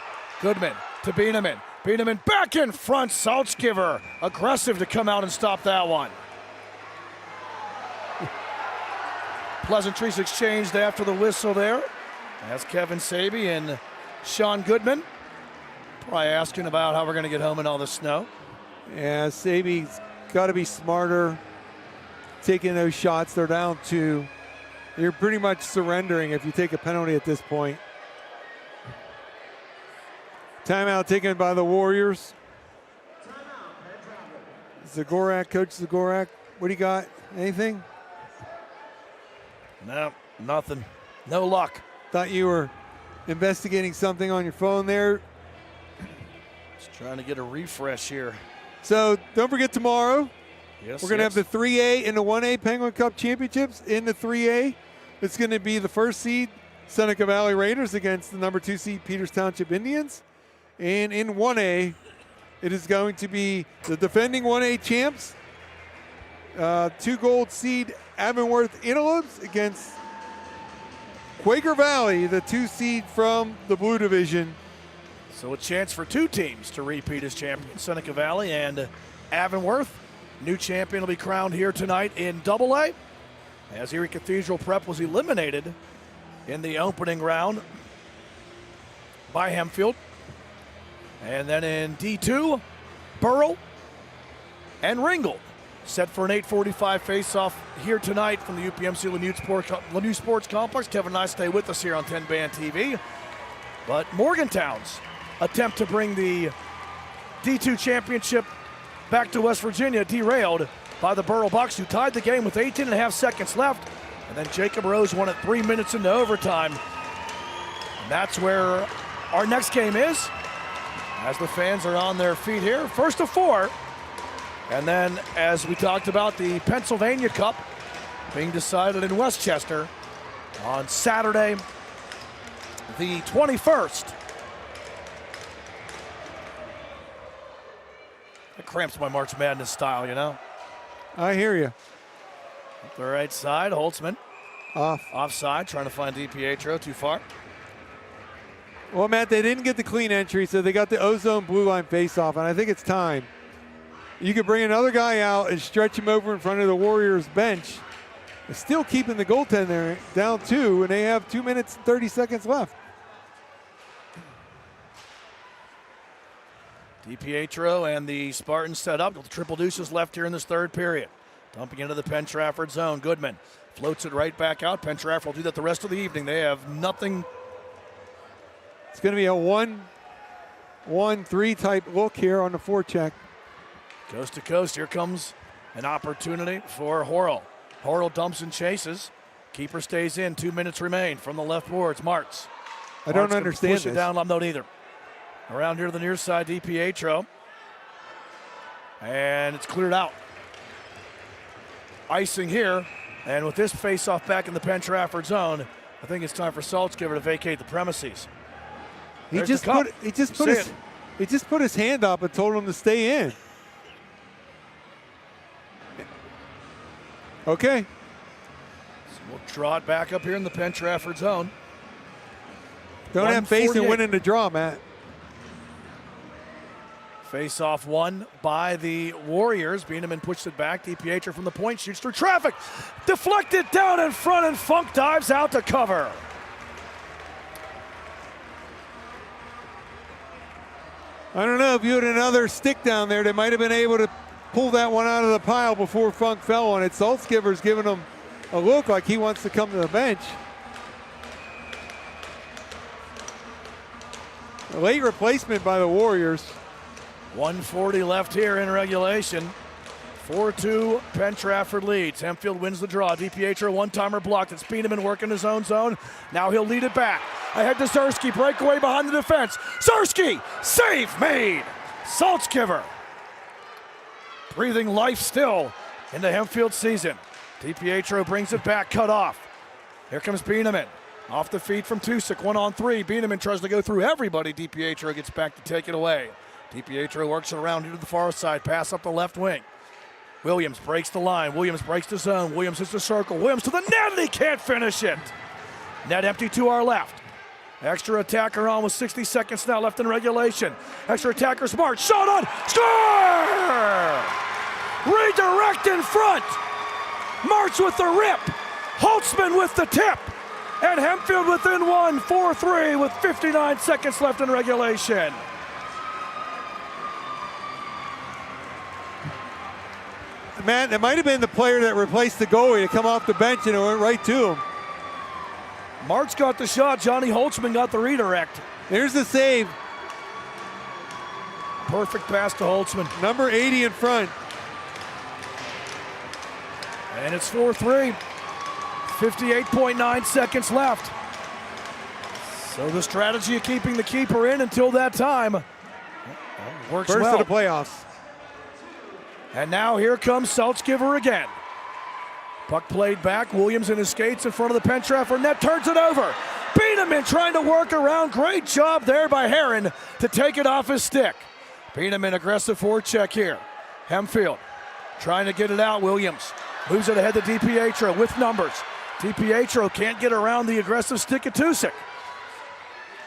Goodman to Bieneman. Bieneman back in front. Saltzgiver aggressive to come out and stop that one. Pleasantries exchanged after the whistle there. That's Kevin Saby and Sean Goodman. Probably asking about how we're going to get home in all this snow. Yeah, Saby's got to be smarter taking those shots. They're down 2. You're pretty much surrendering if you take a penalty at this point. Timeout taken by the Warriors. Zagorak, Coach Zagorak, what do you got? Anything? No, nothing. No luck. Thought you were investigating something on your phone there. Just trying to get a refresh here. So don't forget tomorrow. Yes, we're going to have the 3A and the 1A Penguin Cup Championships. In the 3A, it's going to be the first seed Seneca Valley Raiders against the number 2 seed Peters Township Indians. And in 1A, it is going to be the defending 1A champs, 2 gold seed Avonworth Intellips against Quaker Valley, the 2 seed from the Blue Division. So a chance for 2 teams to repeat as champions, Seneca Valley and Avonworth. New champion will be crowned here tonight in AA, as Erie Cathedral Prep was eliminated in the opening round by Hempfield. And then in D2, Burrell and Ringgold set for an 8:45 face-off here tonight from the UPMC Lemieux Sports Complex. Kevin and I stay with us here on 10 Band TV. But Morgantown's attempt to bring the D2 championship back to West Virginia derailed by the Burrell Bucks, who tied the game with 18.5 seconds left. And then Jacob Rose won it 3 minutes into overtime. And that's where our next game is, as the fans are on their feet here. First of 4. And then, as we talked about, the Pennsylvania Cup being decided in Westchester on Saturday, the 21st. That cramps my March Madness style, you know? I hear you. The right side, Holtzman. Off. Offside, trying to find DiPietro, too far. Well, Matt, they didn't get the clean entry, so they got the ozone blue line face-off, and I think it's time. You could bring another guy out and stretch him over in front of the Warriors bench. They're still keeping the goaltender down 2, and they have 2 minutes and 30 seconds left. DiPietro and the Spartans set up with triple deuces left here in this third period. Dumping into the Penn Trafford zone. Goodman floats it right back out. Penn Trafford will do that the rest of the evening. They have nothing. It's going to be a 1-1-3 type look here on the forecheck. Coast to coast. Here comes an opportunity for Horrell. Horrell dumps and chases. Keeper stays in. 2 minutes remain from the left boards. Martz. I don't understand push this. It down. I'm not either. Around here to the near side, DiPietro. And it's cleared out. Icing here. And with this face-off back in the Penn Trafford zone, I think it's time for Saltzgiver to vacate the premises. He just put his hand up and told him to stay in. Okay. So we'll draw it back up here in the Penn Trafford zone. Don't have faith in winning the draw, Matt. Face-off won by the Warriors. Bieneman pushed it back. DiPietro from the point shoots through traffic. Deflected down in front, and Funk dives out to cover. I don't know if you had another stick down there, they might have been able to pull that one out of the pile before Funk fell on it. Saltzgiver's giving him a look like he wants to come to the bench. A late replacement by the Warriors. 1:40 left here in regulation. 4-2, Penn Trafford leads. Hempfield wins the draw. DiPietro one-timer blocked. It's Bieneman working his own zone. Now he'll lead it back. Ahead to Zersky, breakaway behind the defense. Zersky, save made. Saltzgiver breathing life still into Hempfield season. DiPietro brings it back, cut off. Here comes Bieneman. Off the feed from Tusic, 1-on-3. Bieneman tries to go through everybody. DiPietro gets back to take it away. DiPietro works it around here to the far side, pass up the left wing. Williams breaks the line. Williams breaks the zone. Williams hits the circle. Williams to the net, and he can't finish it. Net empty to our left. Extra attacker on with 60 seconds now left in regulation. Extra attacker Smart. Shot on. Score! Redirect in front. March with the rip. Holtzman with the tip. And Hempfield within one, 4-3 with 59 seconds left in regulation. Matt, that might have been the player that replaced the goalie to come off the bench, and it went right to him. March got the shot. Johnny Holtzman got the redirect. There's the save. Perfect pass to Holtzman. Number 80 in front. And it's 4-3. 58.9 seconds left. So the strategy of keeping the keeper in until that time works well. First of the playoffs. And now here comes Saltzgiver again. Puck played back. Williams in his skates in front of the Penn Trafford net. Turns it over. Bieneman trying to work around. Great job there by Herron to take it off his stick. Bieneman aggressive forecheck here. Hempfield trying to get it out. Williams moves it ahead to DiPietro with numbers. DiPietro can't get around the aggressive stick of Tusic.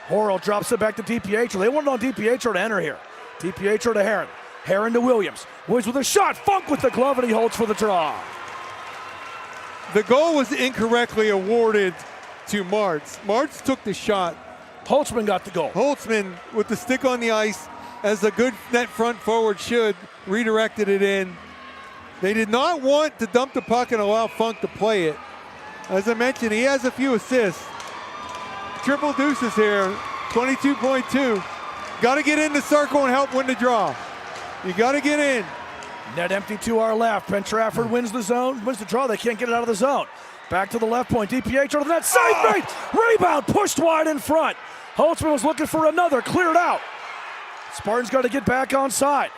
Horrell drops it back to DiPietro. They wanted on DiPietro to enter here. DiPietro to Herron. Herron to Williams. Williams with a shot. Funk with the glove, and he holds for the draw. The goal was incorrectly awarded to Martz. Martz took the shot. Holtzman got the goal. Holtzman, with the stick on the ice, as a good net front forward should, redirected it in. They did not want to dump the puck and allow Funk to play it. As I mentioned, he has a few assists. Triple deuces here, 22.2. Got to get in the circle and help win the draw. You got to get in. Net empty to our left. Penn Trafford wins the zone, wins the draw. They can't get it out of the zone. Back to the left point. DiPietro to the net. Save made. Rebound pushed wide in front. Holtzman was looking for another. Cleared out. Spartans got to get back on side.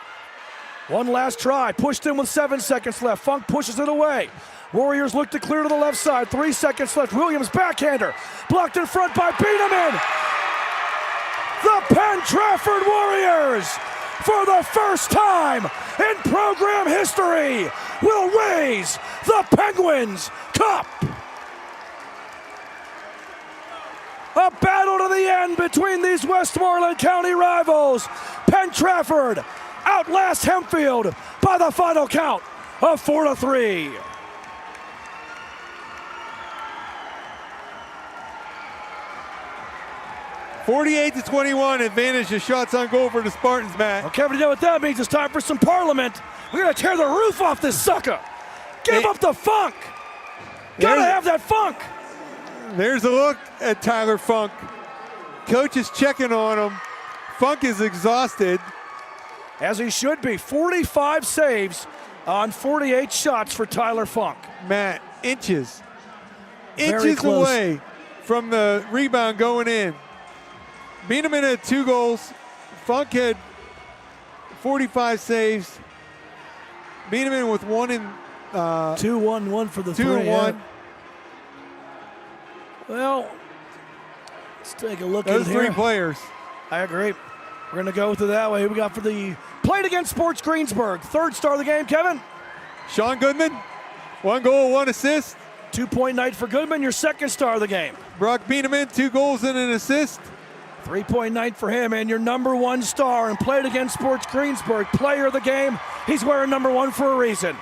One last try. Pushed in with 7 seconds left. Funk pushes it away. Warriors look to clear to the left side. 3 seconds left. Williams backhander. Blocked in front by Bieneman. The Penn Trafford Warriors, for the first time in program history, will raise the Penguins Cup. A battle to the end between these Westmoreland County rivals. Penn Trafford outlasts Hempfield by the final count of 4-3. (48-21), advantage of shots on goal for the Spartans, Matt. Well, Kevin, you know what that means? It's time for some Parliament. We're going to tear the roof off this sucker. Give up the funk. Gotta have that funk. There's a look at Tyler Funk. Coach is checking on him. Funk is exhausted. As he should be. 45 saves on 48 shots for Tyler Funk. Matt, inches away from the rebound going in. Bieneman had 2 goals. Funk had 45 saves. Bieneman with 1 in 2-1-1 for the 2-1. Yeah. Well, let's take a look at those here. 3 players. I agree. We're going to go with it that way. Who we got for the Played Against Sports Greensburg? Third star of the game, Kevin. Sean Goodman, 1 goal, 1 assist. 2-point night for Goodman, your second star of the game. Brock Bieneman, 2 goals and an assist. 3-point night for him, and your number 1 star and Played Against Sports Greensburg, player of the game. He's wearing number 1 for a reason.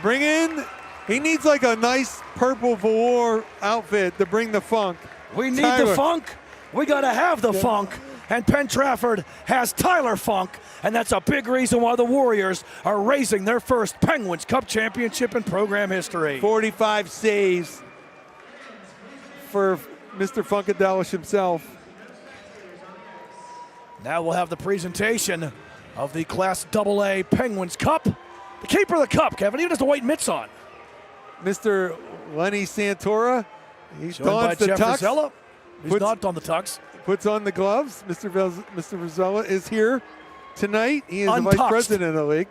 Bring in, he needs like a nice purple velour outfit to bring the funk. We need the funk. We got to have the funk. And Penn Trafford has Tyler Funk, and that's a big reason why the Warriors are raising their first Penguins Cup championship in program history. 45 saves for Mr. Funkadelish himself. Now we'll have the presentation of the Class AA Penguins Cup. The keeper of the cup, Kevin, even has the white mitts on. Mr. Lenny Santora. He's joined by the Jeff tux. Rosella. He's not on the tux. Puts on the gloves. Mr. Rosella is here tonight. He is the Untuxed. vice president of the league.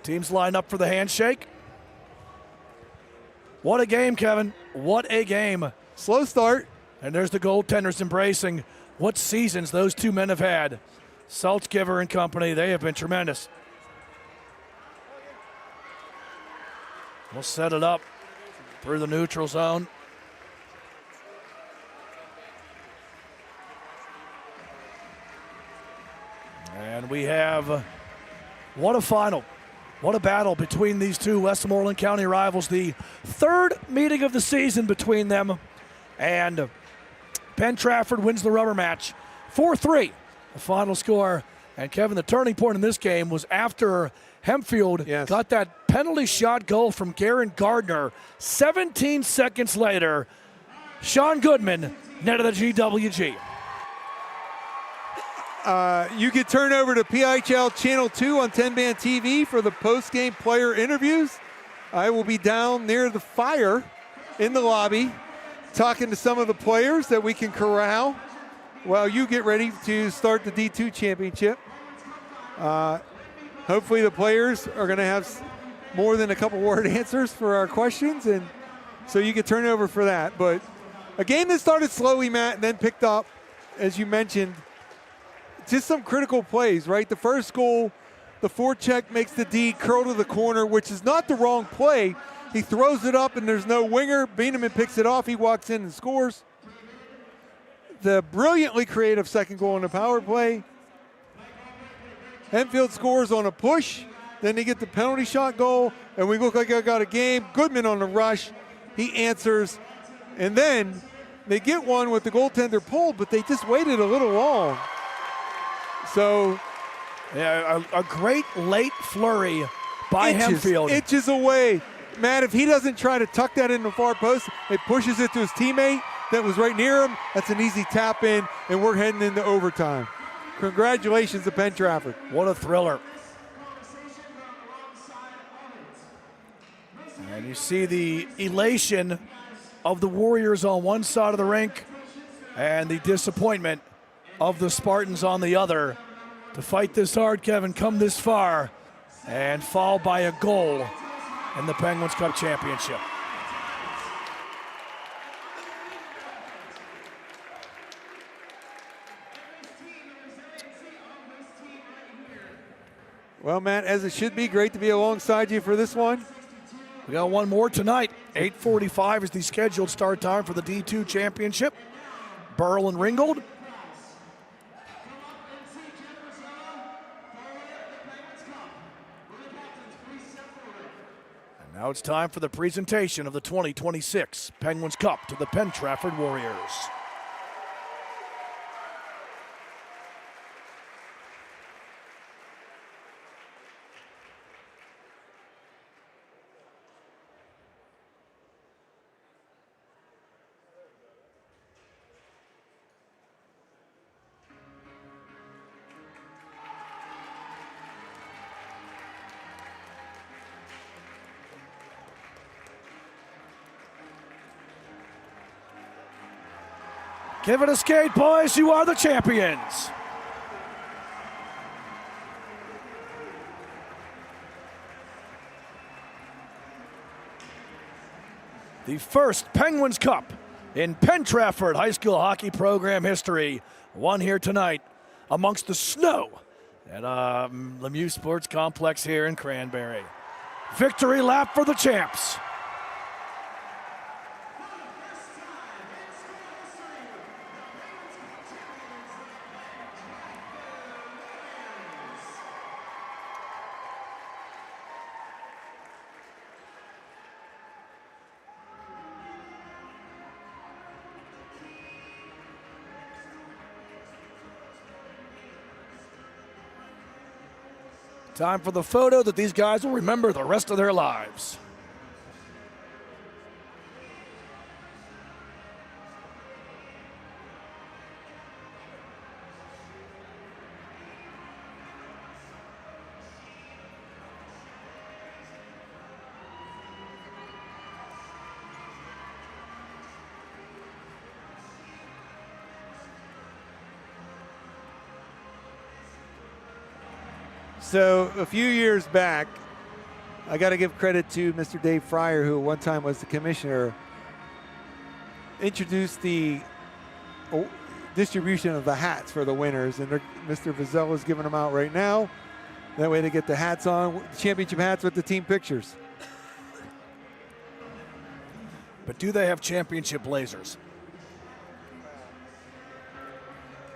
Teams line up for the handshake. What a game, Kevin. What a game. Slow start. And there's the goaltenders embracing what seasons those two men have had. Saltzgiver and company, they have been tremendous. We'll set it up through the neutral zone. And we have, what a final. What a battle between these two Westmoreland County rivals. The third meeting of the season between them. And Penn Trafford wins the rubber match. 4-3, the final score. And Kevin, the turning point in this game was after Hempfield got that penalty shot goal from Garen Gardner. 17 seconds later, Sean Goodman netted the GWG. You can turn over to PIHL Channel 2 on TenbandTV for the post-game player interviews. I will be down near the fire in the lobby talking to some of the players that we can corral while you get ready to start the D2 championship. Hopefully the players are going to have more than a couple word answers for our questions, and so you can turn over for that. But a game that started slowly, Matt, and then picked up, as you mentioned, just some critical plays, right? The first goal, the forecheck makes the D curl to the corner, which is not the wrong play. He throws it up and there's no winger. Bieneman picks it off. He walks in and scores. The brilliantly creative second goal on the power play. Hempfield scores on a push. Then they get the penalty shot goal, and we look like I got a game. Goodman on the rush. He answers. And then they get one with the goaltender pulled, but they just waited a little long. So, yeah, a great late flurry by Hempfield. Inches away. Matt, if he doesn't try to tuck that in the far post, it pushes it to his teammate that was right near him. That's an easy tap in, and we're heading into overtime. Congratulations to Penn Trafford. What a thriller. And you see the elation of the Warriors on one side of the rink and the disappointment of the Spartans on the other. To fight this hard, Kevin, come this far, and fall by a goal in the Penguins Cup Championship. Well, Matt, as it should be, great to be alongside you for this one. We got one more tonight. 8:45 is the scheduled start time for the D2 Championship. Burl and Ringgold. And now it's time for the presentation of the 2026 Penguins Cup to the Penn Trafford Warriors. Give it a skate, boys. You are the champions. The first Penguins Cup in Penn Trafford High School hockey program history. Won here tonight amongst the snow at Lemieux Sports Complex here in Cranberry. Victory lap for the champs. Time for the photo that these guys will remember the rest of their lives. So a few years back, I got to give credit to Mr. Dave Fryer, who at one time was the commissioner, introduced the distribution of the hats for the winners, and Mr. Vizella is giving them out right now. That way they get the hats on, championship hats with the team pictures. But do they have championship blazers?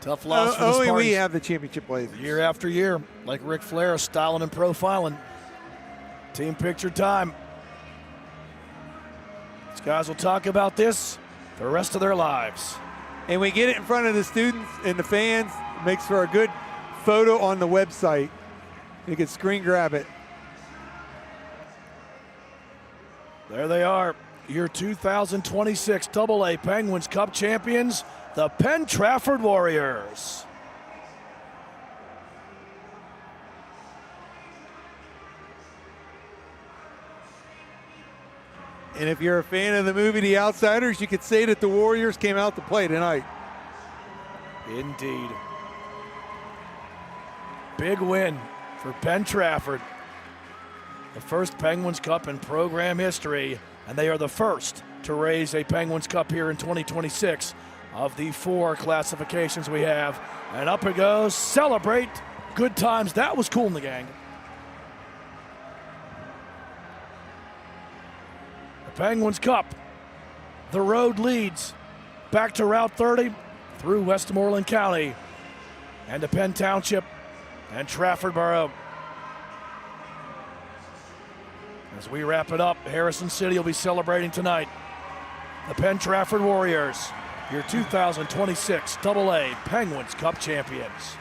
Tough loss for the Only Spartans. we have the championship blazers. Year after year, like Ric Flair, styling and profiling. Team picture time. These guys will talk about this the rest of their lives. And we get it in front of the students and the fans. It makes for a good photo on the website. You can screen grab it. There they are, your 2026 AA Penguins Cup champions, the Penn Trafford Warriors. And if you're a fan of the movie The Outsiders, you could say that the Warriors came out to play tonight. Indeed. Big win for Penn Trafford. The first Penguins Cup in program history, and they are the first to raise a Penguins Cup here in 2026 of the 4 classifications we have. And up it goes. Celebrate. Good times. That was cool in the gang. The Penguins Cup. The road leads back to Route 30 through Westmoreland County and to Penn Township and Trafford Borough. As we wrap it up, Harrison City will be celebrating tonight. The Penn Trafford Warriors, your 2026 AA Penguins Cup champions.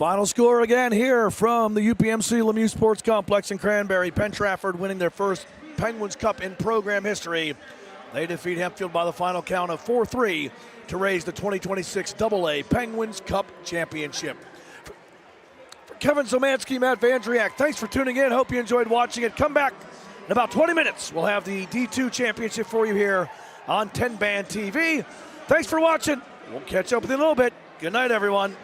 Final score again here from the UPMC Lemieux Sports Complex in Cranberry. Penn Trafford winning their first Penguins Cup in program history. They defeat Hempfield by the final count of 4-3 to raise the 2026 AA Penguins Cup Championship. For Kevin Zomansky, Matt Vandriak, thanks for tuning in. Hope you enjoyed watching it. Come back in about 20 minutes. We'll have the D2 Championship for you here on TenbandTV. Thanks for watching. We'll catch up with you in a little bit. Good night, everyone.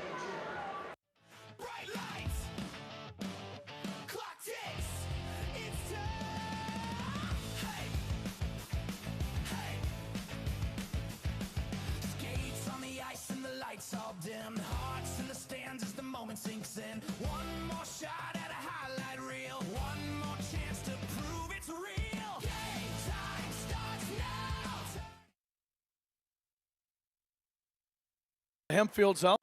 All dim, hearts in the stands as the moment sinks in. One more shot at a highlight reel. One more chance to prove it's real. Game time starts now. Hempfield zone.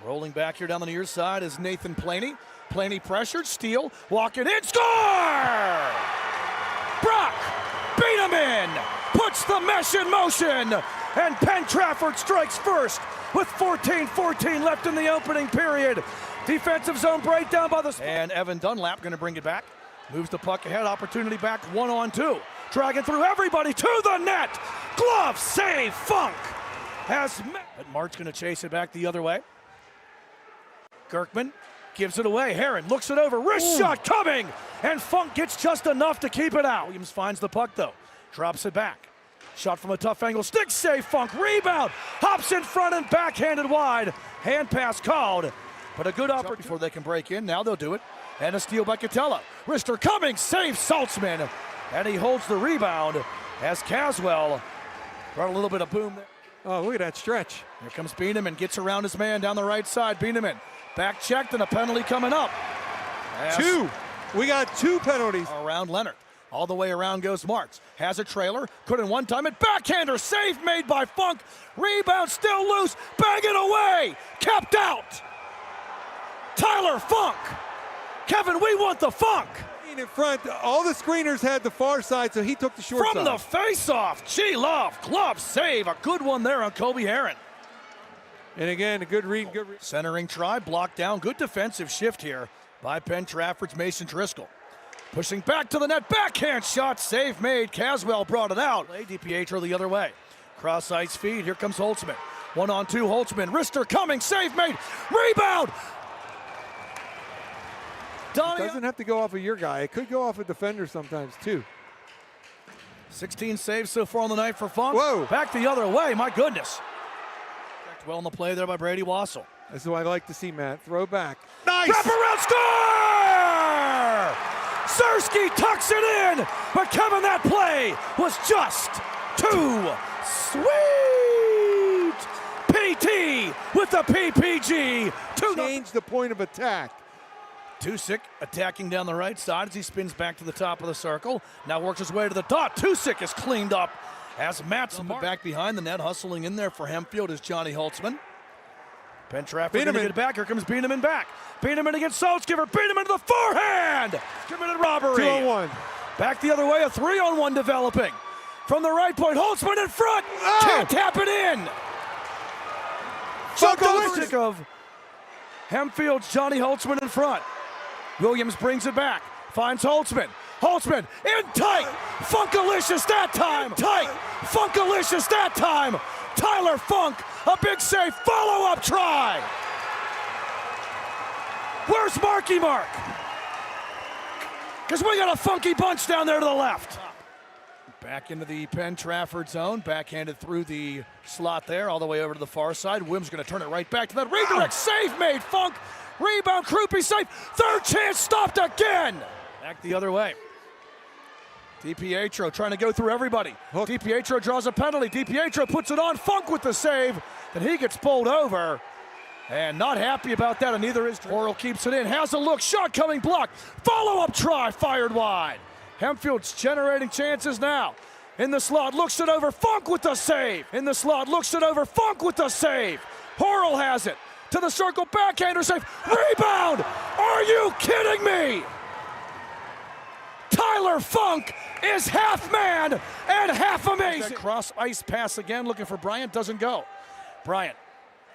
Rolling back here down the near side is Nathan Planey. Planey pressured, steal, walking in, score! Brock beat him in, puts the mesh in motion, and Penn Trafford strikes first with 14-14 left in the opening period. Defensive zone breakdown by the... And Evan Dunlap going to bring it back. Moves the puck ahead, opportunity back, 1-on-2. Dragging through everybody to the net. Glove save, Funk has met. But Mart's going to chase it back the other way. Kirkman gives it away. Heron looks it over, wrist shot coming, and Funk gets just enough to keep it out. Williams finds the puck though, drops it back. Shot from a tough angle, stick save, Funk, rebound, hops in front and backhanded wide. Hand pass called, but a good opportunity before they can break in. Now they'll do it, and a steal by Catella. Wrister coming, save Saltzman, and he holds the rebound as Caswell brought a little bit of boom there. Oh, look at that stretch. Here comes Bieneman, gets around his man down the right side. Bieneman, back checked, and a penalty coming up. Two. We got two penalties. Around Leonard. All the way around goes Martz. Has a trailer. Couldn't one time it. Backhander. Save made by Funk. Rebound still loose. Bang it away. Kept out. Tyler Funk. Kevin, we want the Funk. In front. All the screeners had the far side, so he took the short side. From the face-off. G-Love. Glove save. A good one there on Kobe Heron. And again, a good read. Centering try. Blocked down. Good defensive shift here by Penn Trafford's Mason Driscoll. Pushing back to the net, backhand shot, save made. Caswell brought it out. DiPietro the other way. Cross ice feed, here comes Holtzman. 1-on-2, Holtzman, Wrister coming, save made, rebound! It doesn't have to go off of your guy. It could go off a defender sometimes too. 16 saves so far on the night for Funk. Whoa! Back the other way, my goodness. Well in the play there by Brady Wassel. That's what I like to see, Matt. Throw back. Nice! Wrap around, score! Sirski tucks it in, but Kevin, that play was just too sweet. PT with the PPG. Change the point of attack. Tusick attacking down the right side as he spins back to the top of the circle. Now works his way to the dot. Tusick is cleaned up as Matt's back behind the net. Hustling in there for Hempfield is Johnny Holtzman. Penn Trafford going to get it back. Here comes Bieneman back. Bieneman against Saltzgiver. Bieneman to the forehand. Committed robbery. 2-on-1. Back the other way. A 3-on-1 developing. From the right point. Holtzman in front. Oh! Can't tap it in. Funkalicious of Hempfield's Johnny Holtzman in front. Williams brings it back. Finds Holtzman. Holtzman in tight. Funkalicious that time. Tight. Funkalicious that time. Tyler Funk. A big save, follow-up try. Where's Marky Mark? Because we got a funky bunch down there to the left. Back into the Penn Trafford zone, backhanded through the slot there, all the way over to the far side. Wim's going to turn it right back to that redirect. Save made, Funk. Rebound, Krupe safe. Third chance, stopped again. Back the other way. DiPietro trying to go through everybody. DiPietro draws a penalty. DiPietro puts it on. Funk with the save. Then he gets pulled over. And not happy about that, and neither is Oral. Keeps it in. Has a look. Shot coming, blocked. Follow-up try, fired wide. Hempfield's generating chances now. In the slot, looks it over. Funk with the save. In the slot, looks it over. Funk with the save. Oral has it. To the circle, backhander save. Rebound! Are you kidding me? Tyler Funk is half man and half amazing. Cross ice pass again, looking for Bryant, doesn't go. Bryant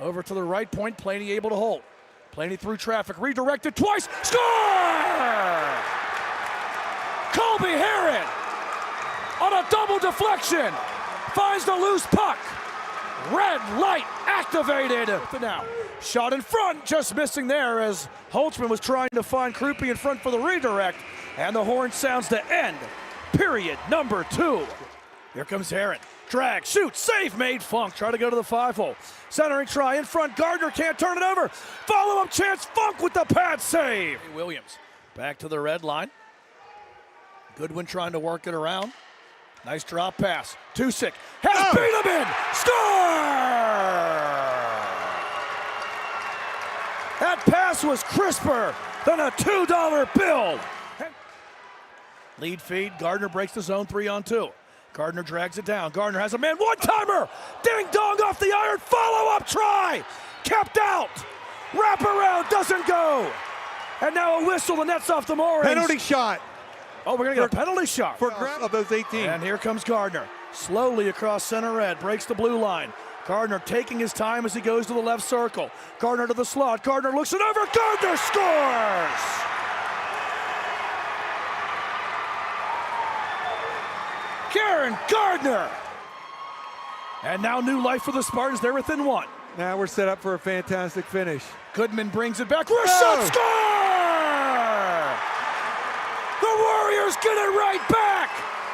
over to the right point, Planey able to hold. Planey through traffic, redirected twice, score! Colby Heron on a double deflection finds the loose puck. Red light activated. Now, shot in front, just missing there as Holtzman was trying to find Krupe in front for the redirect. And the horn sounds to end period number 2. Here comes Heron. Drag, shoot, save made. Funk try to go to the 5-hole. Centering try in front. Gardner can't turn it over. Follow-up chance. Funk with the pad save. Williams back to the red line. Goodwin trying to work it around. Nice drop pass. Tusick has beat him in. Score! That pass was crisper than a $2 bill. Lead feed. Gardner breaks the zone 3-on-2. Gardner drags it down. Gardner has a man. One-timer. Ding dong off the iron. Follow-up try. Kept out. Wraparound doesn't go. And now a whistle. The net's off the moorings. Penalty shot. Oh, we're going to get a penalty shot. For grab of those 18. And here comes Gardner. Slowly across center red. Breaks the blue line. Gardner taking his time as he goes to the left circle. Gardner to the slot. Gardner looks it over. Gardner scores! Karen Gardner. And now new life for the Spartans. They're within 1. Now we're set up for a fantastic finish. Goodman brings it back. Shot, score! The Warriors get it right back.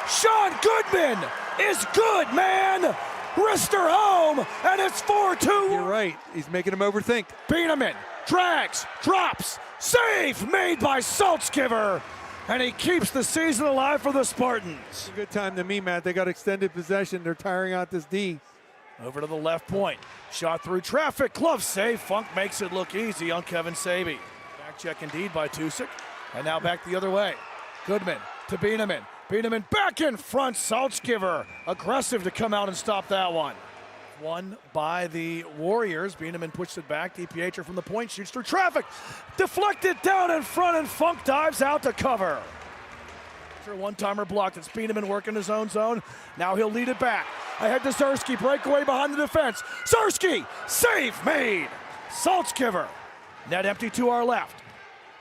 Sean Goodman is good, man. Wrister home, and it's 4-2. You're right. He's making him overthink. Bieneman drags, drops, save made by Saltzgiver. And he keeps the season alive for the Spartans. Good time to me, Matt. They got extended possession. They're tiring out this D. Over to the left point. Shot through traffic. Glove save. Funk makes it look easy on Kevin Sabey. Back check indeed by Tusick. And now back the other way. Goodman to Bieneman. Bieneman back in front. Saltzgiver aggressive to come out and stop that one. Won by the Warriors. Bieneman pushed it back. DiPietro from the point shoots through traffic. Deflected down in front, and Funk dives out to cover. One-timer blocked. It's Bieneman working his own zone. Now he'll lead it back. Ahead to Zersky. Breakaway behind the defense. Zersky! Save made! Saltzgiver. Net empty to our left.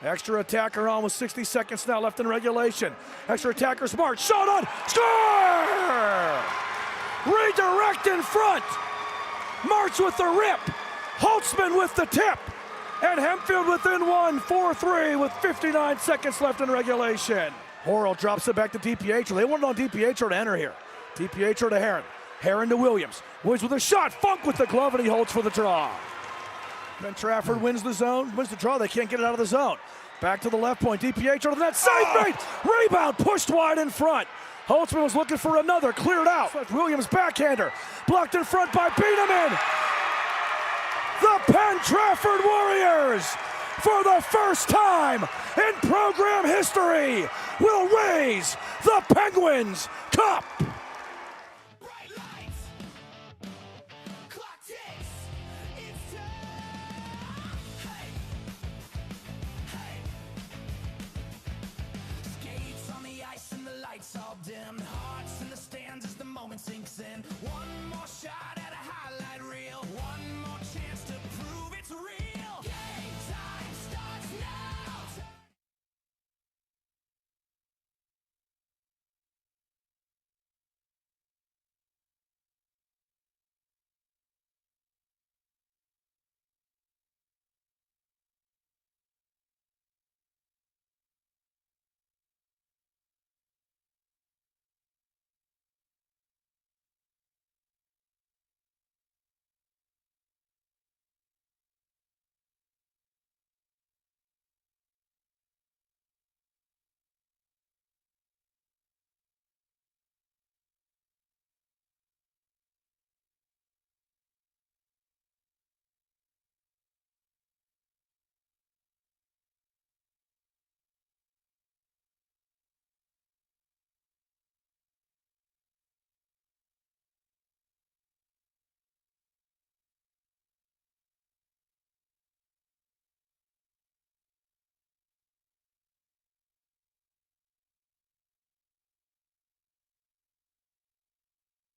Extra attacker on with 60 seconds now left in regulation. Extra attacker Smart. Shot on. Score! Redirect in front. March with the rip. Holtzman with the tip. And Hempfield within 1, 4-3 with 59 seconds left in regulation. Horrell drops it back to DiPietro. They wanted on DiPietro to enter here. DiPietro to Heron. Heron to Williams. Williams with a shot. Funk with the glove, and he holds for the draw. Penn Trafford wins the zone. Wins the draw. They can't get it out of the zone. Back to the left point. DiPietro to the net. Save made. Rebound pushed wide in front. Holtzman was looking for another. Cleared out. Williams backhander. Blocked in front by Bieneman. The Penn Trafford Warriors, for the first time in program history, will raise the Penguins Cup. Skates on the ice and the lights all dim. Hearts in the stands as the moment sinks in. One more shot.